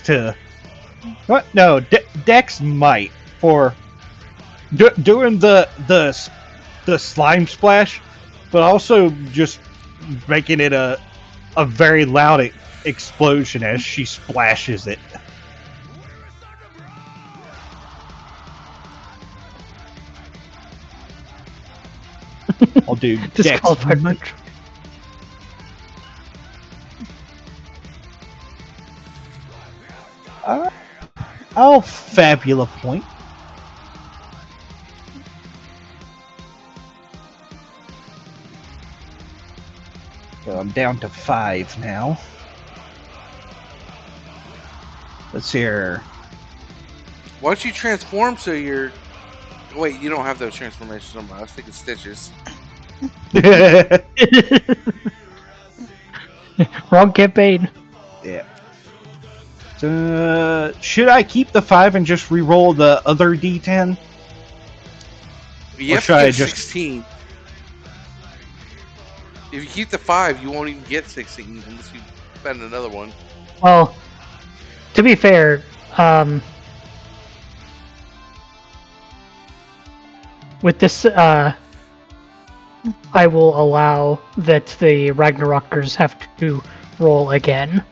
to what? No, Dex might for doing the slime splash, but also just making it a very loud explosion as she splashes it. I'll do Dex. Disqualified. I'll Fabula point. So I'm down to 5 now. Let's see here. Why don't you transform so you're... Wait, you don't have those transformations on. I was thinking Stitches. Wrong campaign. Yeah. Should I keep the 5 and just re-roll the other D10? You Or have should to I get just- 16. If you keep the 5, you won't even get 16 unless you spend another one. Well, to be fair, with this, I will allow that the Ragnarokers have to roll again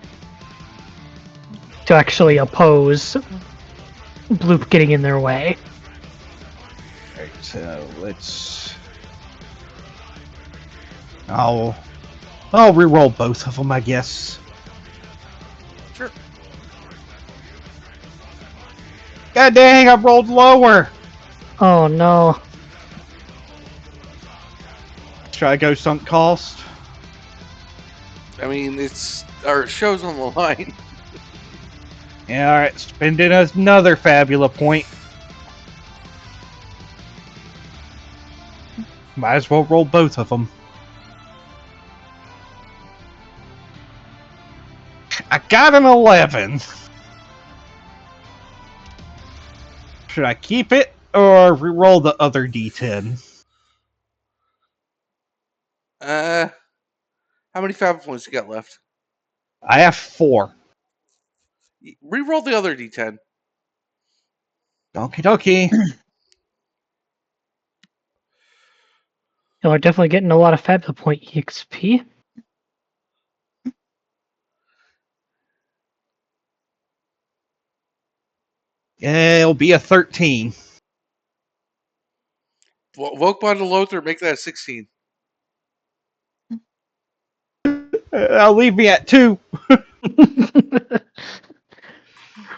to actually oppose Bloop getting in their way. Alright, so let's... I'll re-roll both of them, I guess. Sure. God dang, I rolled lower! Oh no. Should I go sunk cost? I mean, it's our show's on the line. Yeah, alright, spending another Fabula point. Might as well roll both of them. I got an 11. Should I keep it or re-roll the other D10? How many Fab points you got left? I have 4. Reroll the other D10. Okie dokie. Y'all are definitely getting a lot of Fabula Point EXP. Yeah, it'll be a 13. Vokebond to Lothar, make that a 16. I'll leave me at 2.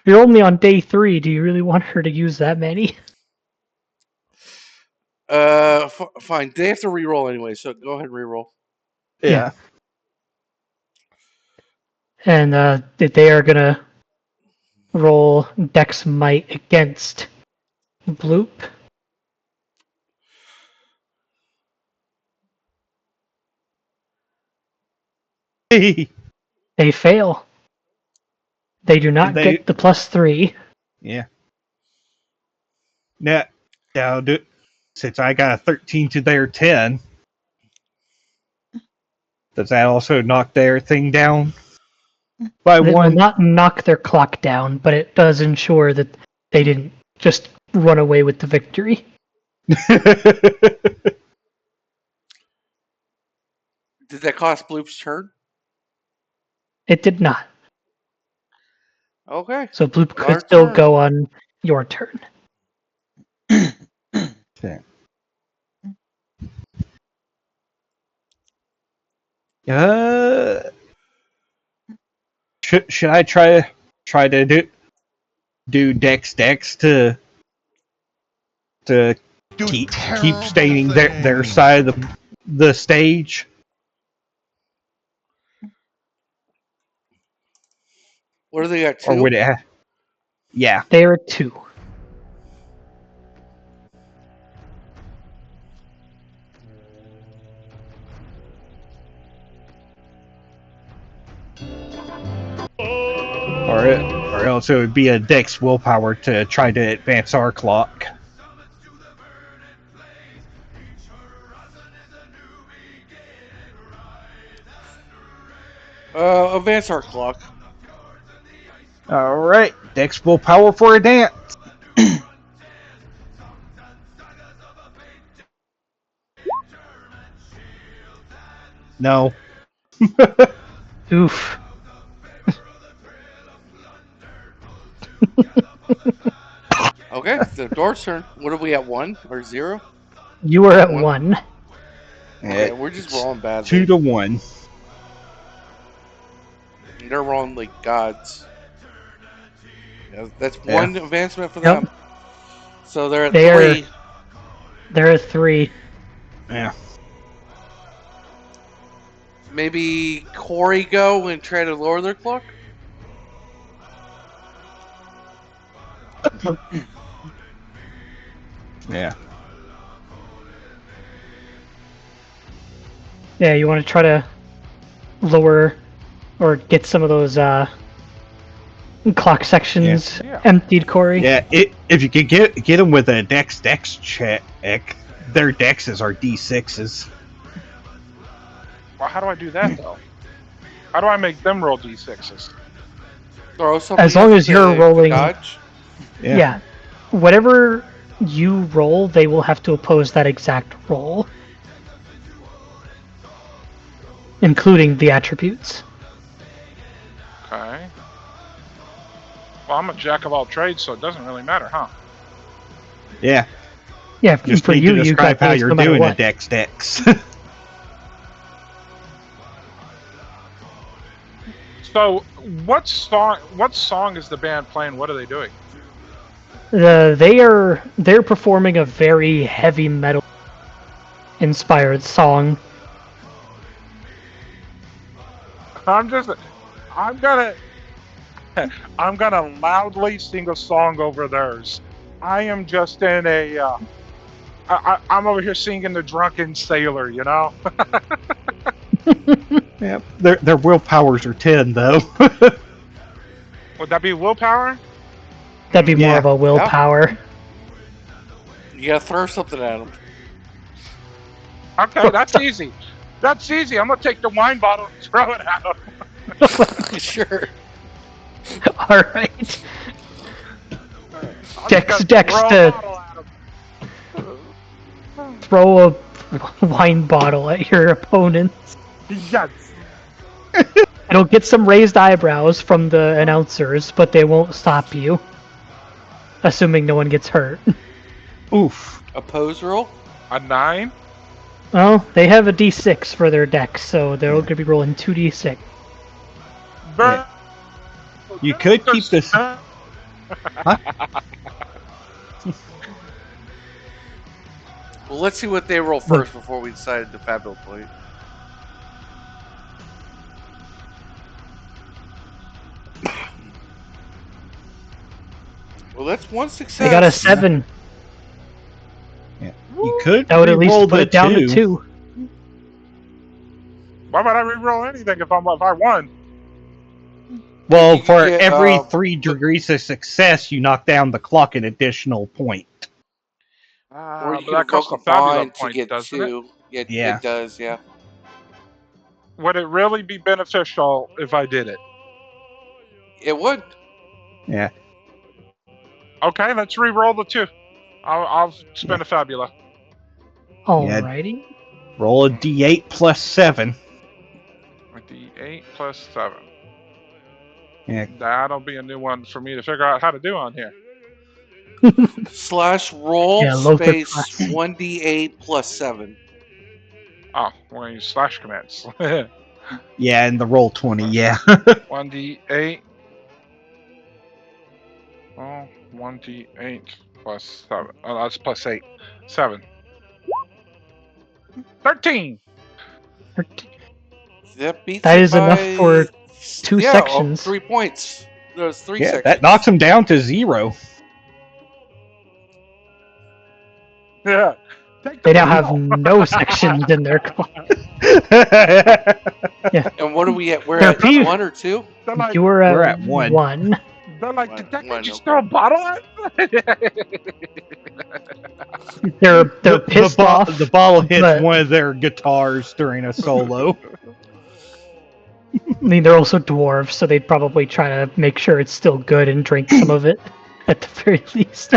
You're only on day 3. Do you really want her to use that many? Fine. They have to reroll anyway, so go ahead and reroll. Yeah. And they are gonna roll Dex Might against Bloop. They fail. They do not They- get the +3. Yeah. Now, since I got a 13 to their 10, does that also knock their thing down by It will 1? not knock their clock down, but it does ensure that they didn't just run away with the victory. Did that cost Bloop's turn? It did not. Okay. So Bloop could Our still turn. go on your turn. Okay. Should I try to do Dex to keep staining their side of the stage? What do they got? 2? Or would it yeah. They are 2. Or else it would be a Dex willpower to try to advance our clock. Advance our clock. Alright, Dex willpower for a dance. No. Oof. Okay, the door's turn. What are we at, 1 or 0? You are at One. 1. Okay, we're just rolling badly. 2 to 1. They're rolling like gods. Yeah, that's Yeah. one advancement for Yep. them. So they're at They're- 3. There are 3. Yeah. Maybe Corey go and try to lower their clock? Yeah. Yeah, you want to try to lower or get some of those clock sections Yeah. emptied, Corey. Yeah. If you could get them with a dex check, their dexes are D6s. Well, how do I do that though? How do I make them roll d6s? Throw something As long at as the- you're the rolling- dodge? Yeah. Whatever you roll, they will have to oppose that exact roll, including the attributes. Okay. Well, I'm a jack of all trades, so it doesn't really matter, huh? Yeah. Yeah, Just for need you, to you describe got how those you're no matter doing what. a dex. So, what song is the band playing? What are they doing? They're performing a very heavy metal inspired song. I'm gonna I'm gonna loudly sing a song over theirs. I am just in a I'm over here singing the Drunken Sailor, you know? Yeah. Their willpowers are 10 though. Would that be willpower? That'd be more Yeah. of a willpower. You gotta throw something at them. Okay, that's easy. That's easy. I'm gonna take the wine bottle and throw it at them. Sure. All right. I'm Dex- gonna Dex throw a to- bottle at 'em. Throw a wine bottle at your opponent. Yes. It'll get some raised eyebrows from the announcers, but they won't stop you. Assuming no one gets hurt. Oof. Oppose roll? A 9? Well, they have a d6 for their dex, so they're going to be rolling 2d6. Burn. You could keep this. Well, let's see what they roll first before we decide the Fabula point. Well, that's one success. They got a 7. You could That would at least re-roll put the it down to 2. 2. Why would I re-roll anything if I won? Well, You for get, every 3 degrees of success, you knock down the clock an additional point. Or you But can that costs evoke a a Fabula bond to point, get doesn't it? 2. Yeah. It does, yeah. Would it really be beneficial if I did it? It would. Yeah. Okay, let's re-roll the 2. I'll spend a Fabula. Alrighty. Roll a d8 plus 7. A D8 plus 7. Yeah. That'll be a new one for me to figure out how to do on here. / roll Yeah, Lothar space plus. 1d8 plus 7. Oh, we're going to use slash commands. Yeah, and the roll 20, yeah. 1d8. Oh, 1d8 plus 7. Oh, that's plus 8. 7. 13! That beats That it is enough by- for 2 yeah, sections. 3 points. There's 3 Yeah, sections. that knocks them down to 0. Yeah. Take They the now have wheel. no sections in their clock. And what are we at? We're They're at pe- 1 or 2? They're like, You were We're at at 1. 1. they're like, One- did that one, guy just okay. throw a bottle at They're The pissed off. The ball hits but- one of their guitars during a solo. I mean, they're also dwarves, so they'd probably try to make sure it's still good and drink some of it, at the very least.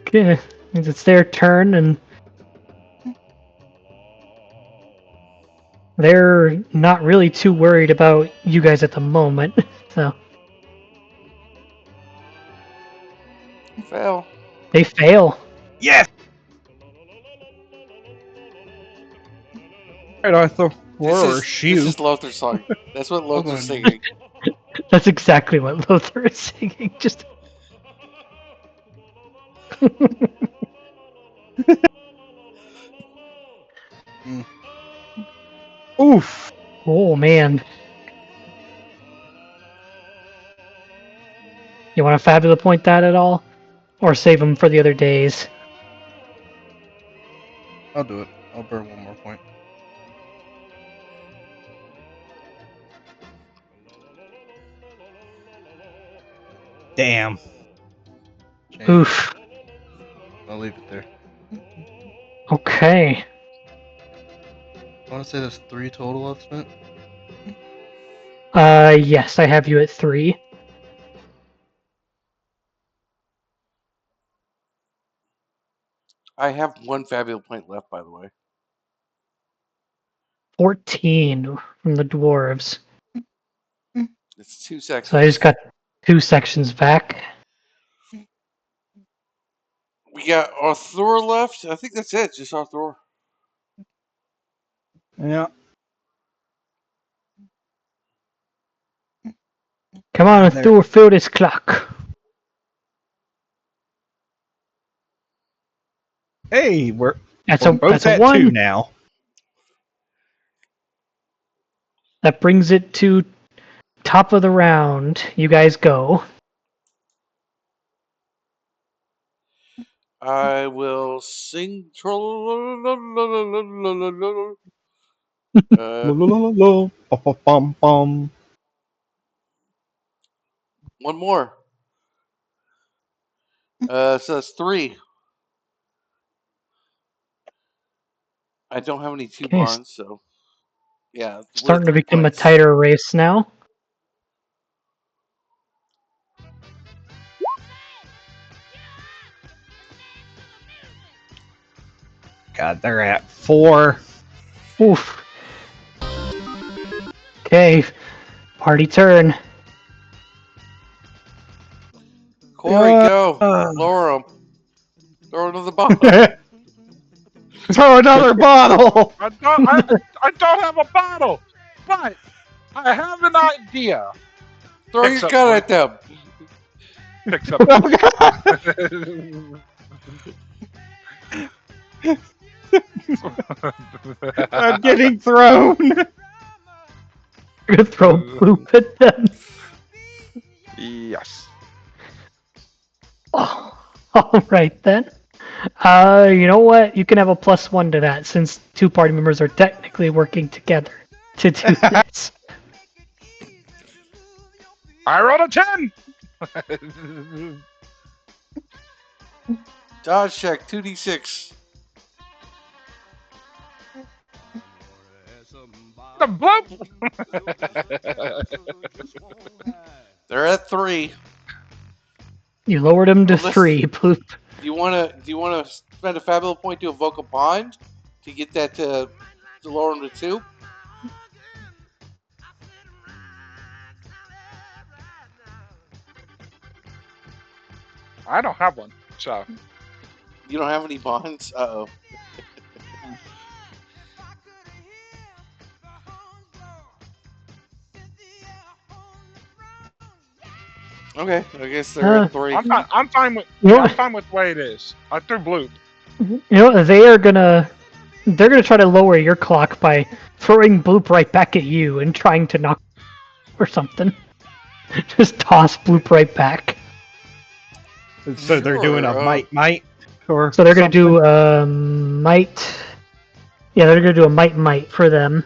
Okay, means it's their turn, and they're not really too worried about you guys at the moment. So Fail. they fail. Yes! Alright, Arthur. This Or is shoot. Lothar's song. That's what Lothar's singing. That's exactly what Lothar is singing. Just. Oof. Oh man. You want to Fabula point that at all? Or save them for the other days? I'll do it. I'll burn one more point. Damn. Change. Oof. I'll leave it there. Okay. I want to say there's 3 total I've spent. Yes, I have you at 3. I have 1 fabulous point left, by the way. 14 from the dwarves. It's 2 So I sections. just got 2 sections back. We got Arthur left. I think that's it. Just Arthur. Yeah. Come on, There. Arthur, fill this clock. Hey, we're That's both a at 1. 2 now. That brings it to top of the round. You guys go. I will sing. Bum, bum. One more. So that's 3. I don't have any 2 Okay, barns, so yeah, we're starting to 3 become a points. tighter race now. God, they're at 4. Oof. Okay, party turn. Corey, go. Lower him. Throw another bottle. Throw another bottle. I don't have a bottle, but I have an idea. Throw Picks your up gun one. at them. Picks up. I'm getting thrown. You're gonna throw a bloop at them. Yes. Oh, all right then. You know what? You can have a +1 to that since 2 party members are technically working together to do this. I rolled a 10. Dodge check 2d6. The bloop. They're at 3. You lowered him to Unless- 3, bloop. Do you wanna spend a fabulous point to evoke a bond to get that to lower them to 2? I don't have one, so You don't have any bonds? Uh-oh. Okay, I guess they're at 3. I'm fine with. You know I'm what? fine with the way it is. I threw bloop. You know what? They're gonna try to lower your clock by throwing bloop right back at you and trying to knock or something. Just toss bloop right back. So they're doing a Sure, might, or So they're gonna something? do might. Yeah, they're gonna do a might for them.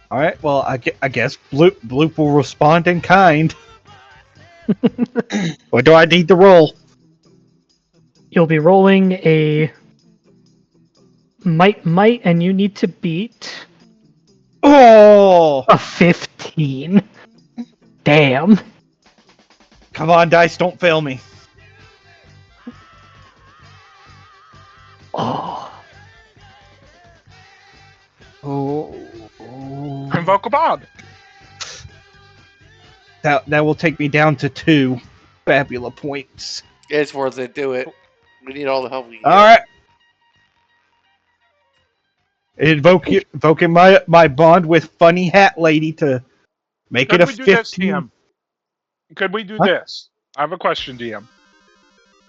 All right. Well, I guess Bloop will respond in kind. What do I need to roll? You'll be rolling a might, and you need to beat Oh, a 15. Damn. come on, dice, don't fail me. Oh. Oh, Invoke a bond. that will take me down to 2 Fabula points. It's worth it. Do it. We need all the help we can All get. right. Invoking my bond with funny hat lady to Make Could it a we do this, 15. DM? Could we do What? this? I have a question, DM.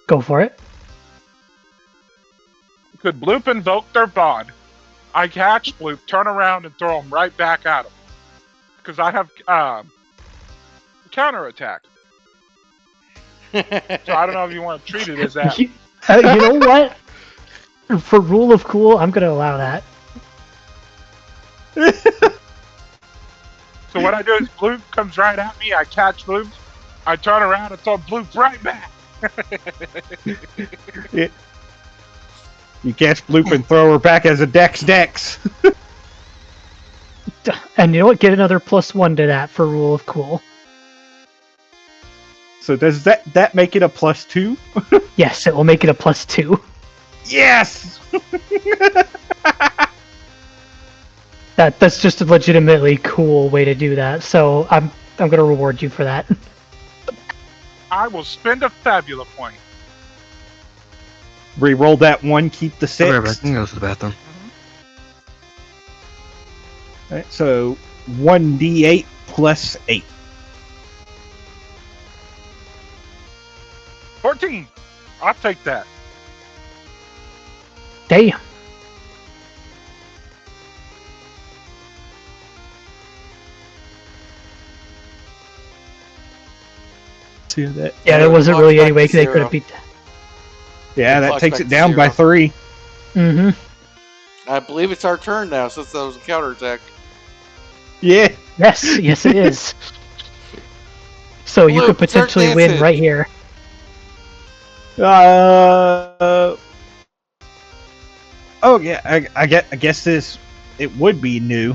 Go for it. Could Bloop invoke their bond? I catch Bloop, turn around, and throw him right back at him. Because I have counterattack. So I don't know if you want to treat it as that. You know what? For rule of cool, I'm gonna allow that. So what I do is Bloop comes right at me, I catch Bloop, I turn around and throw Bloop right back. You catch Bloop and throw her back as a dex. And you know what? Get another +1 to that for rule of cool. So does that make it a +2? Yes, it will make it a +2. Yes! That's just a legitimately cool way to do that. So I'm gonna reward you for that. I will spend a Fabula point. Reroll that 1, keep the 6. Whatever, I can go to the bathroom. Alright, so 1d8 plus 8. 14! I'll take that. Damn. See that? Yeah, there wasn't Clock's really back any way to they could 0. have beat that. Yeah, that Clock's takes back it to down by 0. 3. Mm-hmm. I believe it's our turn now, since that was a counterattack. Yeah. Yes, yes it is. So you Bloop, could start potentially win dancing. right here. Oh yeah, I guess this it would be new.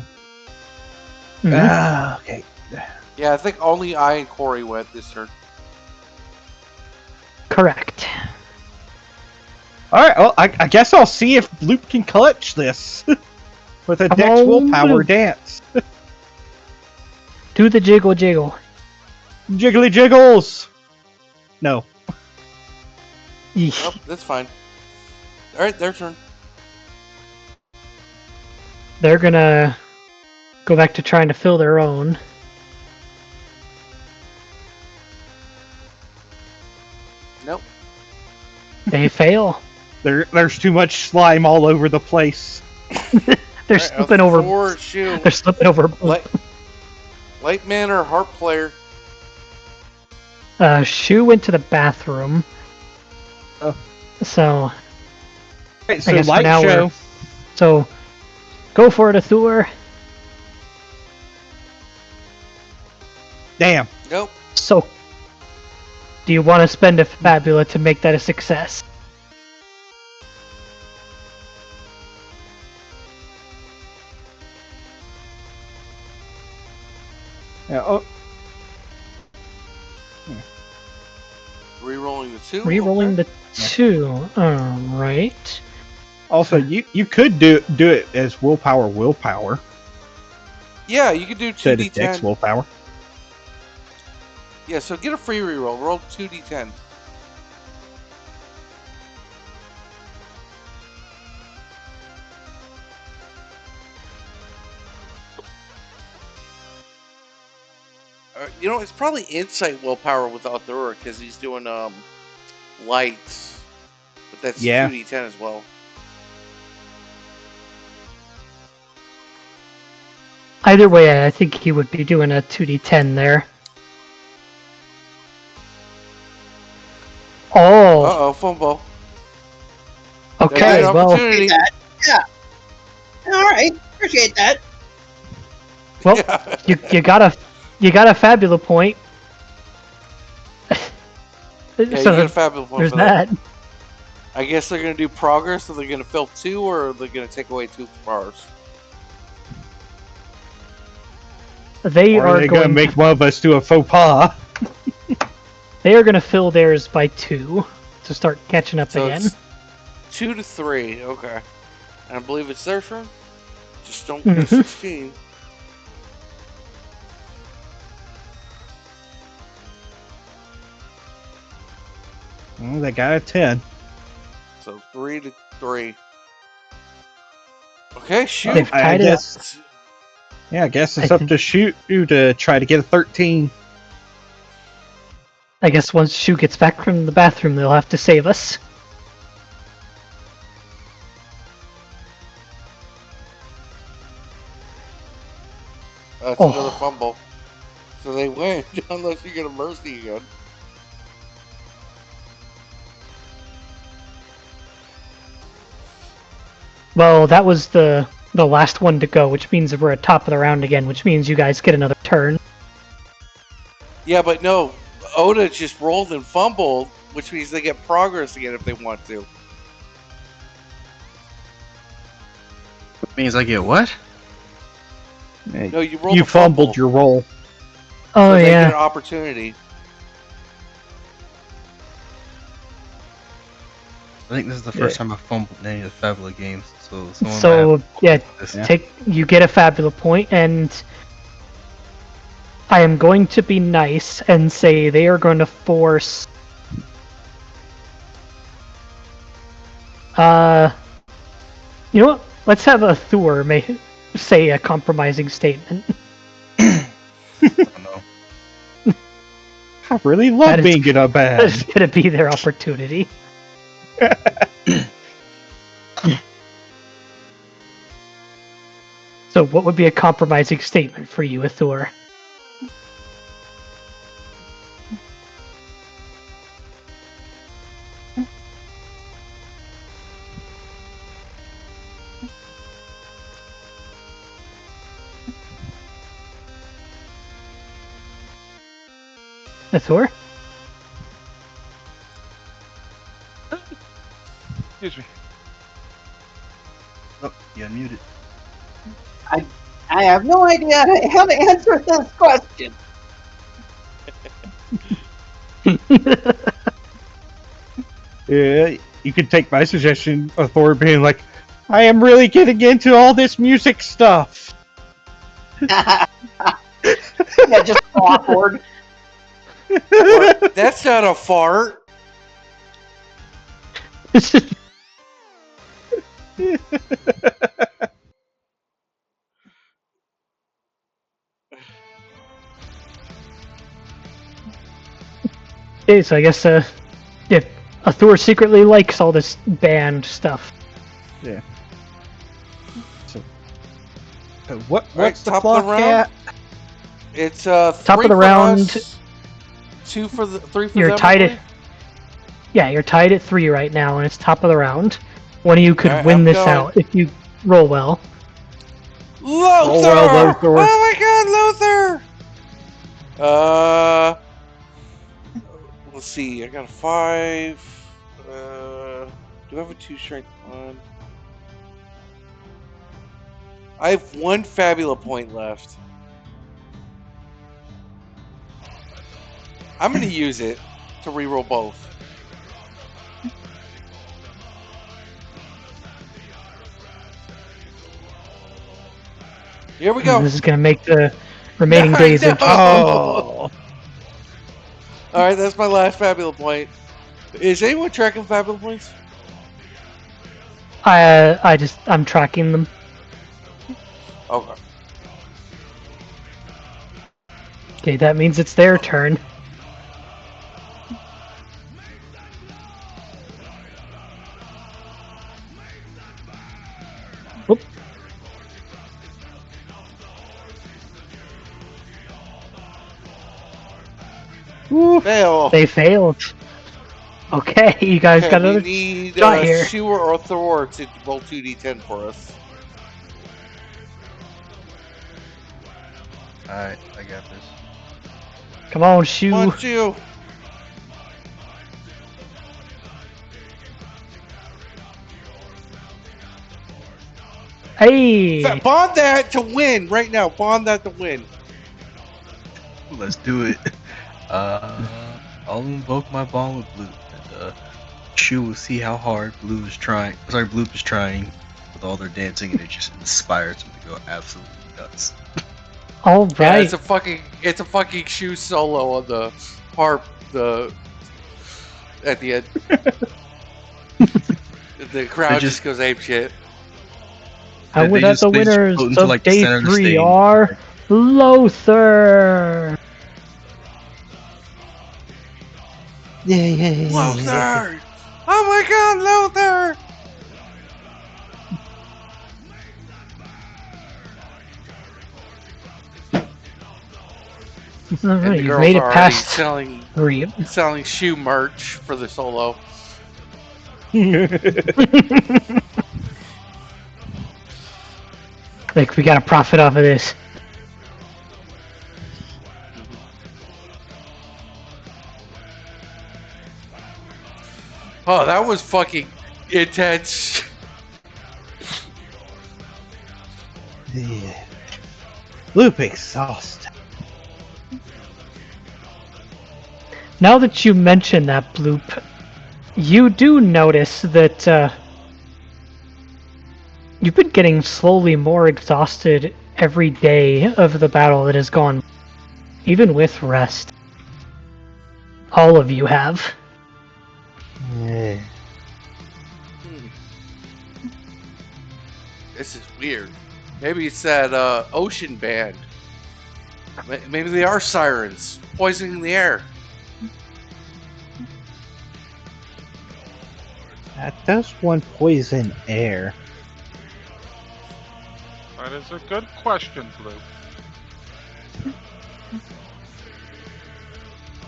Mhm. Okay. Yeah, I think only I and Corey went this turn. Correct. All right. Well, I guess I'll see if Bloop can clutch this with a Come Dex on, willpower Bloop. dance. Do the jiggle jiggle. Jiggly jiggles. No. Yeesh. Oh, that's fine. Alright, their turn. They're gonna go back to trying to fill their own. Nope. They fail. There's too much slime all over the place. They're Alright, slipping over. Four, shoe. They're slipping over. Light man or harp player? Shu went to the bathroom. Oh. So Right, I so guess for light now show. so go for it, Athur. Damn. Nope. So do you want to spend a Fabula to make that a success? Yeah, oh, Rerolling the 2. Rerolling okay. the 2. Alright. also, you could do it as willpower Yeah, you could do instead of Dex 2d10. willpower. Yeah, so get a free reroll. Roll 2d10. You know, it's probably insight willpower with Arthur because he's doing lights, but that's Yeah. 2d10 as well. Either way, I think he would be doing a 2d10 there. Oh, Uh-oh, fumble. okay, There's an well, opportunity. That. Yeah. All right. Appreciate that. well, Yeah. you got a Fabula point. Yeah, you get So a fabulous one there's for that. that. I guess they're going to do progress, so they're going to fill 2, or they're going to take away 2 bars. They Or are they going gonna make one of us do a faux pas? They are going to fill theirs by 2 to start catching up So again. it's 2 to 3, okay. And I believe it's their turn. Just don't Mhm. go 16. Well, they got a 10. So 3 to 3. Okay, shoot. They've I tied it up. guess Yeah, I guess it's up to Shu to try to get a 13. I guess once Shu gets back from the bathroom, they'll have to save us. That's Oh. another fumble. So they win, unless you get a mercy again. Well, that was the last one to go, which means that we're at top of the round again, which means you guys get another turn. Yeah, but no, Oda just rolled and fumbled, which means they get progress again if they want to. Means I get what? No, you rolled You a fumble, fumbled your roll. Oh so they get an yeah. opportunity. I think this is the first time I've fumbled in any of the Fabula games. So someone So might yeah, have this. you get a Fabula point, and I am going to be nice and say they are going to force. You know what? Let's have a Thor say a compromising statement. I don't know. I really love That is- being in a That is band. going to be their opportunity. So, what would be a compromising statement for you, Thor? Thor? Excuse me. Oh, you unmuted. I have no idea how to answer this question. Yeah, you could take my suggestion of Thor being like, I am really getting into all this music stuff. Yeah, just awkward. That's not a fart. Okay, so I guess if Thor secretly likes all this band stuff. Yeah. So, what's Right, the top of the clock round? at? It's Top three of the for round. us, three for You're them. tied I at believe. Yeah, you're tied at 3 right now, and it's top of the round. One of you could Alright, win I'm this going. out if you roll well. Lothar! well, Lothar. Oh my God, Lothar! Let's see. I got a 5. Do I have a 2 strength on? I have 1 Fabula point left. I'm going to use it to reroll both. Here we go. This is going to make the remaining days No! interesting. Oh, All right, that's my last Fabula point. Is anyone tracking Fabula points? I'm tracking them. Okay. Okay, that means it's their turn. Whoop. Fail. They failed. Okay, you guys Okay, got we another need shot here. Shu or Thor to roll 2d10 for us. Alright, I got this. Come on, Shu. Come on, Shu. Hey! Bond that to win right now. Bond that to win. Let's do it. I'll invoke my ball with blue, and Shu will see how hard Blue is trying with all their dancing, and it just inspires them to go absolutely nuts. All Yeah, right. it's a fucking Shu solo on the harp. At the end, the crowd just- just goes ape shit. And with They that, just the they just winners float into of like the day center of the 3 stage. are Lothar. Yay! Lothar! Oh my God, Lothar! All And right, the you've girls made are it already past selling 3. shoe merch for the solo. Like, we gotta profit off of this. Oh, that was fucking intense. Yeah. Loop exhaust. Now that you mention that, Bloop, you do notice that you've been getting slowly more exhausted every day of the battle that has gone, even with rest. All of you have. Yeah. This is weird. Maybe it's that ocean band. Maybe they are sirens poisoning the air. That does one poison air. That is a good question, Blue.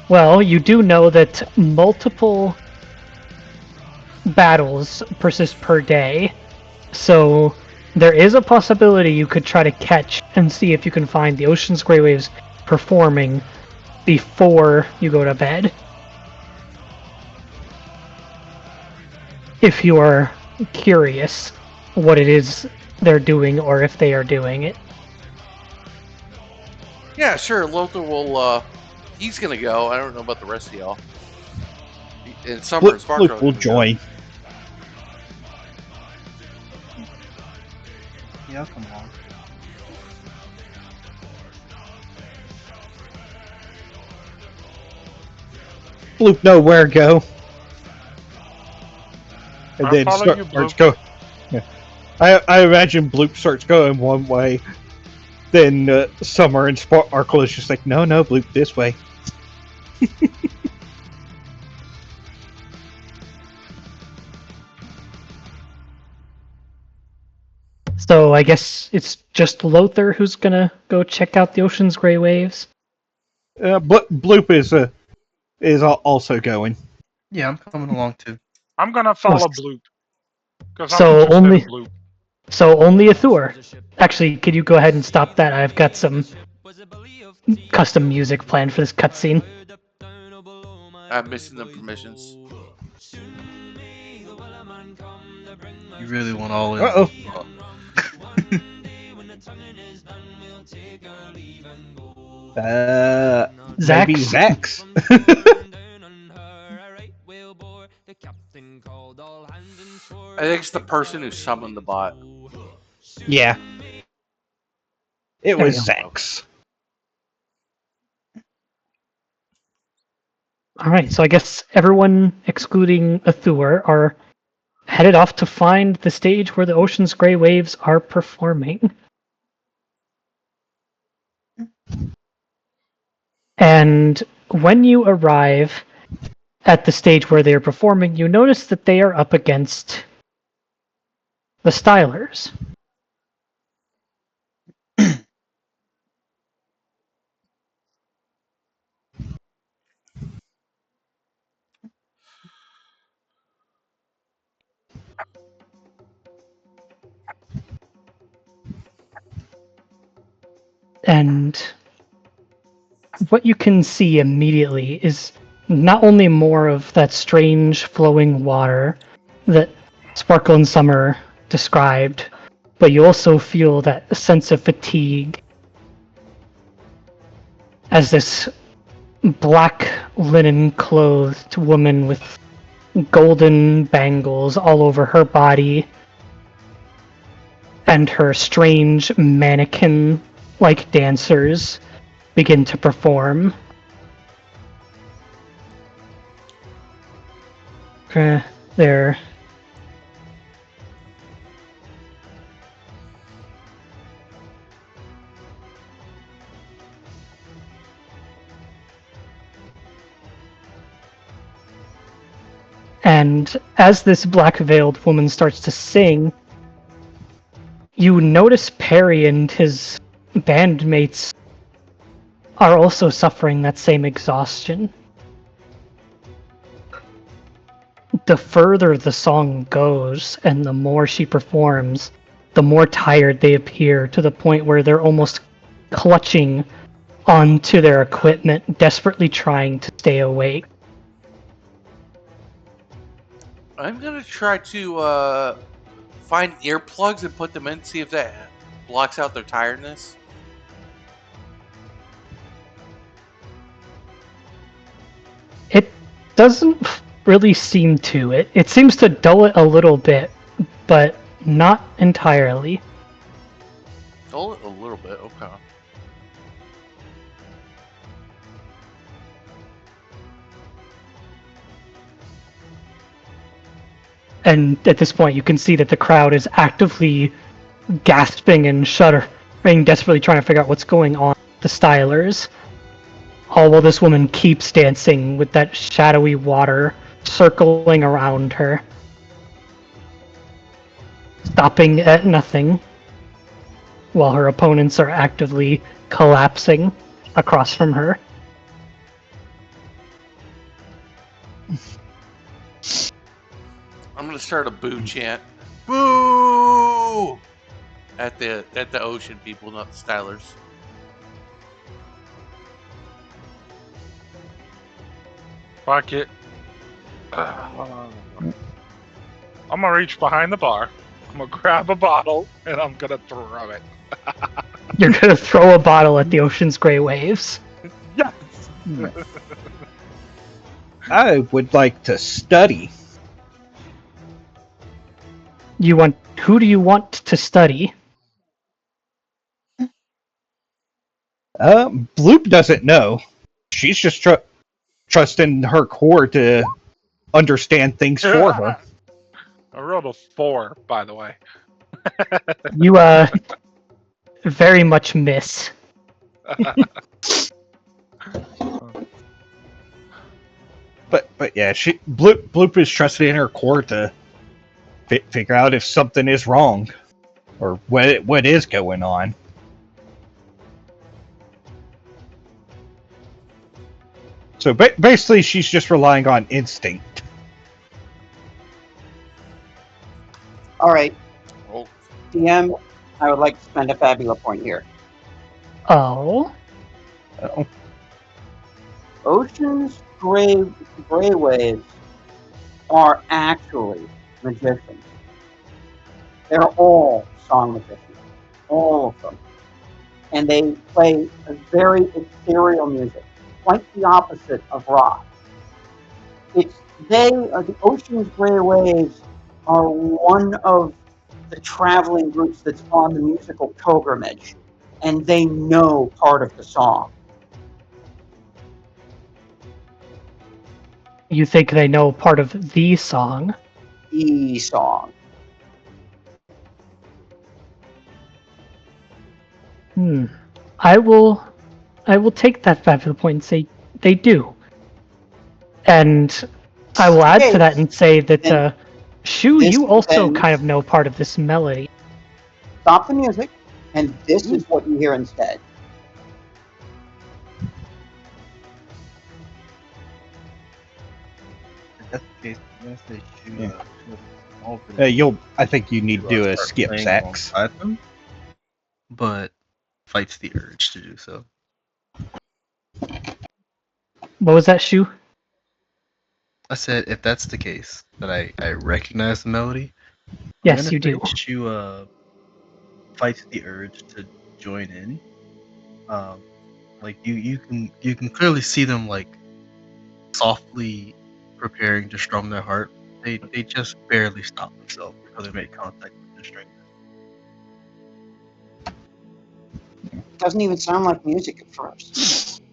Well, you do know that multiple battles persist per day, so there is a possibility you could try to catch and see if you can find the Ocean's Grey Waves performing before you go to bed. If you are curious what it is they're doing or if they are doing it. Yeah, sure. Lothar will. He's gonna go. I don't know about the rest of y'all. And Summer and Sparkle Loop will are gonna go. join. Yeah, come on. Bloop know where to go. And I'll then follow you, starts Bloop. go. Yeah. I imagine Bloop starts going one way. Then Summer and Sparkle is just like, no, Bloop, this way. So I guess it's just Lothar who's gonna go check out the Ocean's Grey Waves. But Bloop is also going. Yeah, I'm coming along too. I'm gonna follow Bloop because I'm So interested only- in Bloop. So only a Thor. Actually, could you go ahead and stop that? I've got some custom music planned for this cutscene. I'm missing the permissions. You really want all in? Uh-oh. Maybe Zax. I think it's the person who summoned the bot. Yeah. It There was you go. Zax. Alright, so I guess everyone, excluding Athur, are headed off to find the stage where the Ocean's Grey Waves are performing. And when you arrive at the stage where they are performing, you notice that they are up against the Stylers. And what you can see immediately is not only more of that strange flowing water that Sparkle and Summer described, but you also feel that sense of fatigue as this black linen clothed woman with golden bangles all over her body and her strange mannequin like dancers begin to perform. They're And as this black-veiled woman starts to sing, you notice Perry and his bandmates are also suffering that same exhaustion. The further the song goes and the more she performs, the more tired they appear, to the point where they're almost clutching onto their equipment, desperately trying to stay awake. I'm gonna try to find earplugs and put them in, see if that blocks out their tiredness. It doesn't really seem to. It seems to dull it a little bit, but not entirely. Oh, a little bit. Okay. And at this point, you can see that the crowd is actively gasping and shuddering, desperately trying to figure out what's going on with the Stylers. All while this woman keeps dancing with that shadowy water circling around her, stopping at nothing, while her opponents are actively collapsing across from her. I'm gonna start a boo chant. Boo! At the ocean people, not the Stylers. Fuck it. I'm gonna reach behind the bar. I'm gonna grab a bottle and I'm gonna throw it. You're gonna throw a bottle at the ocean's gray waves. Yes. I would like to study. Who do you want to study? Bloop doesn't know. She's just trusting her core to understand things for her. I rolled a 4, by the way. You very much miss. But yeah, Bloop is trusting in her core to figure out if something is wrong or what is going on. So basically, she's just relying on instinct. All right, Oh, DM, I would like to spend a Fabula point here. Oh, Oh, Ocean's gray waves are actually magicians. They're all song magicians, all of them, and they play a very ethereal music, quite the opposite of rock. The Ocean's Gray Waves are one of the traveling groups that's on the musical pilgrimage, and they know part of the song. you think they know part of the song? The song. I will take that fabulous point and say they do. And I will add to that and say that Shu, This you also ends- kind of know part of this melody. Stop the music, and this is what you hear instead. If that's the case, I'm gonna say shoot. Yeah. I think you need to do a skip sex. Them, but fights the urge to do so. What was that, Shu? I said if that's the case, that I recognize the melody. Yes, you do. Shu fights the urge to join in. Like you can clearly see them like softly preparing to strum their heart. They just barely stop themselves because they make contact with the string. Doesn't even sound like music at first.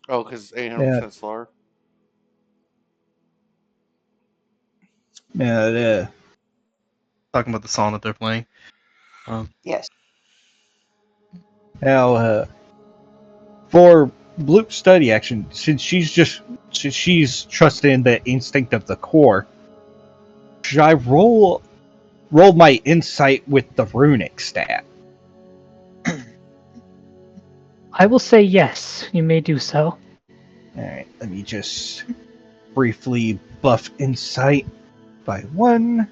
oh, because 800% slower. Yeah. Talking about the song that they're playing. Yes. Now, for Bloop's study action, since she's trusted in the instinct of the core, should I roll my insight with the runic stat? I will say yes, you may do so. Alright, let me just briefly buff insight by 1.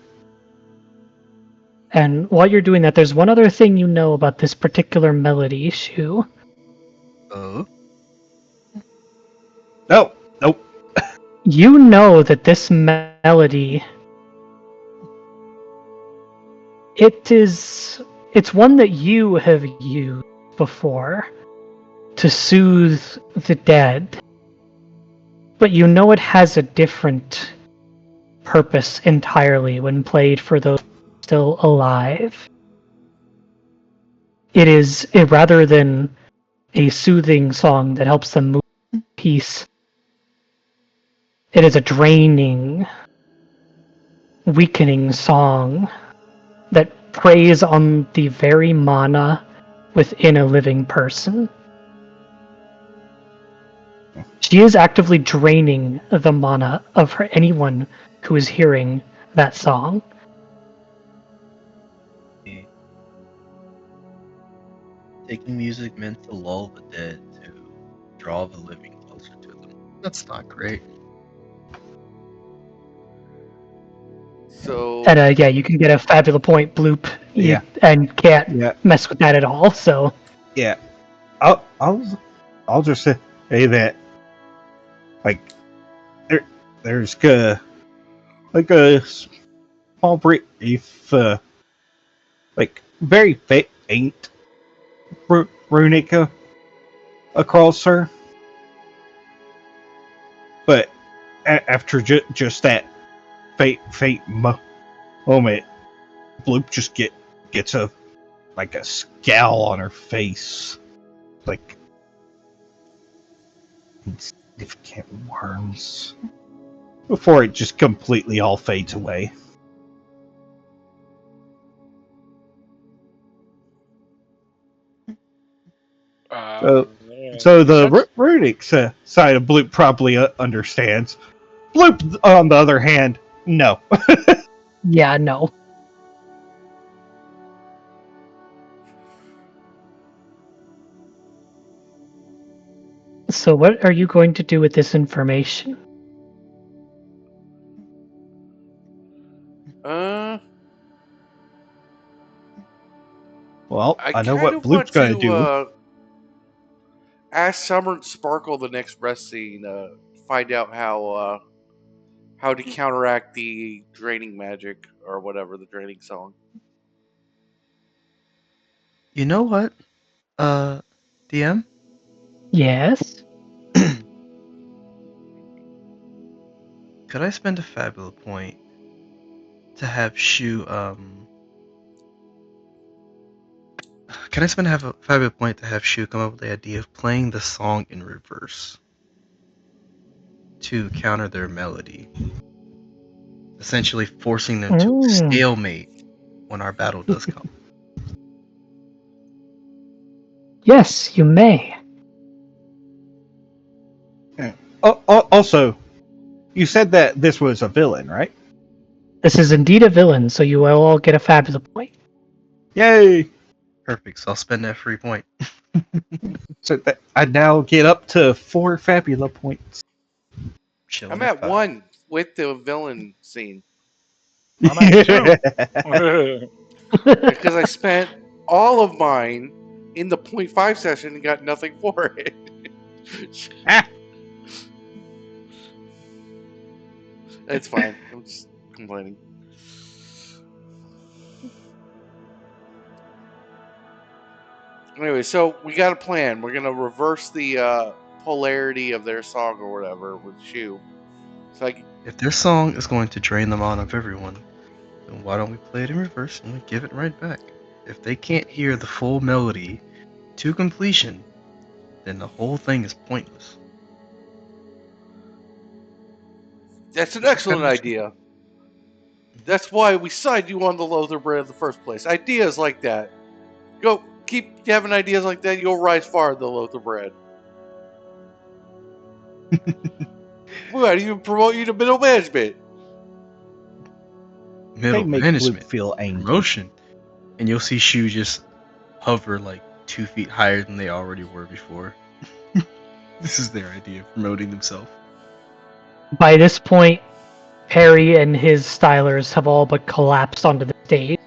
And while you're doing that, there's one other thing you know about this particular melody issue. Oh? No, nope. You know that this melody, it's one that you have used before to soothe the dead, but you know it has a different purpose entirely when played for those still alive. Rather than a soothing song that helps them move in peace, it is a draining, weakening song that preys on the very mana within a living person. She is actively draining the mana of anyone who is hearing that song. Taking music meant to lull the dead to draw the living closer to them. That's not great. So And yeah, you can get a Fabula point bloop. Yeah. And can't Yeah. mess with that at all. So Yeah. I'll just say that, like, there's a small brief, like, very faint runic across her, but after just that faint moment, Bloop just gets a scowl on her face, like insignificant worms, before it just completely all fades away. So the runic side of Bloop probably understands. Bloop, on the other hand, no. yeah, no. So what are you going to do with this information? Well, I know kind what of Bloop's want going to do. Ask Summer and Sparkle the next rest scene. Find out how to counteract the draining magic or whatever, the draining song. You know what? DM? Yes. Could I spend a Fabula point to have Shu Can I spend a Fabula point to have Shu come up with the idea of playing the song in reverse to counter their melody? Essentially forcing them to a stalemate when our battle does come. Yes, you may. Yeah. Also, you said that this was a villain, right? This is indeed a villain, so you will all get a Fabula point. Yay! Perfect, so I'll spend that free point. So that I now get up to 4 Fabula points. Chilling I'm at 5. 1 with the villain scene. I'm at 2. Because I spent all of mine in the 0.5 session and got nothing for it. It's fine. I'm just complaining. Anyway, so we got a plan. We're gonna reverse the polarity of their song or whatever with Shu. So if their song is going to drain the mana of everyone, then why don't we play it in reverse and we give it right back? If they can't hear the full melody to completion, then the whole thing is pointless. that's an excellent idea. That's why we signed you on the Lothar bread in the first place. Ideas like that. Go keep having ideas like that. You'll rise far in the Lothar bread. We might even promote you to middle management. Middle make management. Blue feel angry. Promotion. And you'll see Shu just hover like 2 feet higher than they already were before. This is their idea of promoting themselves. By this point, Perry and his stylers have all but collapsed onto the stage.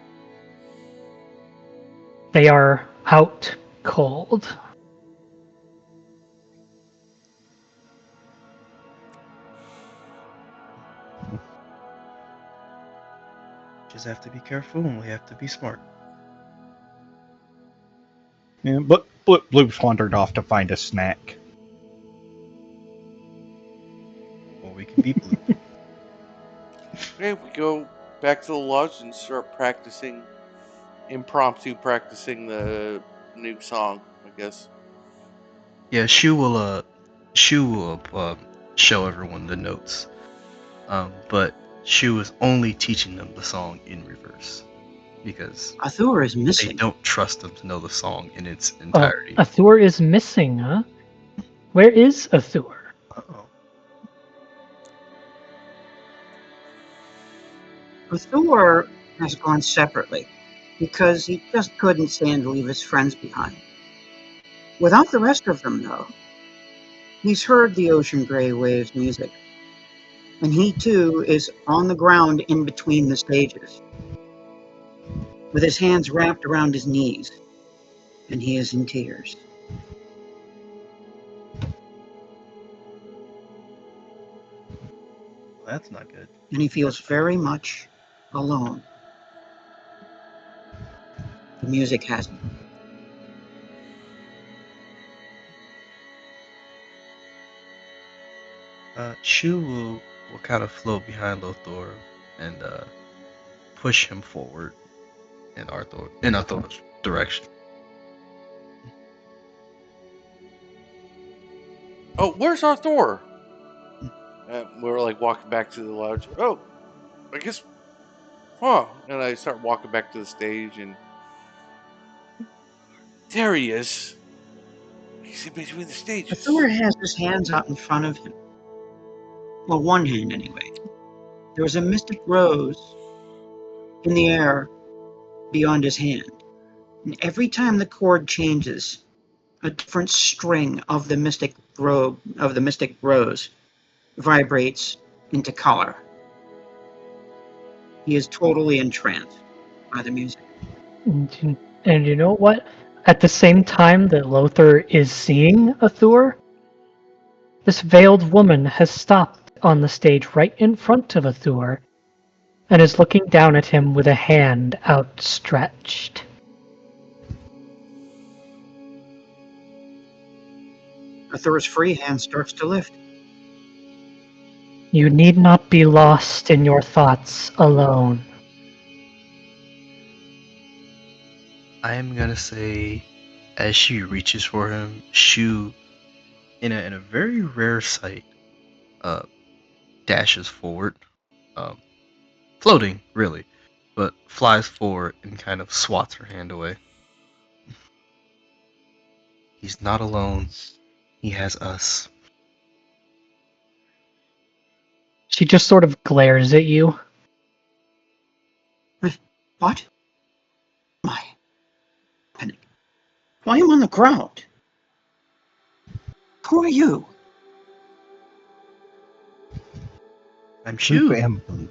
They are out cold. Just have to be careful and we have to be smart. Yeah, but Blue's wandered off to find a snack. Or we can be Blue. Okay, we go back to the lodge and start impromptu practicing the new song, I guess. Yeah, Shu will show everyone the notes. But Shu is only teaching them the song in reverse because Arthur is they missing. don't trust them to know the song in its entirety. Arthur is missing, huh? Where is Arthur? Uh-oh. Arthur has gone separately because he just couldn't stand to leave his friends behind. Without the rest of them, though, he's heard the ocean gray waves music, and he too is on the ground in between the stages, with his hands wrapped around his knees, and he is in tears. Well, that's not good. And he feels very much alone. The music has him. Shu will kind of float behind Lothor and push him forward in Arthur's direction. Oh, where's Arthur? We're like walking back to the lodge. Oh, I guess. Huh. And I start walking back to the stage, and there he is. He's in between the stages. Arthur has his hands out in front of him. Well, one hand anyway. There was a mystic rose in the air beyond his hand. And every time the chord changes, a different string of the mystic rose vibrates into color. He is totally entranced by the music. And you know what? At the same time that Lothar is seeing Arthur, this veiled woman has stopped on the stage right in front of Arthur and is looking down at him with a hand outstretched. Arthur's free hand starts to lift. You need not be lost in your thoughts alone. I am gonna say, as she reaches for him, Shu, in a very rare sight, dashes forward, floating really, but flies forward and kind of swats her hand away. He's not alone. He has us. She just sort of glares at you. What? My panic. Why am I on the ground? Who are you? I'm Blue Shu. and Blue.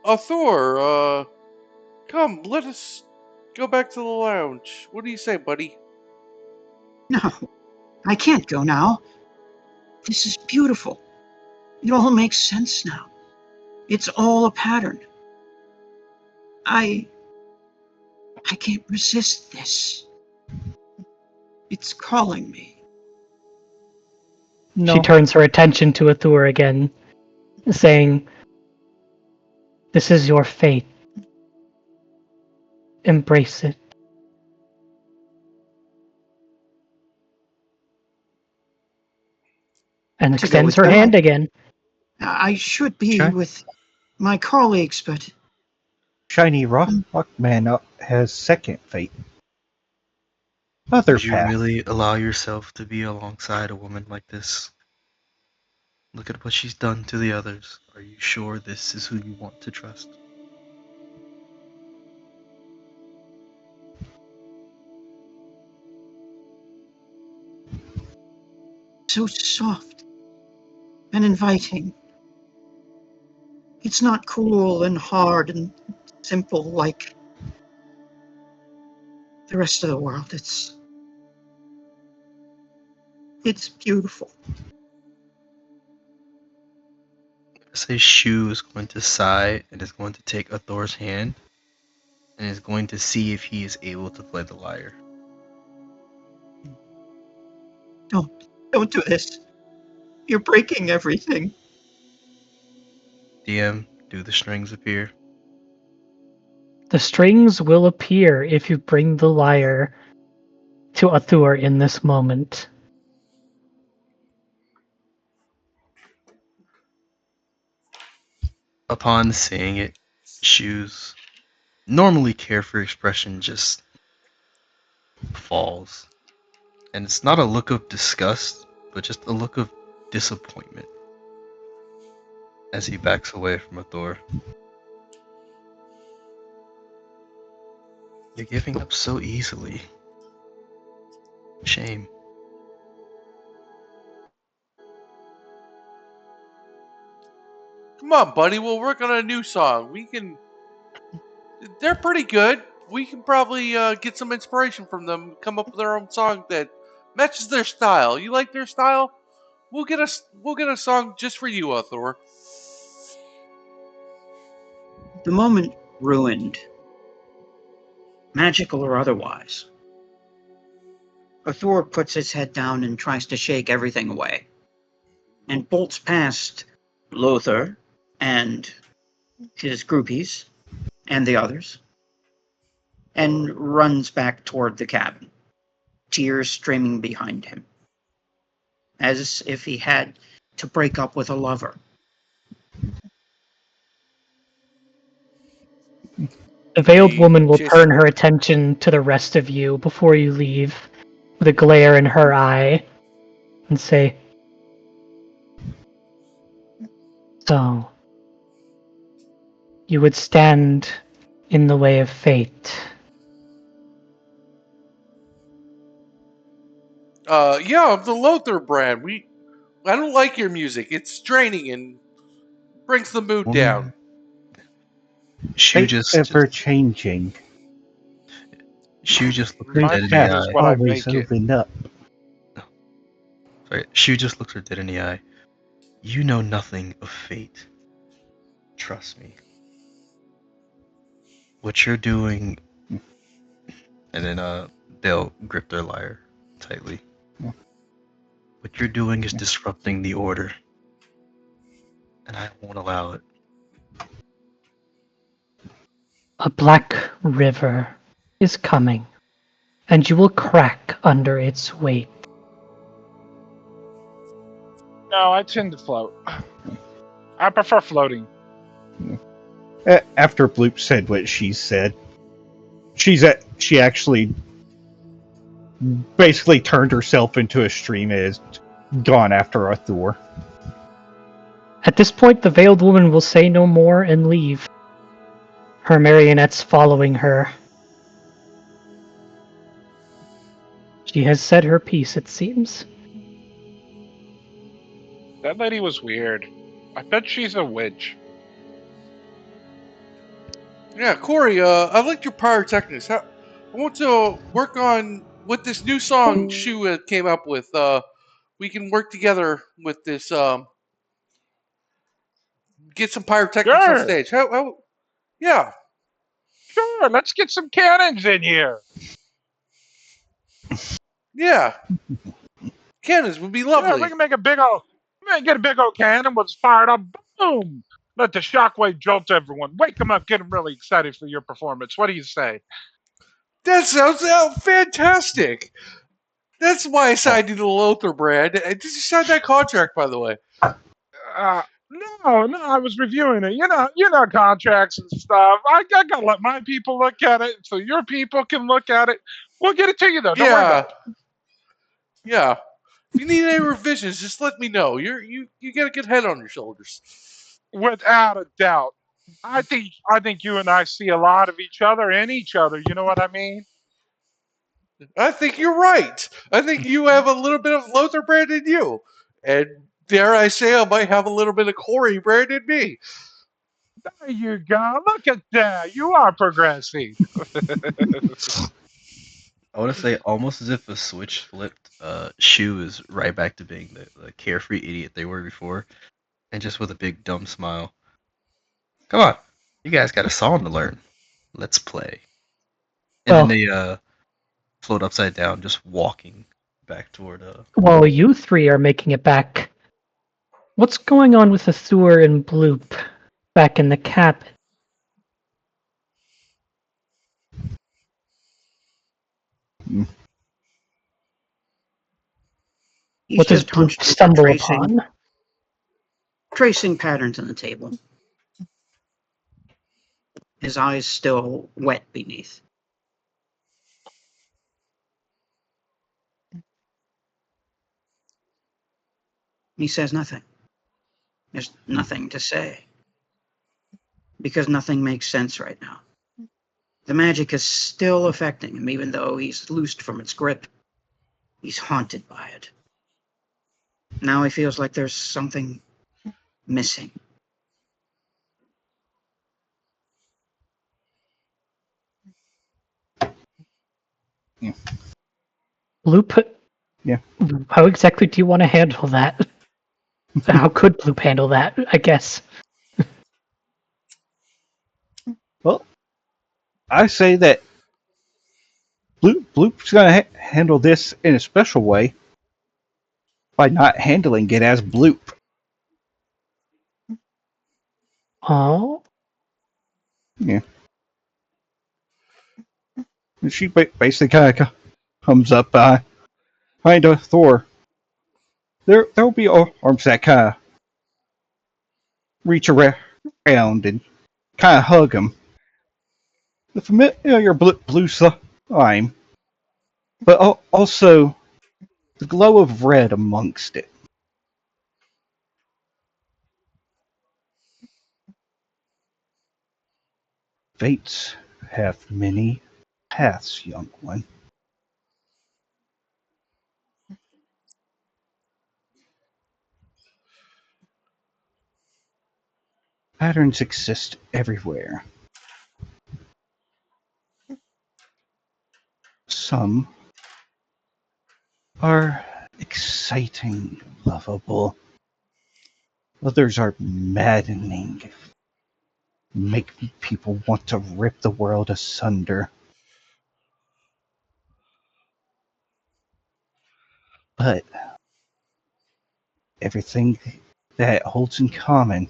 Arthur, come, let us go back to the lounge. What do you say, buddy? No, I can't go now. This is beautiful. It all makes sense now. It's all a pattern. I can't resist this. It's calling me. No. She turns her attention to Arthur again, saying, "This is your fate. Embrace it." And extends her hand again. I should be with my colleagues, but... Shiny Rockman has second fate. other Would you path. really allow yourself to be alongside a woman like this? Look at what she's done to the others. Are you sure this is who you want to trust? So soft and inviting. It's not cruel and hard and simple like the rest of the world. It's beautiful. Say Shu is going to sigh and is going to take Athor's hand and is going to see if he is able to play the lyre. Don't do this. You're breaking everything. DM, do the strings appear? The strings will appear if you bring the lyre to Athur in this moment. Upon seeing it, Shu's normally carefree expression just falls. And it's not a look of disgust, but just a look of disappointment as he backs away from Athor. You're giving up so easily. Shame. Come on, buddy. We'll work on a new song. They're pretty good. We can probably get some inspiration from them. Come up with our own song that matches their style. You like their style? We'll get a song just for you, Thor. The moment ruined, magical or otherwise. Thor puts his head down and tries to shake everything away, and bolts past Lothar and his groupies and the others, and runs back toward the cabin, tears streaming behind him, as if he had to break up with a lover. The veiled woman will Jason. turn her attention to the rest of you before you leave, with a glare in her eye, and say, "So, you would stand in the way of fate." Yeah, of the Lothar brand. I don't like your music. It's draining and brings the mood down. Shu Fate just ever changing. Shu just looks her My dead in path the is eye. what I Always make it. open up. Sorry, Shu just looks her dead in the eye. You know nothing of fate. Trust me. What you're doing, and then they'll grip their lyre tightly. What you're doing is disrupting the order, and I won't allow it. A black river is coming, and you will crack under its weight. No, I tend to float. I prefer floating. After Bloop said what she said, she actually basically turned herself into a stream and is gone after Thor. At this point, the veiled woman will say no more and leave, her marionettes following her. She has said her piece, it seems. That lady was weird. I bet she's a witch. Yeah, Corey, I liked your pyrotechnics. I want to work on with this new song Shu came up with. We can work together with this. Get some pyrotechnics on Sure, stage. Yeah. sure. Let's get some cannons in here. Yeah. Cannons would be Yeah, lovely. we can make a big old. Get a big old cannon. We'll just fire it up. Boom! Let the shockwave jolt everyone. Wake them up. Get them really excited for your performance. What do you say? That sounds fantastic. That's why I signed you to the Lothar brand. Did you sign that contract, by the way? No, I was reviewing it. You know contracts and stuff. I gotta let my people look at it, so your people can look at it. We'll get it to you though. Don't worry about it. Yeah. If you need any revisions, just let me know. You got a good head on your shoulders. Without a doubt. I think you and I see a lot of each other in each other. You know what I mean? I think you're right. I think you have a little bit of Lothar brand in you. And dare I say, I might have a little bit of Corey brand in me. There you go. Look at that. You are progressing. I want to say almost as if a switch flipped. Shu is right back to being the carefree idiot they were before, and just with a big dumb smile. Come on, you guys got a song to learn. Let's play. And then Well, they float upside down, just walking back toward while you three are making it back, what's going on with the Thor and Bloop back in the cabin? He's What does just Bloop hunched over stumble upon? tracing patterns on the table. His eyes still wet beneath. He says nothing. There's nothing to say. Because nothing makes sense right now. The magic is still affecting him, even though he's loosed from its grip. He's haunted by it. Now he feels like there's something missing. Bloop? Yeah. How exactly do you want to handle that? How could Bloop handle that, I guess? Well, I say that Bloop's going to handle this in a special way by not handling it as Bloop. Oh? Yeah. And she basically kind of comes up behind Thor. There'll be arms that kind of reach around and kind of hug him. The familiar blue slime, but also the glow of red amongst it. Fates have many paths, young one. Patterns exist everywhere. Some are exciting, lovable. Others are maddening, make people want to rip the world asunder. But everything that holds in common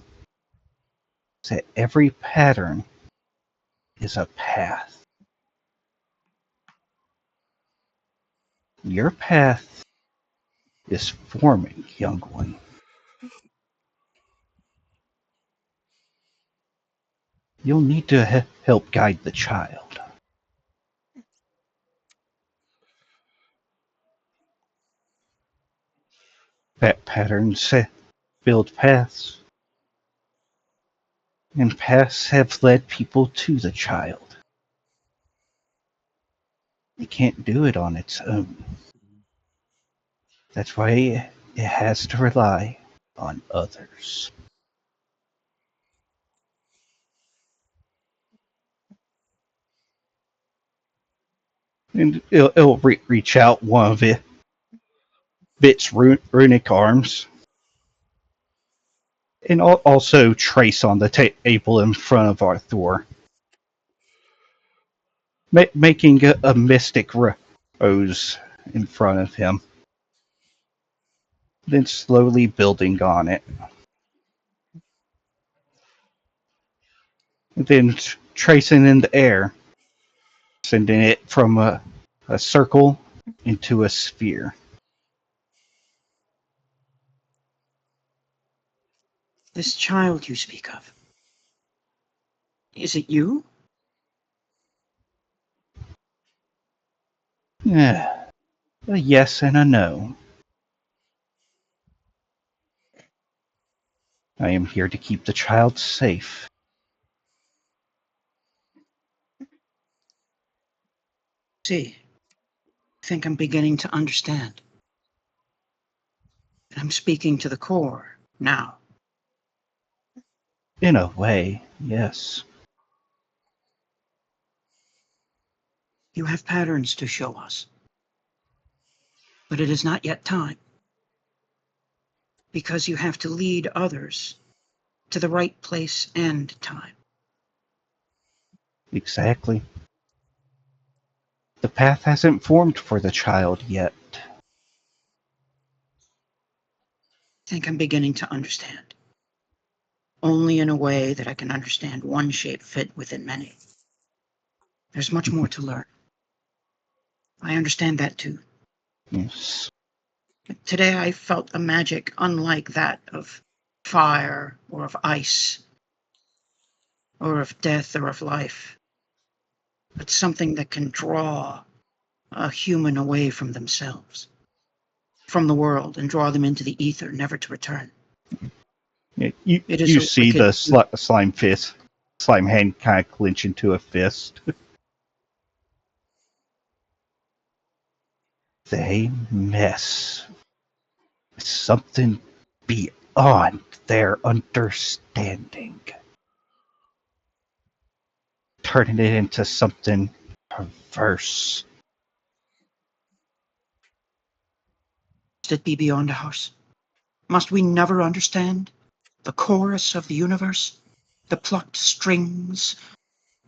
is that every pattern is a path. Your path is forming, young one. You'll need to help guide the child. Patterns build paths, and paths have led people to the child. It can't do it on its own. That's why it has to rely on others. And it'll reach out one of its runic arms and also trace on the table in front of Arthur, making a mystic rose in front of him, then slowly building on it. And then tracing in the air, sending it from a circle into a sphere. This child you speak of. Is it you? A yes and a no. I am here to keep the child safe. See, I think I'm beginning to understand. And I'm speaking to the core now. In a way, yes. You have patterns to show us. But it is not yet time. Because you have to lead others to the right place and time. Exactly. The path hasn't formed for the child yet. I think I'm beginning to understand. Only in a way that I can understand one shape fit within many. There's much more to learn. I understand that too. Yes. Today I felt a magic unlike that of fire or of ice or of death or of life, but something that can draw a human away from themselves, from the world, and draw them into the ether, never to return. You It is a see wicked... the slime hand kind of clench into a fist. They mess with something beyond their understanding, turning it into something perverse. Must it be beyond ours? Must we never understand the chorus of the universe, the plucked strings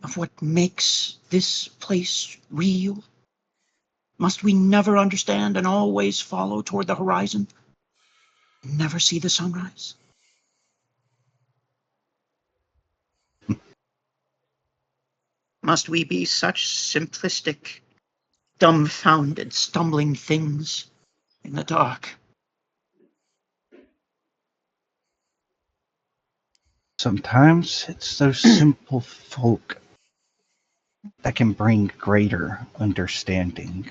of what makes this place real? Must we never understand and always follow toward the horizon? Never see the sunrise? Must we be such simplistic, dumbfounded, stumbling things in the dark? Sometimes it's those simple folk that can bring greater understanding.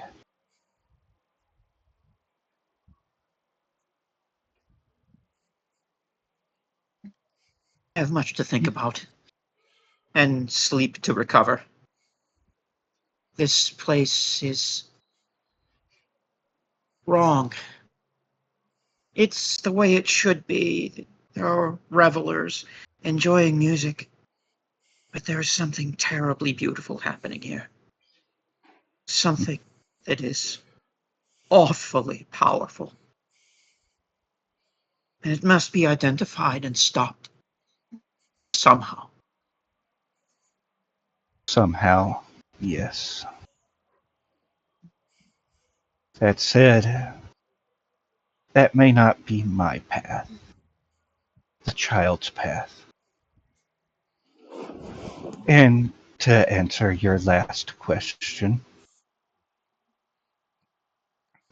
I have much to think about, and sleep to recover. This place is wrong. It's the way it should be. There are revelers enjoying music, but there is something terribly beautiful happening here. Something that is awfully powerful. And it must be identified and stopped somehow. Somehow, yes. That said, that may not be my path. The child's path. And to answer your last question,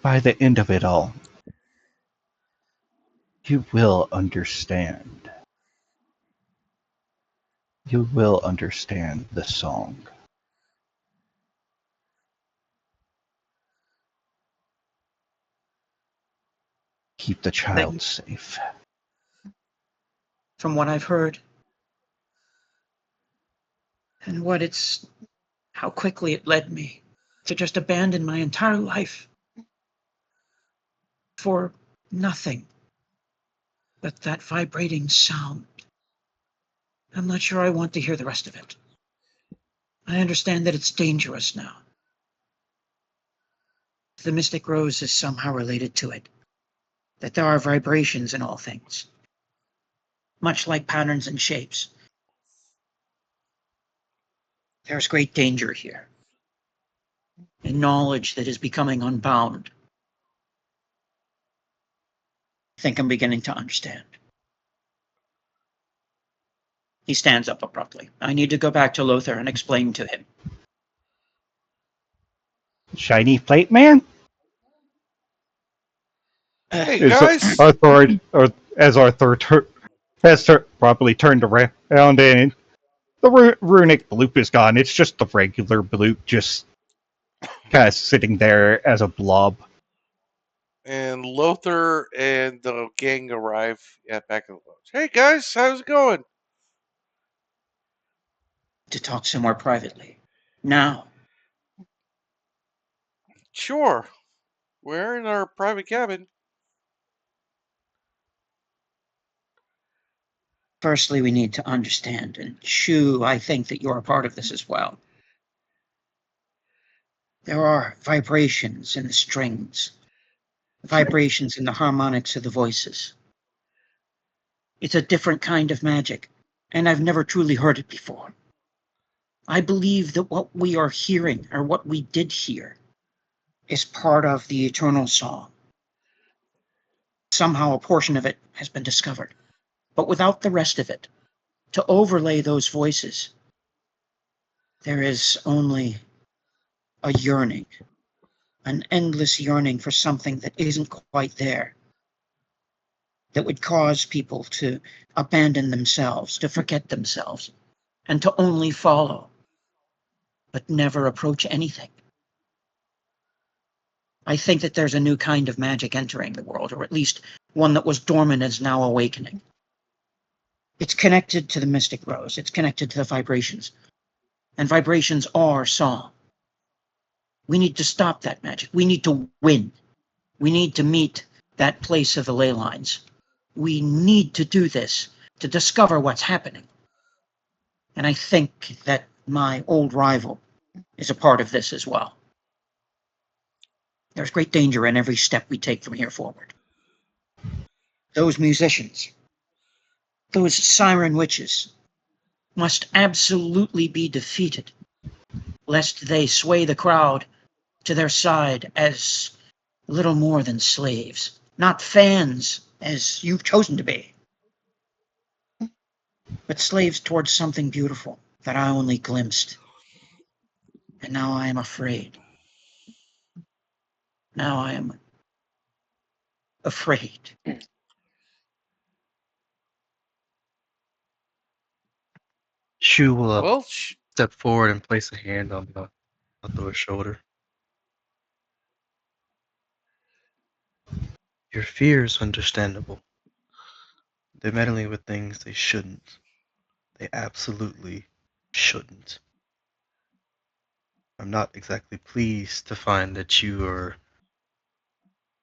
by the end of it all, you will understand. You will understand the song. Keep the child safe. From what I've heard, and how quickly it led me to just abandon my entire life for nothing but that vibrating sound. I'm not sure I want to hear the rest of it. I understand that it's dangerous now. The mystic rose is somehow related to it, that there are vibrations in all things, much like patterns and shapes. There's great danger here, and knowledge that is becoming unbound. I think I'm beginning to understand. He stands up abruptly. I need to go back to Lothar and explain to him. Shiny plate man? Hey Is guys, Arthur, or as Arthur has properly turned around and the runic bloop is gone. It's just the regular bloop, just kind of sitting there as a blob. And Lothar and the gang arrive at back of the lodge. Hey guys, how's it going? To talk some more privately. Now, Sure. We're in our private cabin. firstly, we need to understand, and Shu, I think that you're a part of this as well. There are vibrations in the strings, vibrations in the harmonics of the voices. It's a different kind of magic, and I've never truly heard it before. I believe that what we are hearing, or what we did hear, is part of the eternal song. Somehow a portion of it has been discovered, but without the rest of it, to overlay those voices, there is only a yearning, an endless yearning for something that isn't quite there, that would cause people to abandon themselves, to forget themselves, and to only follow, but never approach anything. I think that there's a new kind of magic entering the world, or at least one that was dormant is now awakening. It's connected to the mystic rose. It's connected to the vibrations. And vibrations are song. We need to stop that magic. We need to win. We need to meet that place of the ley lines. We need to do this to discover what's happening. And I think that my old rival is a part of this as well. There's great danger in every step we take from here forward. Those musicians, those siren witches, must absolutely be defeated, lest they sway the crowd to their side as little more than slaves, not fans as you've chosen to be, but slaves towards something beautiful that I only glimpsed. And now I am afraid. Now I am afraid. Shu will Well, step forward and place a hand on Lothor's shoulder. Your fear is understandable. They're meddling with things they shouldn't. They absolutely shouldn't. I'm not exactly pleased to find that you are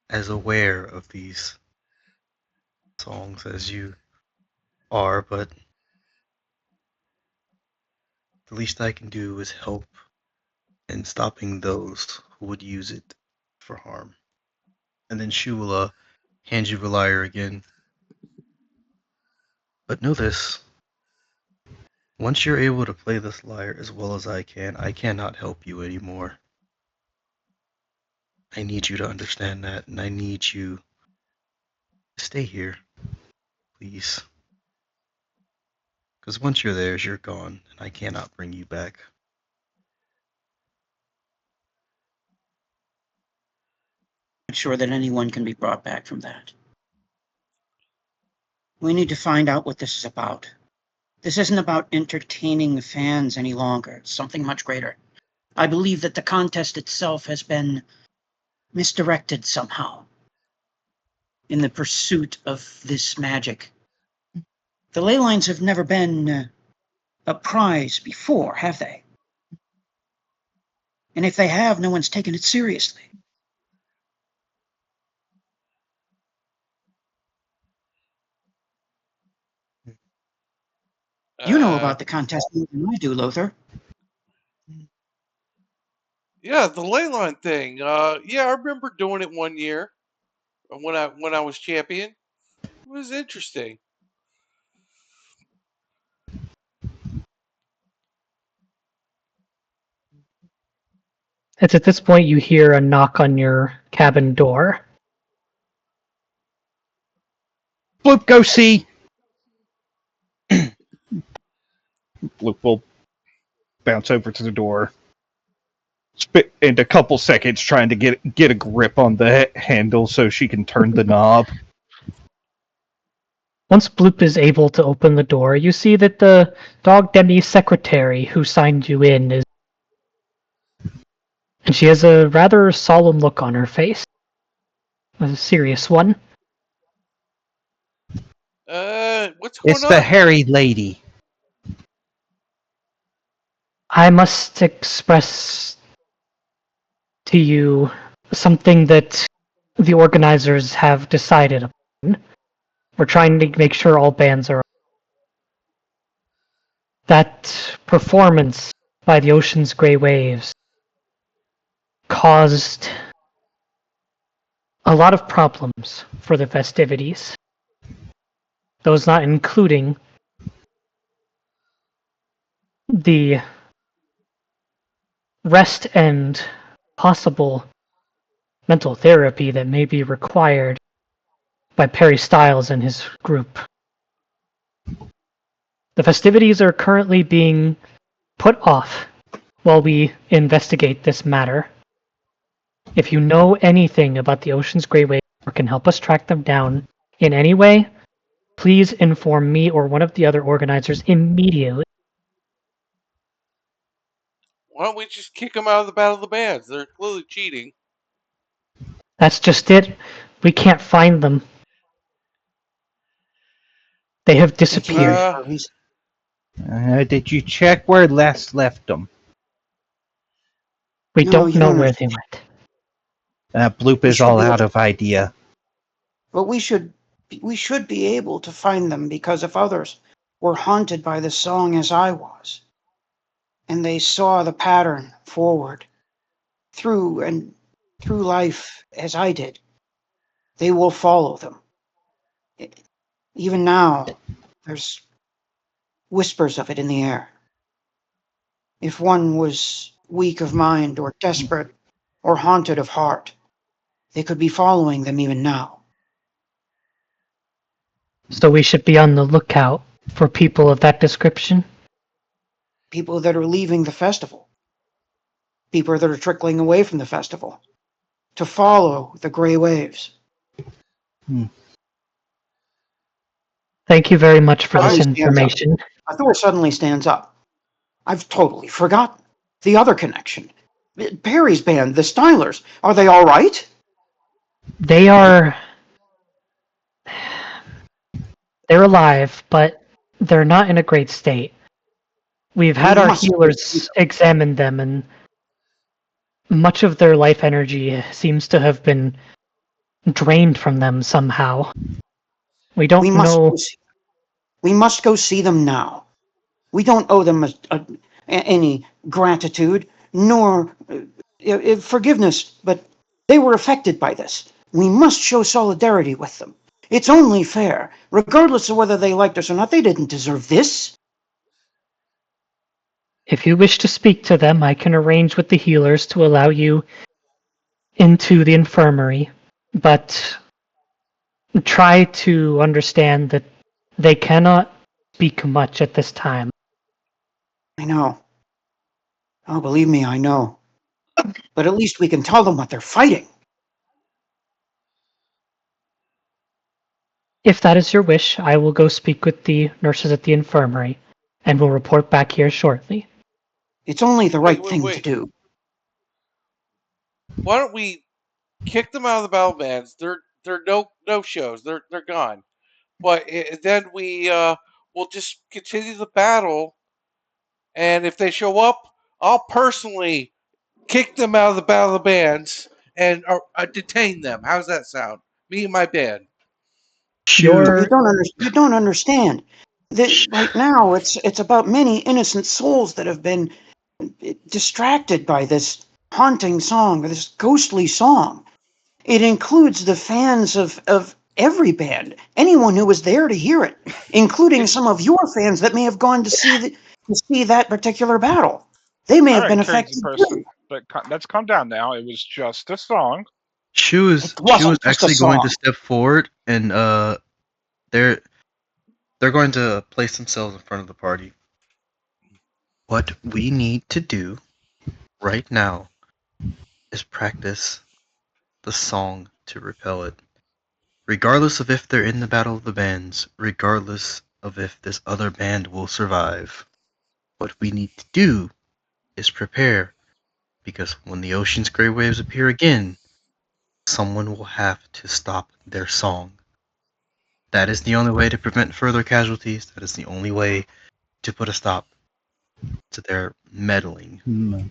as aware of these songs as you are, but the least I can do is help in stopping those who would use it for harm. And then Shu will hand you the lyre again. But know this. Once you're able to play this lyre as well as I cannot help you anymore. I need you to understand that, and I need you to stay here, please. Because once you're there, you're gone, and I cannot bring you back. I'm not sure that anyone can be brought back from that. We need to find out what this is about. This isn't about entertaining the fans any longer. It's something much greater. I believe that the contest itself has been misdirected somehow in the pursuit of this magic. The ley lines have never been a prize before, have they? And if they have, no one's taken it seriously. You know about the contest more than I do, Lothar. yeah, the ley line thing. Yeah, I remember doing it one year when I was champion. It was interesting. It's at this point you hear a knock on your cabin door. Bloop, go see. Bloop will bounce over to the door. Spit in a couple seconds trying to get a grip on the handle so she can turn the knob. Once Bloop is able to open the door, you see that the dog demi secretary who signed you in is And she has a rather solemn look on her face. A serious one. What's It's going the on? hairy lady. I must express to you something that the organizers have decided upon. We're trying to make sure all bands are. That performance by the ocean's gray waves caused a lot of problems for the festivities. Those not including the rest and possible mental therapy that may be required by Perry Styles and his group. The festivities are currently being put off while we investigate this matter. If you know anything about the Ocean's Grey Wave or can help us track them down in any way, please inform me or one of the other organizers immediately. Why don't we just kick them out of the Battle of the Bands? They're clearly cheating. That's just it. We can't find them. They have disappeared. Did you check where Les left them? We No, don't you know don't where they understand. went. Bloop We is should all be out able- of idea. But we should be able to find them because if others were haunted by the song as I was, and they saw the pattern forward through life as I did, they will follow them. Even now, there's whispers of it in the air. If one was weak of mind or desperate or haunted of heart, they could be following them even now. So we should be on the lookout for people of that description. People that are leaving the festival, people that are trickling away from the festival to follow the gray waves. Thank you very much for this Suddenly stands up. information. Thor suddenly stands up. I've totally forgotten. The other connection. Perry's band, the Stylers. Are they all right? They're alive, but they're not in a great state. We've had We our must- healers examine them, and much of their life energy seems to have been drained from them somehow. We don't We must know. go see, we must go see them now. We don't owe them any gratitude nor forgiveness, but they were affected by this. We must show solidarity with them. It's only fair, regardless of whether they liked us or not. They didn't deserve this. If you wish to speak to them, I can arrange with the healers to allow you into the infirmary, but try to understand that they cannot speak much at this time. I know. Oh, believe me, I know. But at least we can tell them what they're fighting. If that is your wish, I will go speak with the nurses at the infirmary, and will report back here shortly. It's only the right thing to Wait. do. Why don't we kick them out of the Battle Bands? They're no shows. They're gone. But then we'll just continue the battle, and if they show up, I'll personally kick them out of the Battle of the Bands and detain them. How's that sound? Me and my band. Sure. You don't understand. Right now, it's about many innocent souls that have been distracted by this haunting song, this ghostly song. It includes the fans of every band, anyone who was there to hear it, including some of your fans that may have gone to see that particular battle. They may All have been right, crazy affected person. too. But let's calm down now. It was just a song. She was It wasn't just a actually going to song. step forward, and they're going to place themselves in front of the party. What we need to do right now is practice the song to repel it. Regardless of if they're in the Battle of the Bands, regardless of if this other band will survive, what we need to do is prepare Because when the ocean's gray waves appear again, someone will have to stop their song. That is the only way to prevent further casualties. That is the only way to put a stop to their meddling.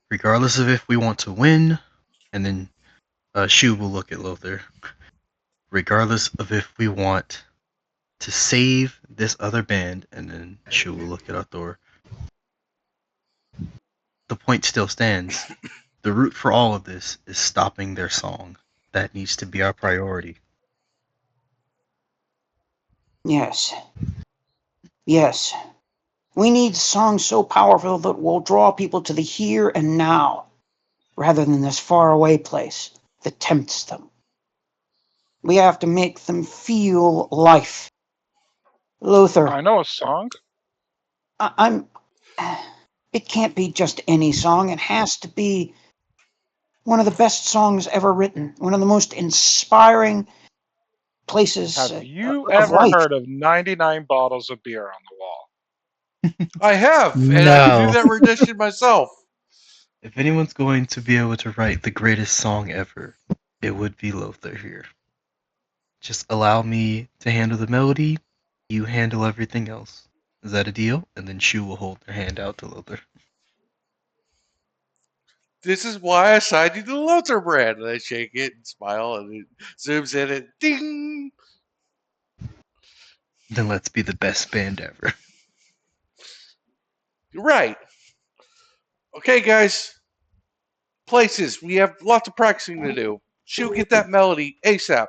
Regardless of if we want to win, and then Shu will look at Lothar. Regardless of if we want to save this other band, and then Shu will look at Arthur. The point still stands. The root for all of this is stopping their song. That needs to be our priority. Yes. Yes. We need songs so powerful that will draw people to the here and now, rather than this faraway place that tempts them. We have to make them feel life. Lothar, I know a song. I'm. It can't be just any song. It has to be one of the best songs ever written. One of the most inspiring places Have you of ever life. heard of 99 bottles of beer on the wall? I have, and I can do that rendition myself. If anyone's going to be able to write the greatest song ever, it would be Lothar here. Just allow me to handle the melody, you handle everything else. Is that a deal? And then Shu will hold their hand out to Lothar. This is why I signed you to the Lothar brand. And I shake it and smile, and it zooms in and ding. Then let's be the best band ever. You're right. Okay, guys. Places. We have lots of practicing to do. Shu, get that melody ASAP.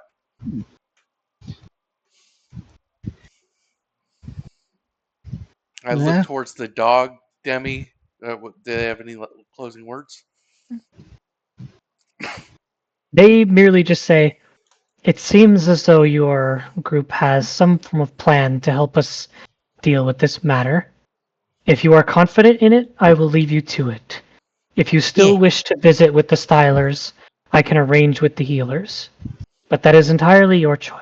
I look towards the dog, Demi. Do they have any closing words? They merely just say, "It seems as though your group has some form of plan to help us deal with this matter. If you are confident in it, I will leave you to it. If you still wish to visit with the stylers, I can arrange with the healers. But that is entirely your choice."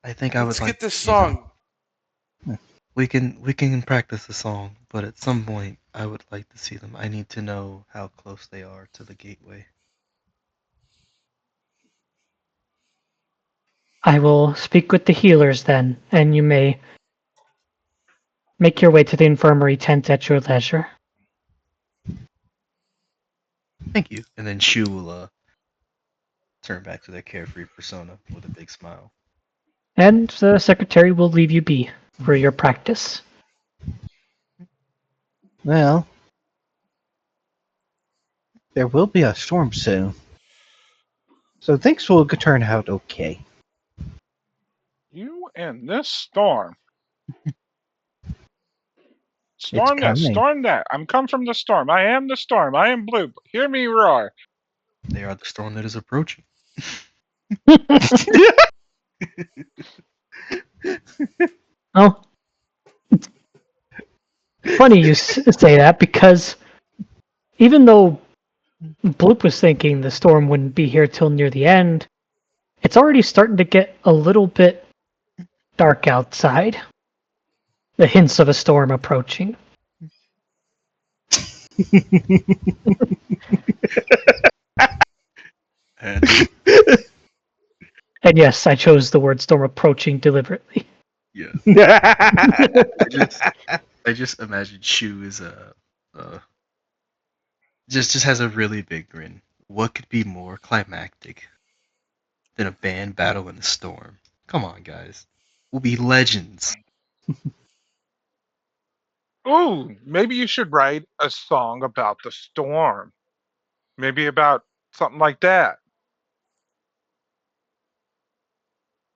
I think I would Let's like get to this see them. song. We can practice the song, but at some point I would like to see them. I need to know how close they are to the gateway. I will speak with the healers then, and you may make your way to the infirmary tent at your leisure. Thank you. And then Shu will turn back to their carefree persona with a big smile. And the secretary will leave you be for your practice. Well, there will be a storm soon, so things will turn out okay. You and this storm. It's Storm this, coming. storm that. I'm come from the storm. I am the storm. I am blue. Hear me roar. They are the storm that is approaching. Oh, funny you say that, because even though Bloop was thinking the storm wouldn't be here till near the end, it's already starting to get a little bit dark outside. The hints of a storm approaching. And And yes, I chose the word storm approaching deliberately. yeah, I just imagine Shu is just has a really big grin. What could be more climactic than a band battle in a storm? Come on, guys. We'll be legends. Ooh, maybe you should write a song about the storm. Maybe about something like that.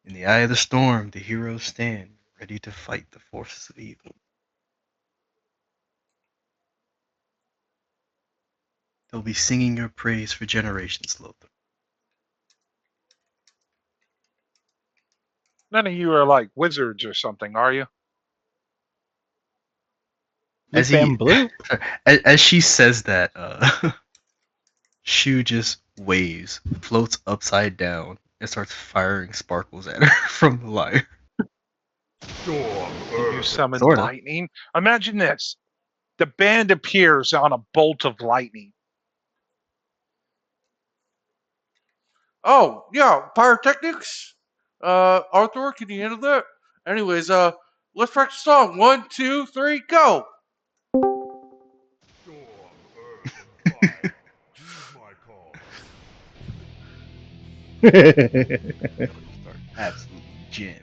In the eye of the storm, the heroes stand, ready to fight the forces of evil. They'll be singing your praise for generations, Lothar. None of you are like wizards or something, are you? As Loop and Bloop. as she says that, Shu just waves, floats upside down, and starts firing sparkles at her from the lyre. You summoned Sorta. lightning. Imagine this: the band appears on a bolt of lightning. Oh, yeah, pyrotechnics? Arthur, can you handle that? Anyways, let's practice the song. 1, 2, 3, go! Start absolutely jamming.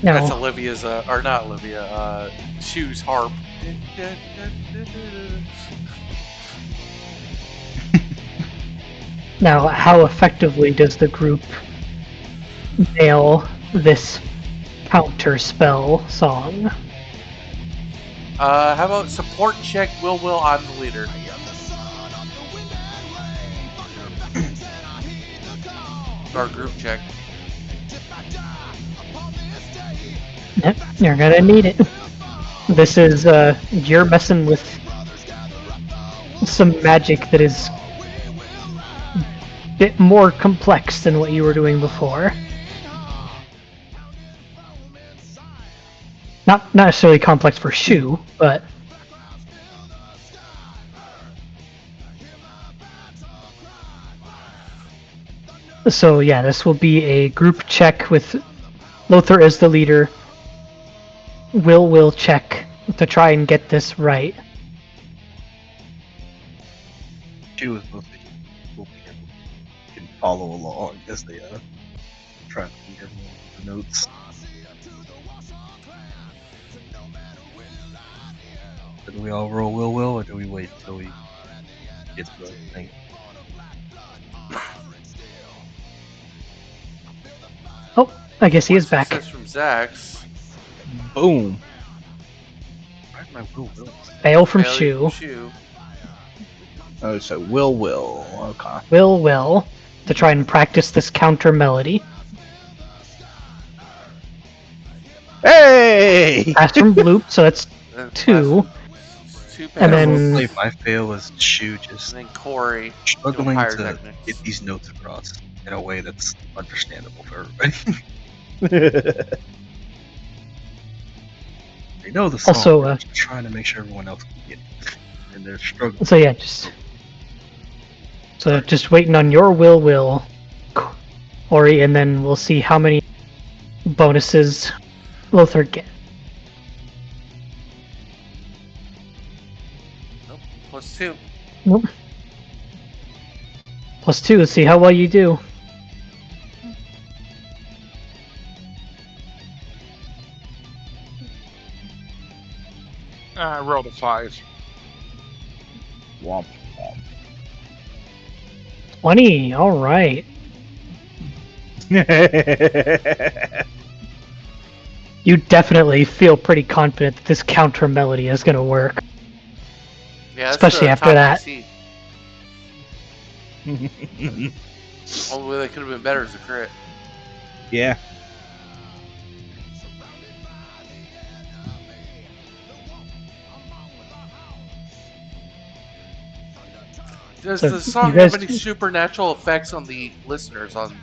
That's Now, Olivia's, or not Olivia, Shu's harp. now, how effectively does the group nail this counter spell song? How about support check Will on the leader? Or group check. Yep, you're gonna need it. This is, you're messing with some magic that is a bit more complex than what you were doing before. Not necessarily complex for Shu, but so yeah, this will be a group check with Lothar as the leader. Will check to try and get this right. She was mostly hoping everyone can follow along as they try to read everyone the notes. Do we all roll Will, or do we wait until we get to the thing? Oh, I guess he is back. Success from Zax. Boom! Where's my Will? Fail from Failure Shu. Oh, so Will. Okay. Will to try and practice this counter melody. Hey! Pass from Bloop, so that's Two 2. passes. And then- Mostly my fail was Shu just And then Corey struggling doing to pyrotechnics. get these notes across in a way that's understandable for everybody. They know the song, Also, they're just trying to make sure everyone else can get it. And they're struggling. So yeah, just waiting on your will, Ori, and then we'll see how many bonuses Lothar get. Nope. +2. Nope. +2. Let's see how well you do. I rolled a 5. Womp. 20. All right. You definitely feel pretty confident that this counter melody is going to work. Yeah, that's Especially the after top that. DC. Only way that could have been better is a crit. Yeah. Does So the song you guys- have any supernatural effects on the listeners on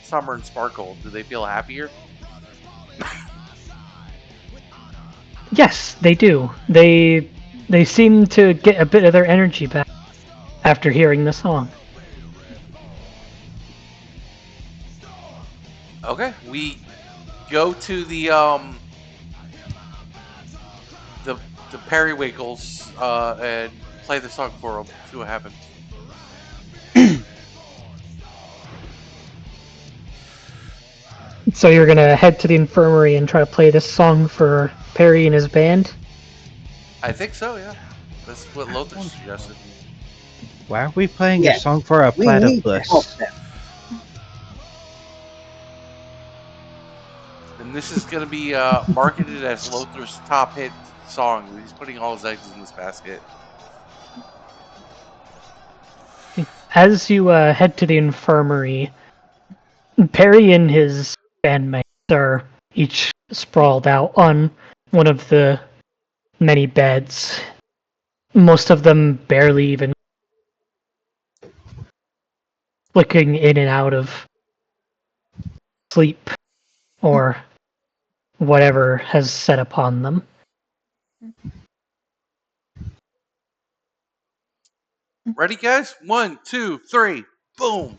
Summer and Sparkle? Do they feel happier? Yes, they do. They seem to get a bit of their energy back after hearing the song. Okay, we go to the Periwinkles and play the song for them. See what happens. So you're gonna head to the infirmary and try to play this song for Perry and his band? I think so, yeah. That's what Lothar suggested. Why are we playing Yeah. a song for a We need to help platypus? them. And this is going to be marketed as Lothar's top hit song. He's putting all his eggs in this basket. As you head to the infirmary, Perry and his bandmates are each sprawled out on one of the many beds. Most of them barely even flicking in and out of sleep or whatever has set upon them. Ready, guys? 1, 2, 3, boom.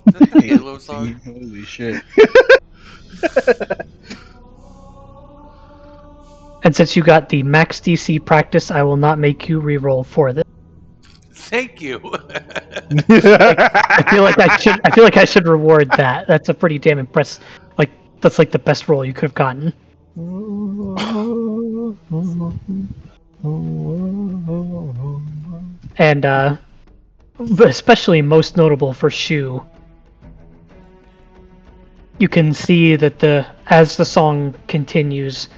Is that the Halo song? Holy shit. And since you got the max DC practice, I will not make you reroll for this. Thank you. I feel like I should reward that. That's a pretty damn impressive. Like that's like the best roll you could have gotten. And but especially most notable for Shu. You can see that as the song continues,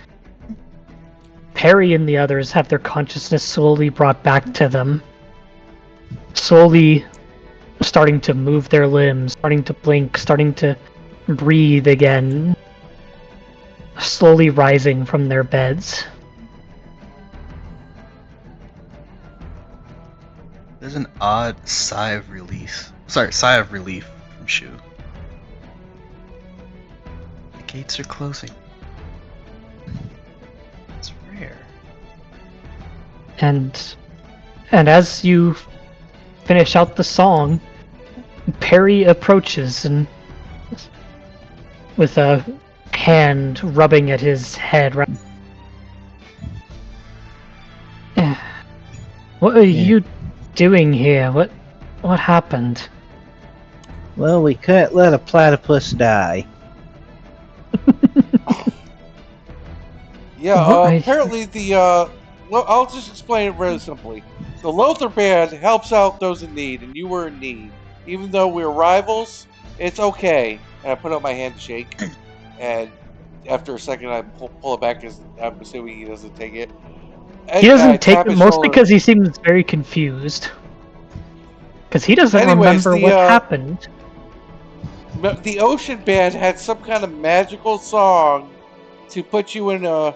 Perry and the others have their consciousness slowly brought back to them. Slowly starting to move their limbs, starting to blink, starting to breathe again. Slowly rising from their beds. There's an odd sigh of relief. Sigh of relief from Shu. The gates are closing. It's rare. And as you finish out the song, Perry approaches and with a hand rubbing at his head. What are you doing here? What happened? Well, we couldn't let a platypus die. Yeah, apparently well, I'll just explain it really simply. The Lothar band helps out those in need, and you were in need. Even though we're rivals, it's okay. And I put out my hand to shake, and after a second, I pull it back because I'm assuming he doesn't take it. He doesn't take it mostly because he seems very confused. Because he doesn't remember what happened. The Ocean Band had some kind of magical song to put you in a.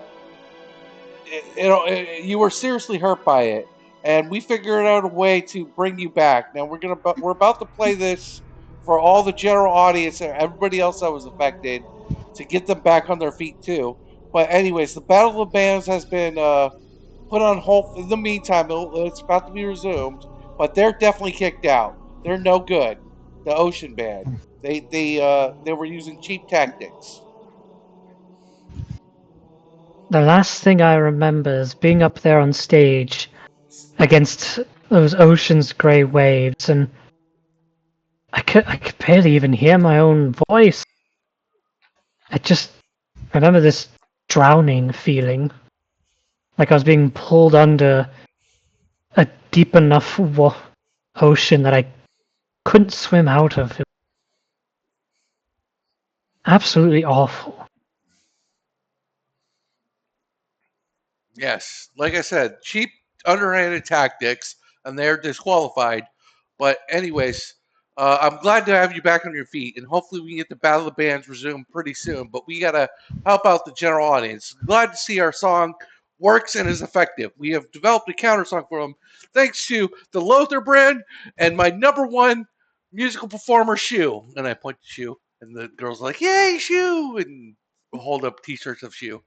You were seriously hurt by it, and we figured out a way to bring you back. Now we're about to play this for all the general audience and everybody else that was affected to get them back on their feet too. But anyways, the Battle of the Bands has been put on hold. In the meantime, it's about to be resumed, but they're definitely kicked out. They're no good. The Ocean Band. They were using cheap tactics. The last thing I remember is being up there on stage against those ocean's grey waves, and I could barely even hear my own voice. I just remember this drowning feeling, like I was being pulled under a deep enough ocean that I couldn't swim out of. It was absolutely awful. Yes, like I said, cheap, underhanded tactics, and they're disqualified. But anyways, I'm glad to have you back on your feet, and hopefully we can get the Battle of the Bands resumed pretty soon. But we gotta help out the general audience. Glad to see our song works and is effective. We have developed a counter song for them, thanks to the Lothar brand and my #1 musical performer, Shu. And I point to Shu, and the girls are like, "Yay, Shu!" and hold up T-shirts of Shu.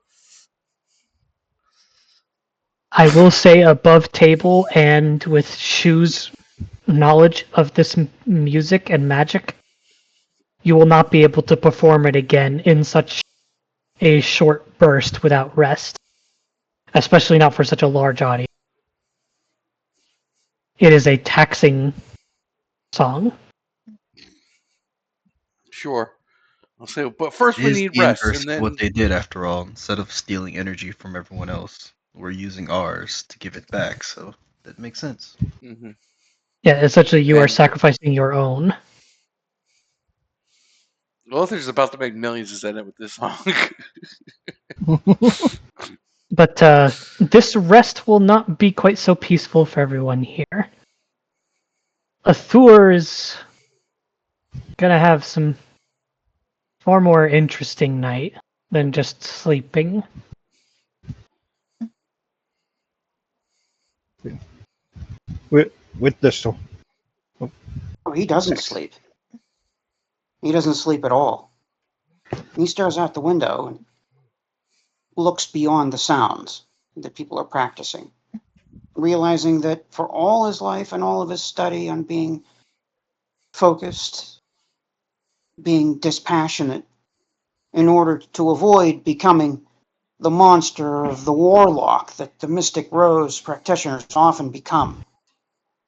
I will say above table and with Shu's knowledge of this music and magic, you will not be able to perform it again in such a short burst without rest, especially not for such a large audience. It is a taxing song. Sure. I'll say, but first we It is need the rest, inverse and of then what they did after all. Instead of stealing energy from everyone else, we're using ours to give it back, so that makes sense. mm-hmm. Yeah, essentially you are And sacrificing your own. Lothar's about to make millions as in it with this song. But this rest will not be quite so peaceful for everyone here. Athur is gonna have some far more interesting night than just sleeping. With the storm. Oh, he doesn't sleep. He doesn't sleep at all. He stares out the window and looks beyond the sounds that people are practicing, realizing that for all his life and all of his study on being focused, being dispassionate, in order to avoid becoming the monster of the warlock that the Mystic Rose practitioners often become,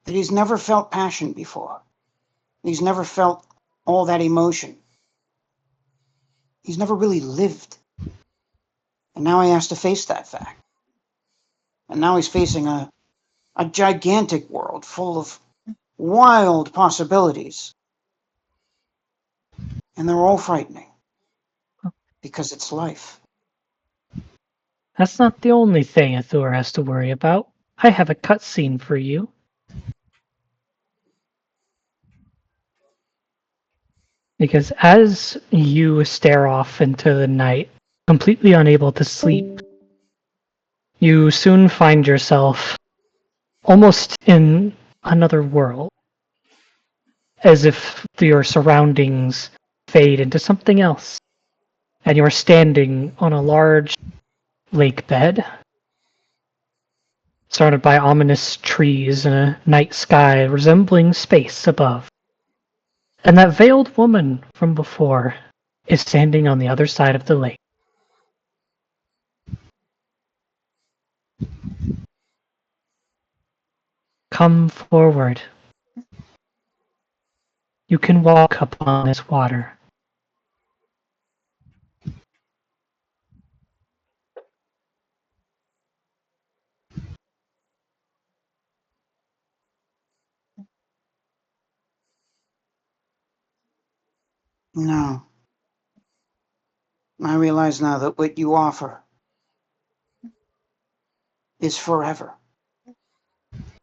that he's never felt passion before. He's never felt all that emotion. He's never really lived. And now he has to face that fact. And now he's facing a gigantic world full of wild possibilities. And they're all frightening. Because it's life. That's not the only thing Athur has to worry about. I have a cutscene for you. Because as you stare off into the night, completely unable to sleep, you soon find yourself almost in another world, as if your surroundings fade into something else, and you are standing on a large lake bed, surrounded by ominous trees and a night sky resembling space above. And that veiled woman from before is standing on the other side of the lake. Come forward. You can walk upon this water. No. I realize now that what you offer is forever.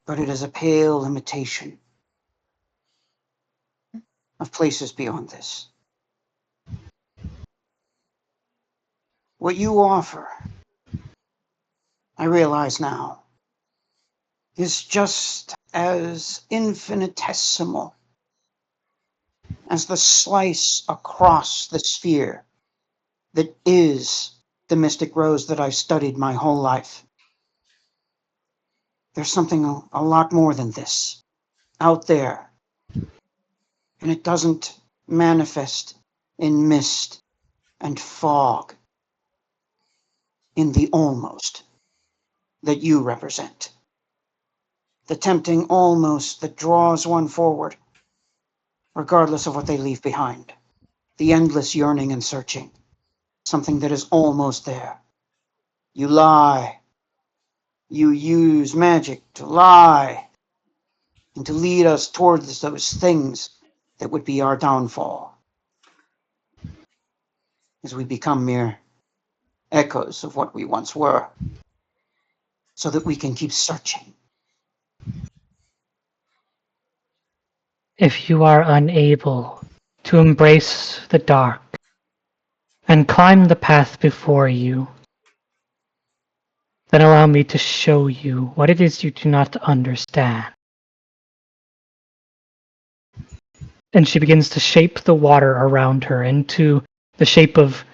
But it is a pale imitation of places beyond this. What you offer, I realize now, is just as infinitesimal as the slice across the sphere that is the Mystic Rose that I've studied my whole life. There's something a lot more than this out there, and it doesn't manifest in mist and fog, in the almost that you represent. The tempting almost that draws one forward, regardless of what they leave behind. The endless yearning and searching, something that is almost there. You lie. You use magic to lie and to lead us towards those things that would be our downfall. As we become mere echoes of what we once were, so that we can keep searching. If you are unable to embrace the dark and climb the path before you, then allow me to show you what it is you do not understand. And she begins to shape the water around her into the shape of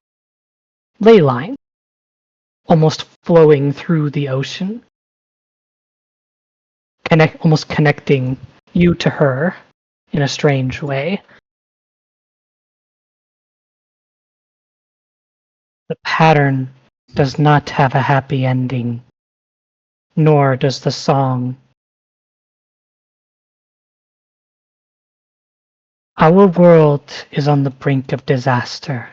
ley line, almost flowing through the ocean, almost connecting you to her in a strange way. The pattern does not have a happy ending, nor does the song. Our world is on the brink of disaster.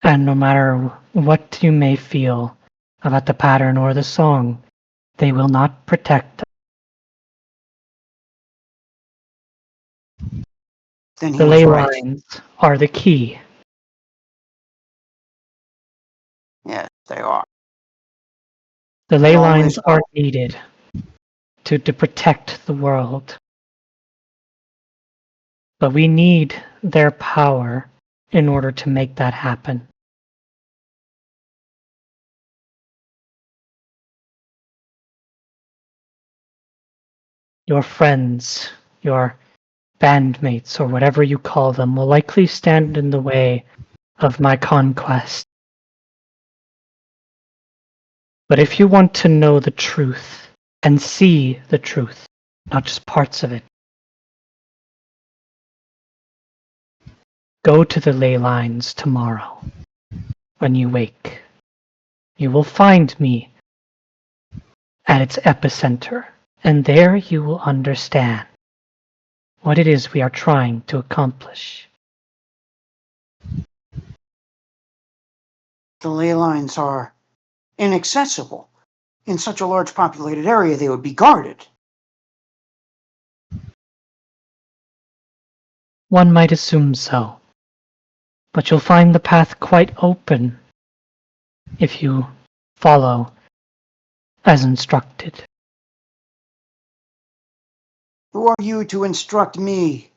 And no matter what you may feel about the pattern or the song, they will not protect us. Then he The was ley right. lines are the key. Yes, they are. The ley all lines this- are needed to protect the world. But we need their power in order to make that happen. Your friends, your bandmates, or whatever you call them, will likely stand in the way of my conquest. But if you want to know the truth and see the truth, not just parts of it, go to the ley lines tomorrow when you wake. You will find me at its epicenter, and there you will understand what it is we are trying to accomplish. The ley lines are inaccessible. In such a large populated area, they would be guarded. One might assume so, but you'll find the path quite open if you follow as instructed. Who are you to instruct me?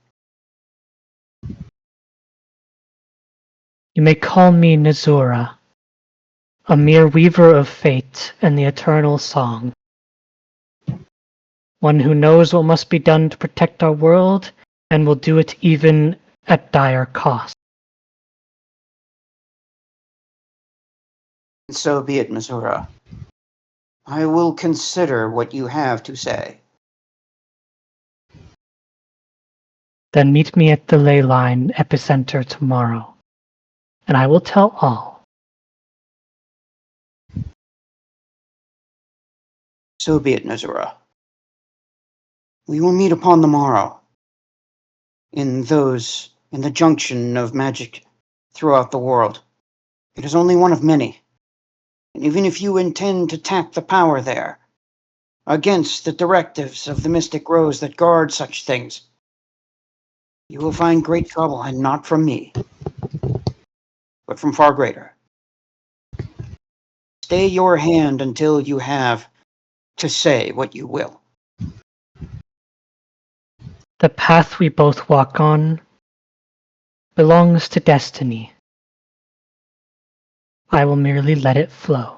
You may call me Nazura, a mere weaver of fate and the eternal song. One who knows what must be done to protect our world and will do it even at dire cost. So be it, Missoura. I will consider what you have to say. Then meet me at the ley line epicenter tomorrow, and I will tell all. So be it, Missoura. We will meet upon the morrow. In the junction of magic throughout the world. It is only one of many. And even if you intend to tap the power there, against the directives of the Mystic Rose that guard such things, you will find great trouble, and not from me, but from far greater. Stay your hand until you have to say what you will. The path we both walk on belongs to destiny. I will merely let it flow.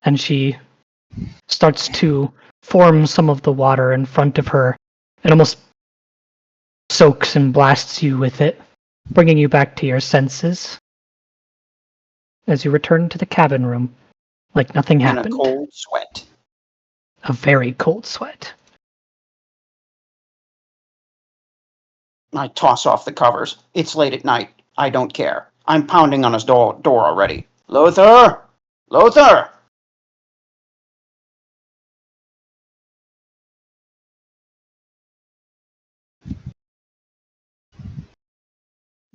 And she starts to form some of the water in front of her. It almost soaks and blasts you with it, bringing you back to your senses as you return to the cabin room like nothing In a happened. cold sweat. A very cold sweat. I toss off the covers. It's late at night. I don't care. I'm pounding on his door already. Lothar! Lothar!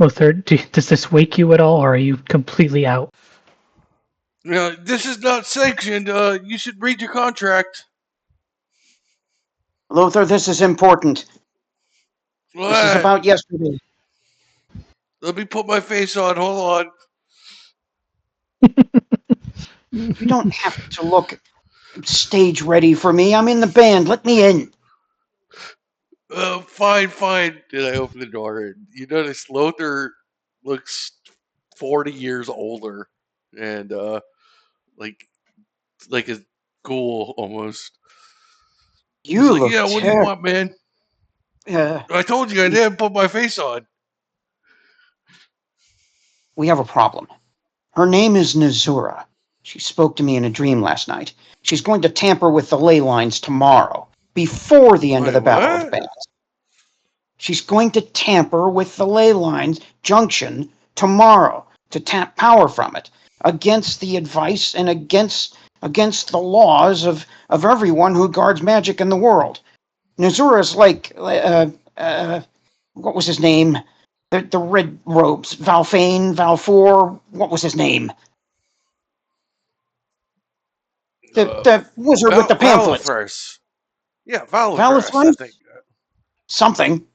Lothar, does this wake you at all, or are you completely out? This is not sanctioned. You should read your contract. Lothar, this is important. What? This is about yesterday. Let me put my face on. Hold on. You don't have to look stage ready for me. I'm in the band. Let me in. Fine. And I open the door, and you notice Lothar looks 40 years older, and like a ghoul almost. He's You like, look yeah, what do you terrible. want, man? I told you I didn't put my face on. We have a problem. Her name is Nazura. She spoke to me in a dream last night. She's going to tamper with the ley lines tomorrow, before the end of the Battle of What? Bands. She's going to tamper with the ley lines junction tomorrow to tap power from it, against the advice and against the laws of everyone who guards magic in the world. Nazura's like, what was his name? The red robes, Valfane, Valfor, what was his name? The wizard with the pamphlets. Valithras. Yeah, Valithras, I Valithras? think. Something.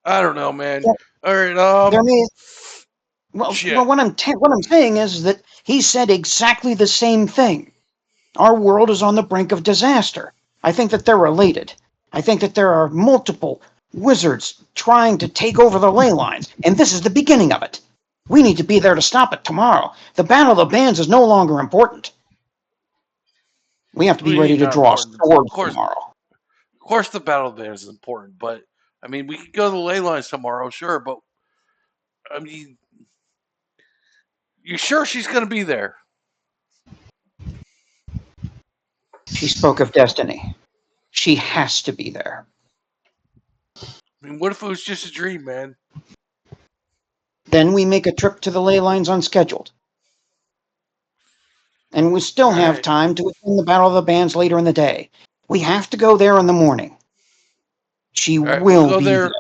I don't know, man. Yeah. All right, There may. Well, shit. what I'm saying is that he said exactly the same thing. Our world is on the brink of disaster. I think that they're related. I think that there are multiple wizards trying to take over the ley lines, and this is the beginning of it. We need to be there to stop it tomorrow. The Battle of the Bands is no longer important. We have to be ready to Not draw important. swords tomorrow. Of course, the Battle of the Bands is important, but I mean, we could go to the ley lines tomorrow, sure, but I mean, you sure she's going to be there? She spoke of destiny. She has to be there. I mean, what if it was just a dream, man? Then we make a trip to the ley lines unscheduled. And we still have time to attend the Battle of the Bands later in the day. We have to go there in the morning. She will be there.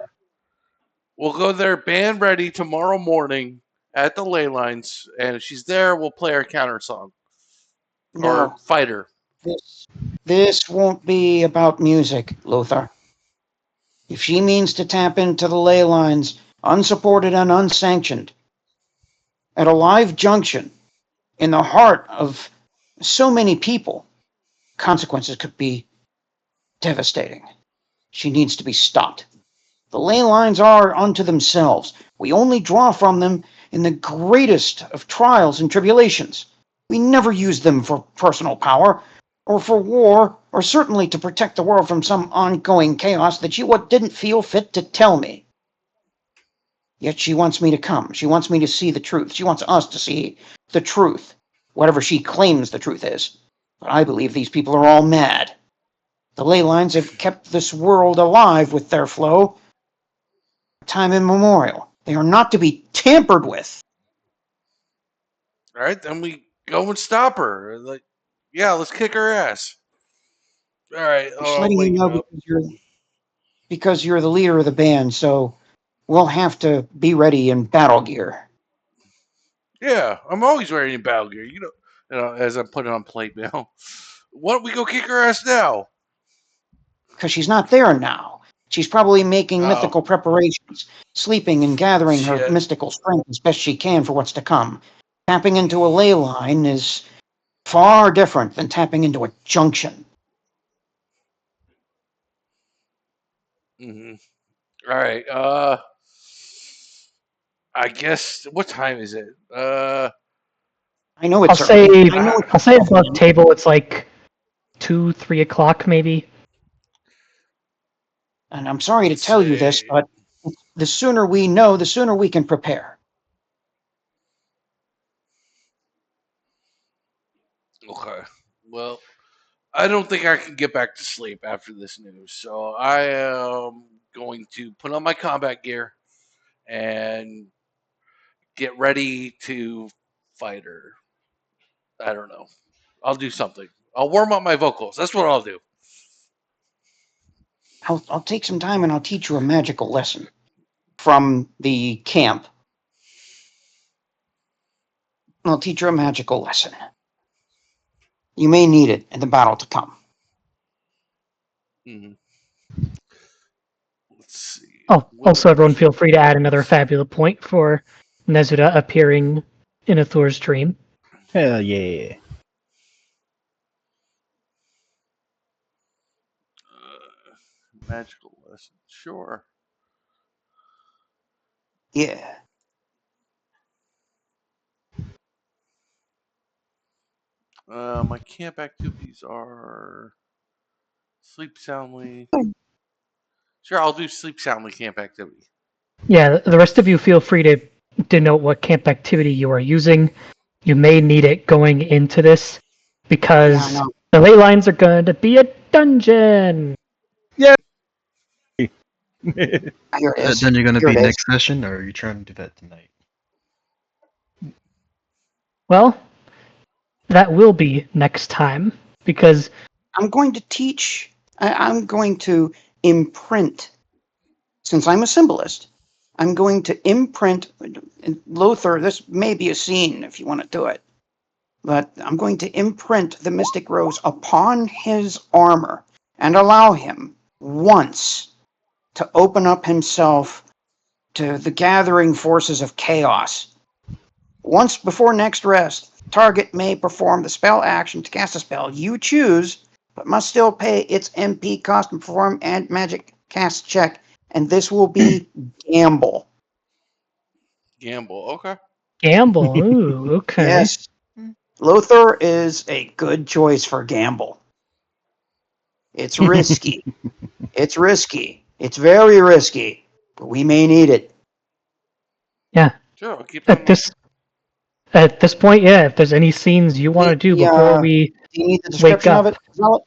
We'll go there, band ready tomorrow morning at the ley lines, and if she's there, we'll play our counter song. No. Or fighter. This won't be about music, Lothar. If she means to tap into the ley lines, unsupported and unsanctioned, at a live junction, in the heart of so many people, consequences could be devastating. She needs to be stopped. The ley lines are unto themselves. We only draw from them in the greatest of trials and tribulations. We never use them for personal power, or for war, or certainly to protect the world from some ongoing chaos that she didn't feel fit to tell me. Yet she wants me to come. She wants me to see the truth. She wants us to see the truth, whatever she claims the truth is. But I believe these people are all mad. The ley lines have kept this world alive with their flow time immemorial. They are not to be tampered with. All right, then we go and stop her. Like, yeah, let's kick her ass. All right. Just letting you know because you're the leader of the band, so we'll have to be ready in battle gear. Yeah, I'm always wearing in battle gear. You know, as I'm putting on plate now. Why don't we go kick her ass now? Because she's not there now. She's probably making mythical preparations, sleeping and gathering her mystical strength as best she can for what's to come. Tapping into a ley line is far different than tapping into a junction. Mm-hmm. All right. I guess what time is it? I know it's I'll say above table it's like 2, 3 o'clock maybe. And I'm sorry to tell you this, but the sooner we know, the sooner we can prepare. Okay. Well, I don't think I can get back to sleep after this news, so I am going to put on my combat gear and get ready to fight her. I don't know. I'll do something. I'll warm up my vocals. That's what I'll do. I'll take some time and I'll teach you a magical lesson from the camp. I'll teach you a magical lesson. You may need it in the battle to come. Mm-hmm. Let's see. Oh, also everyone feel free to add another Fabula point for Nezuda appearing in a Thor's dream. Hell yeah. Magical lesson. Sure. Yeah. My camp activities are sleep soundly. Sure, I'll do sleep soundly camp activity. Yeah, the rest of you feel free to denote what camp activity you are using. You may need it going into this because the ley lines are going to be a dungeon. Yeah. Here it is. Then you're going to Here be it is. next session, or are you trying to do that tonight? Well, that will be next time because I'm going to teach. I'm going to imprint. Since I'm a symbolist, I'm going to imprint. Lothar, this may be a scene if you want to do it. but I'm going to imprint the Mystic Rose upon his armor and allow him once to open up himself to the gathering forces of chaos. Once before next rest, target may perform the spell action to cast a spell you choose, but must still pay its MP cost to perform and magic cast check, and this will be gamble. Gamble. Okay. Gamble. Ooh, okay. Yes, Lothar is a good choice for gamble. It's risky. It's risky. It's very risky, but we may need it. Sure, I'll keep that in mind. At this point, yeah. If there's any scenes you want to do before we Do you need the wake description of up, it? Zealot?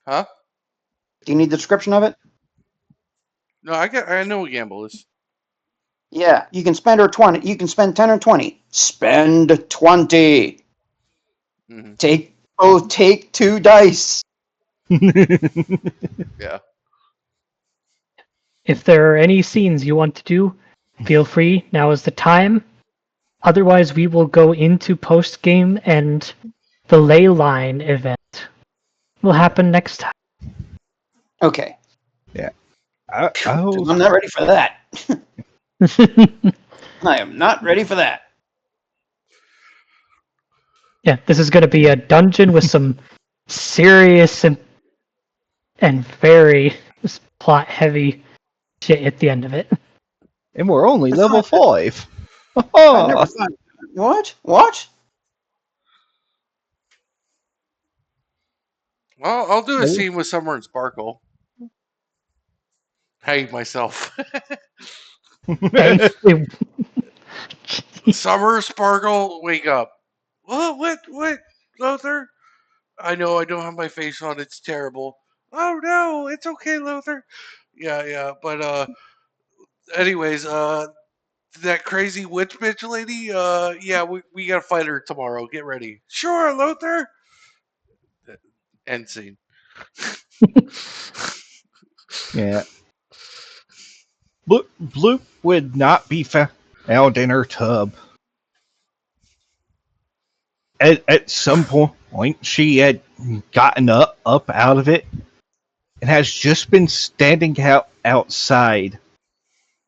Huh? Do you need the description of it? No, I know what gamble is. Yeah, you can spend 20. You can spend 10 or 20. Spend 20. Hmm. Take 2 dice. Yeah. if there are any scenes you want to do, feel free. Now is the time. Otherwise, we will go into post game, and the ley line event will happen next time. Okay. I'll I'm not ready for that. I am not ready for that. Yeah, this is going to be a dungeon with some serious and very plot heavy shit at the end of it. and we're only I level thought- 5. I never thought. What? What? Well, I'll do a Maybe. scene with Summer and Sparkle. Hey, myself. Hey, Summer, Sparkle, wake up. What? Lothar? I know I don't have my face on. It's terrible. Oh no, it's okay, Lothar. Yeah. But anyways, that crazy witch bitch lady. Yeah, we gotta fight her tomorrow. Get ready. Sure, Lothar. End scene. Yeah. Bloop would not be found in her tub. At some point, she had gotten up out of it and has just been standing outside,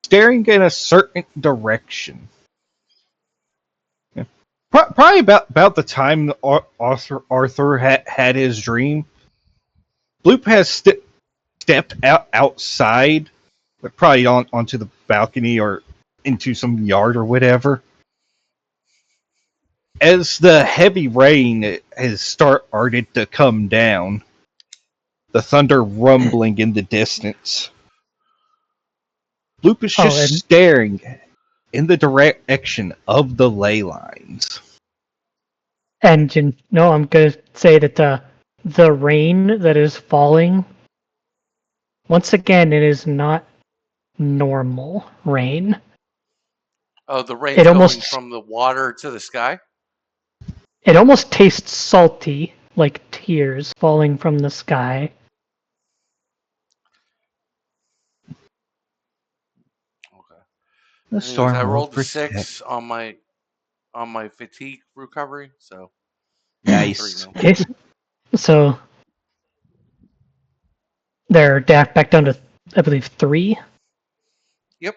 staring in a certain direction. Yeah. Probably about the time Arthur had his dream, Bloop has stepped outside, but probably onto the balcony or into some yard or whatever. As the heavy rain has started to come down, the thunder rumbling in the distance, Bloop is just staring in the direction of the ley lines. and I'm going to say that the rain that is falling, once again, it is not normal rain. Oh, the rain's It going almost from the water to the sky. it almost tastes salty, like tears falling from the sky. Okay. The Anyways, I storm will rolled a protect. 6 on my fatigue recovery, so 3 Nice. now. Okay, so they're back down to, I believe, 3. Yep.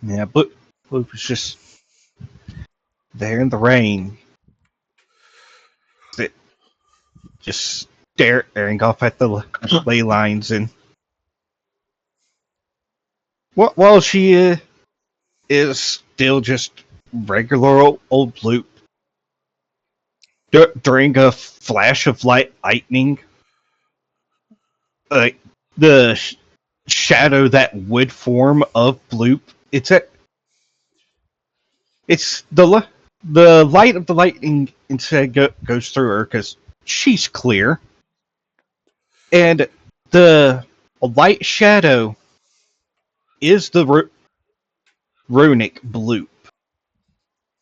Yeah, Bloop is just there in the rain, just staring off at the ley lines, and while she is still just regular old Bloop, during a flash of lightning, like the shadow that would form of Bloop, it's the light of the lightning instead goes through her because she's clear, and the light shadow is the runic Bloop,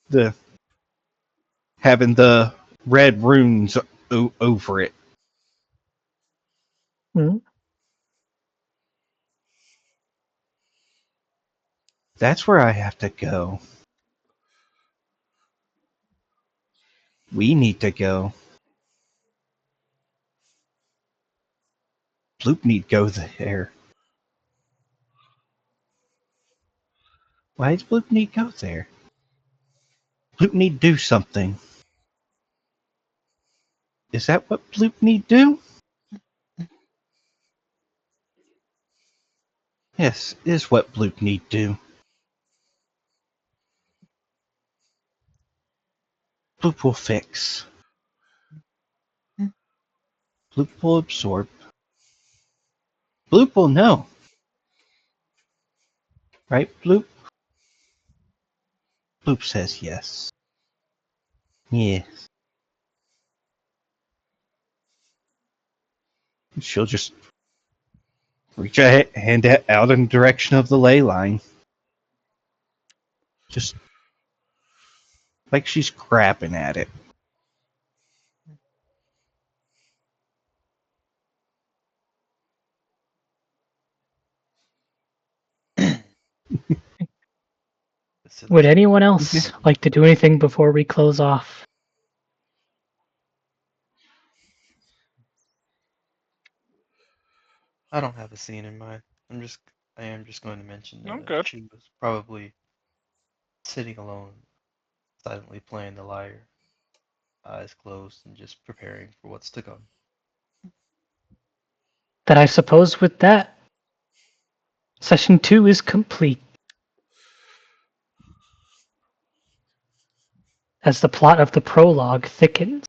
the having the red runes over it. Hmm. That's where I have to go. We need to go. Bloop need go there. Why does Bloop need go there? Bloop need do something. Is that what Bloop need do? Yes, is what Bloop need do. Bloop will fix. Bloop will absorb. Bloop will know. Right, Bloop? Bloop says yes. Yes. She'll just reach a hand out in the direction of the ley line. Just like she's grabbing at it. Would anyone else like to do anything before we close off? I don't have a scene in mind. I am just going to mention I'm that good. she was probably sitting alone, silently playing the lyre, eyes closed, and just preparing for what's to come. That I suppose with that, session 2 is complete. As the plot of the prologue thickens,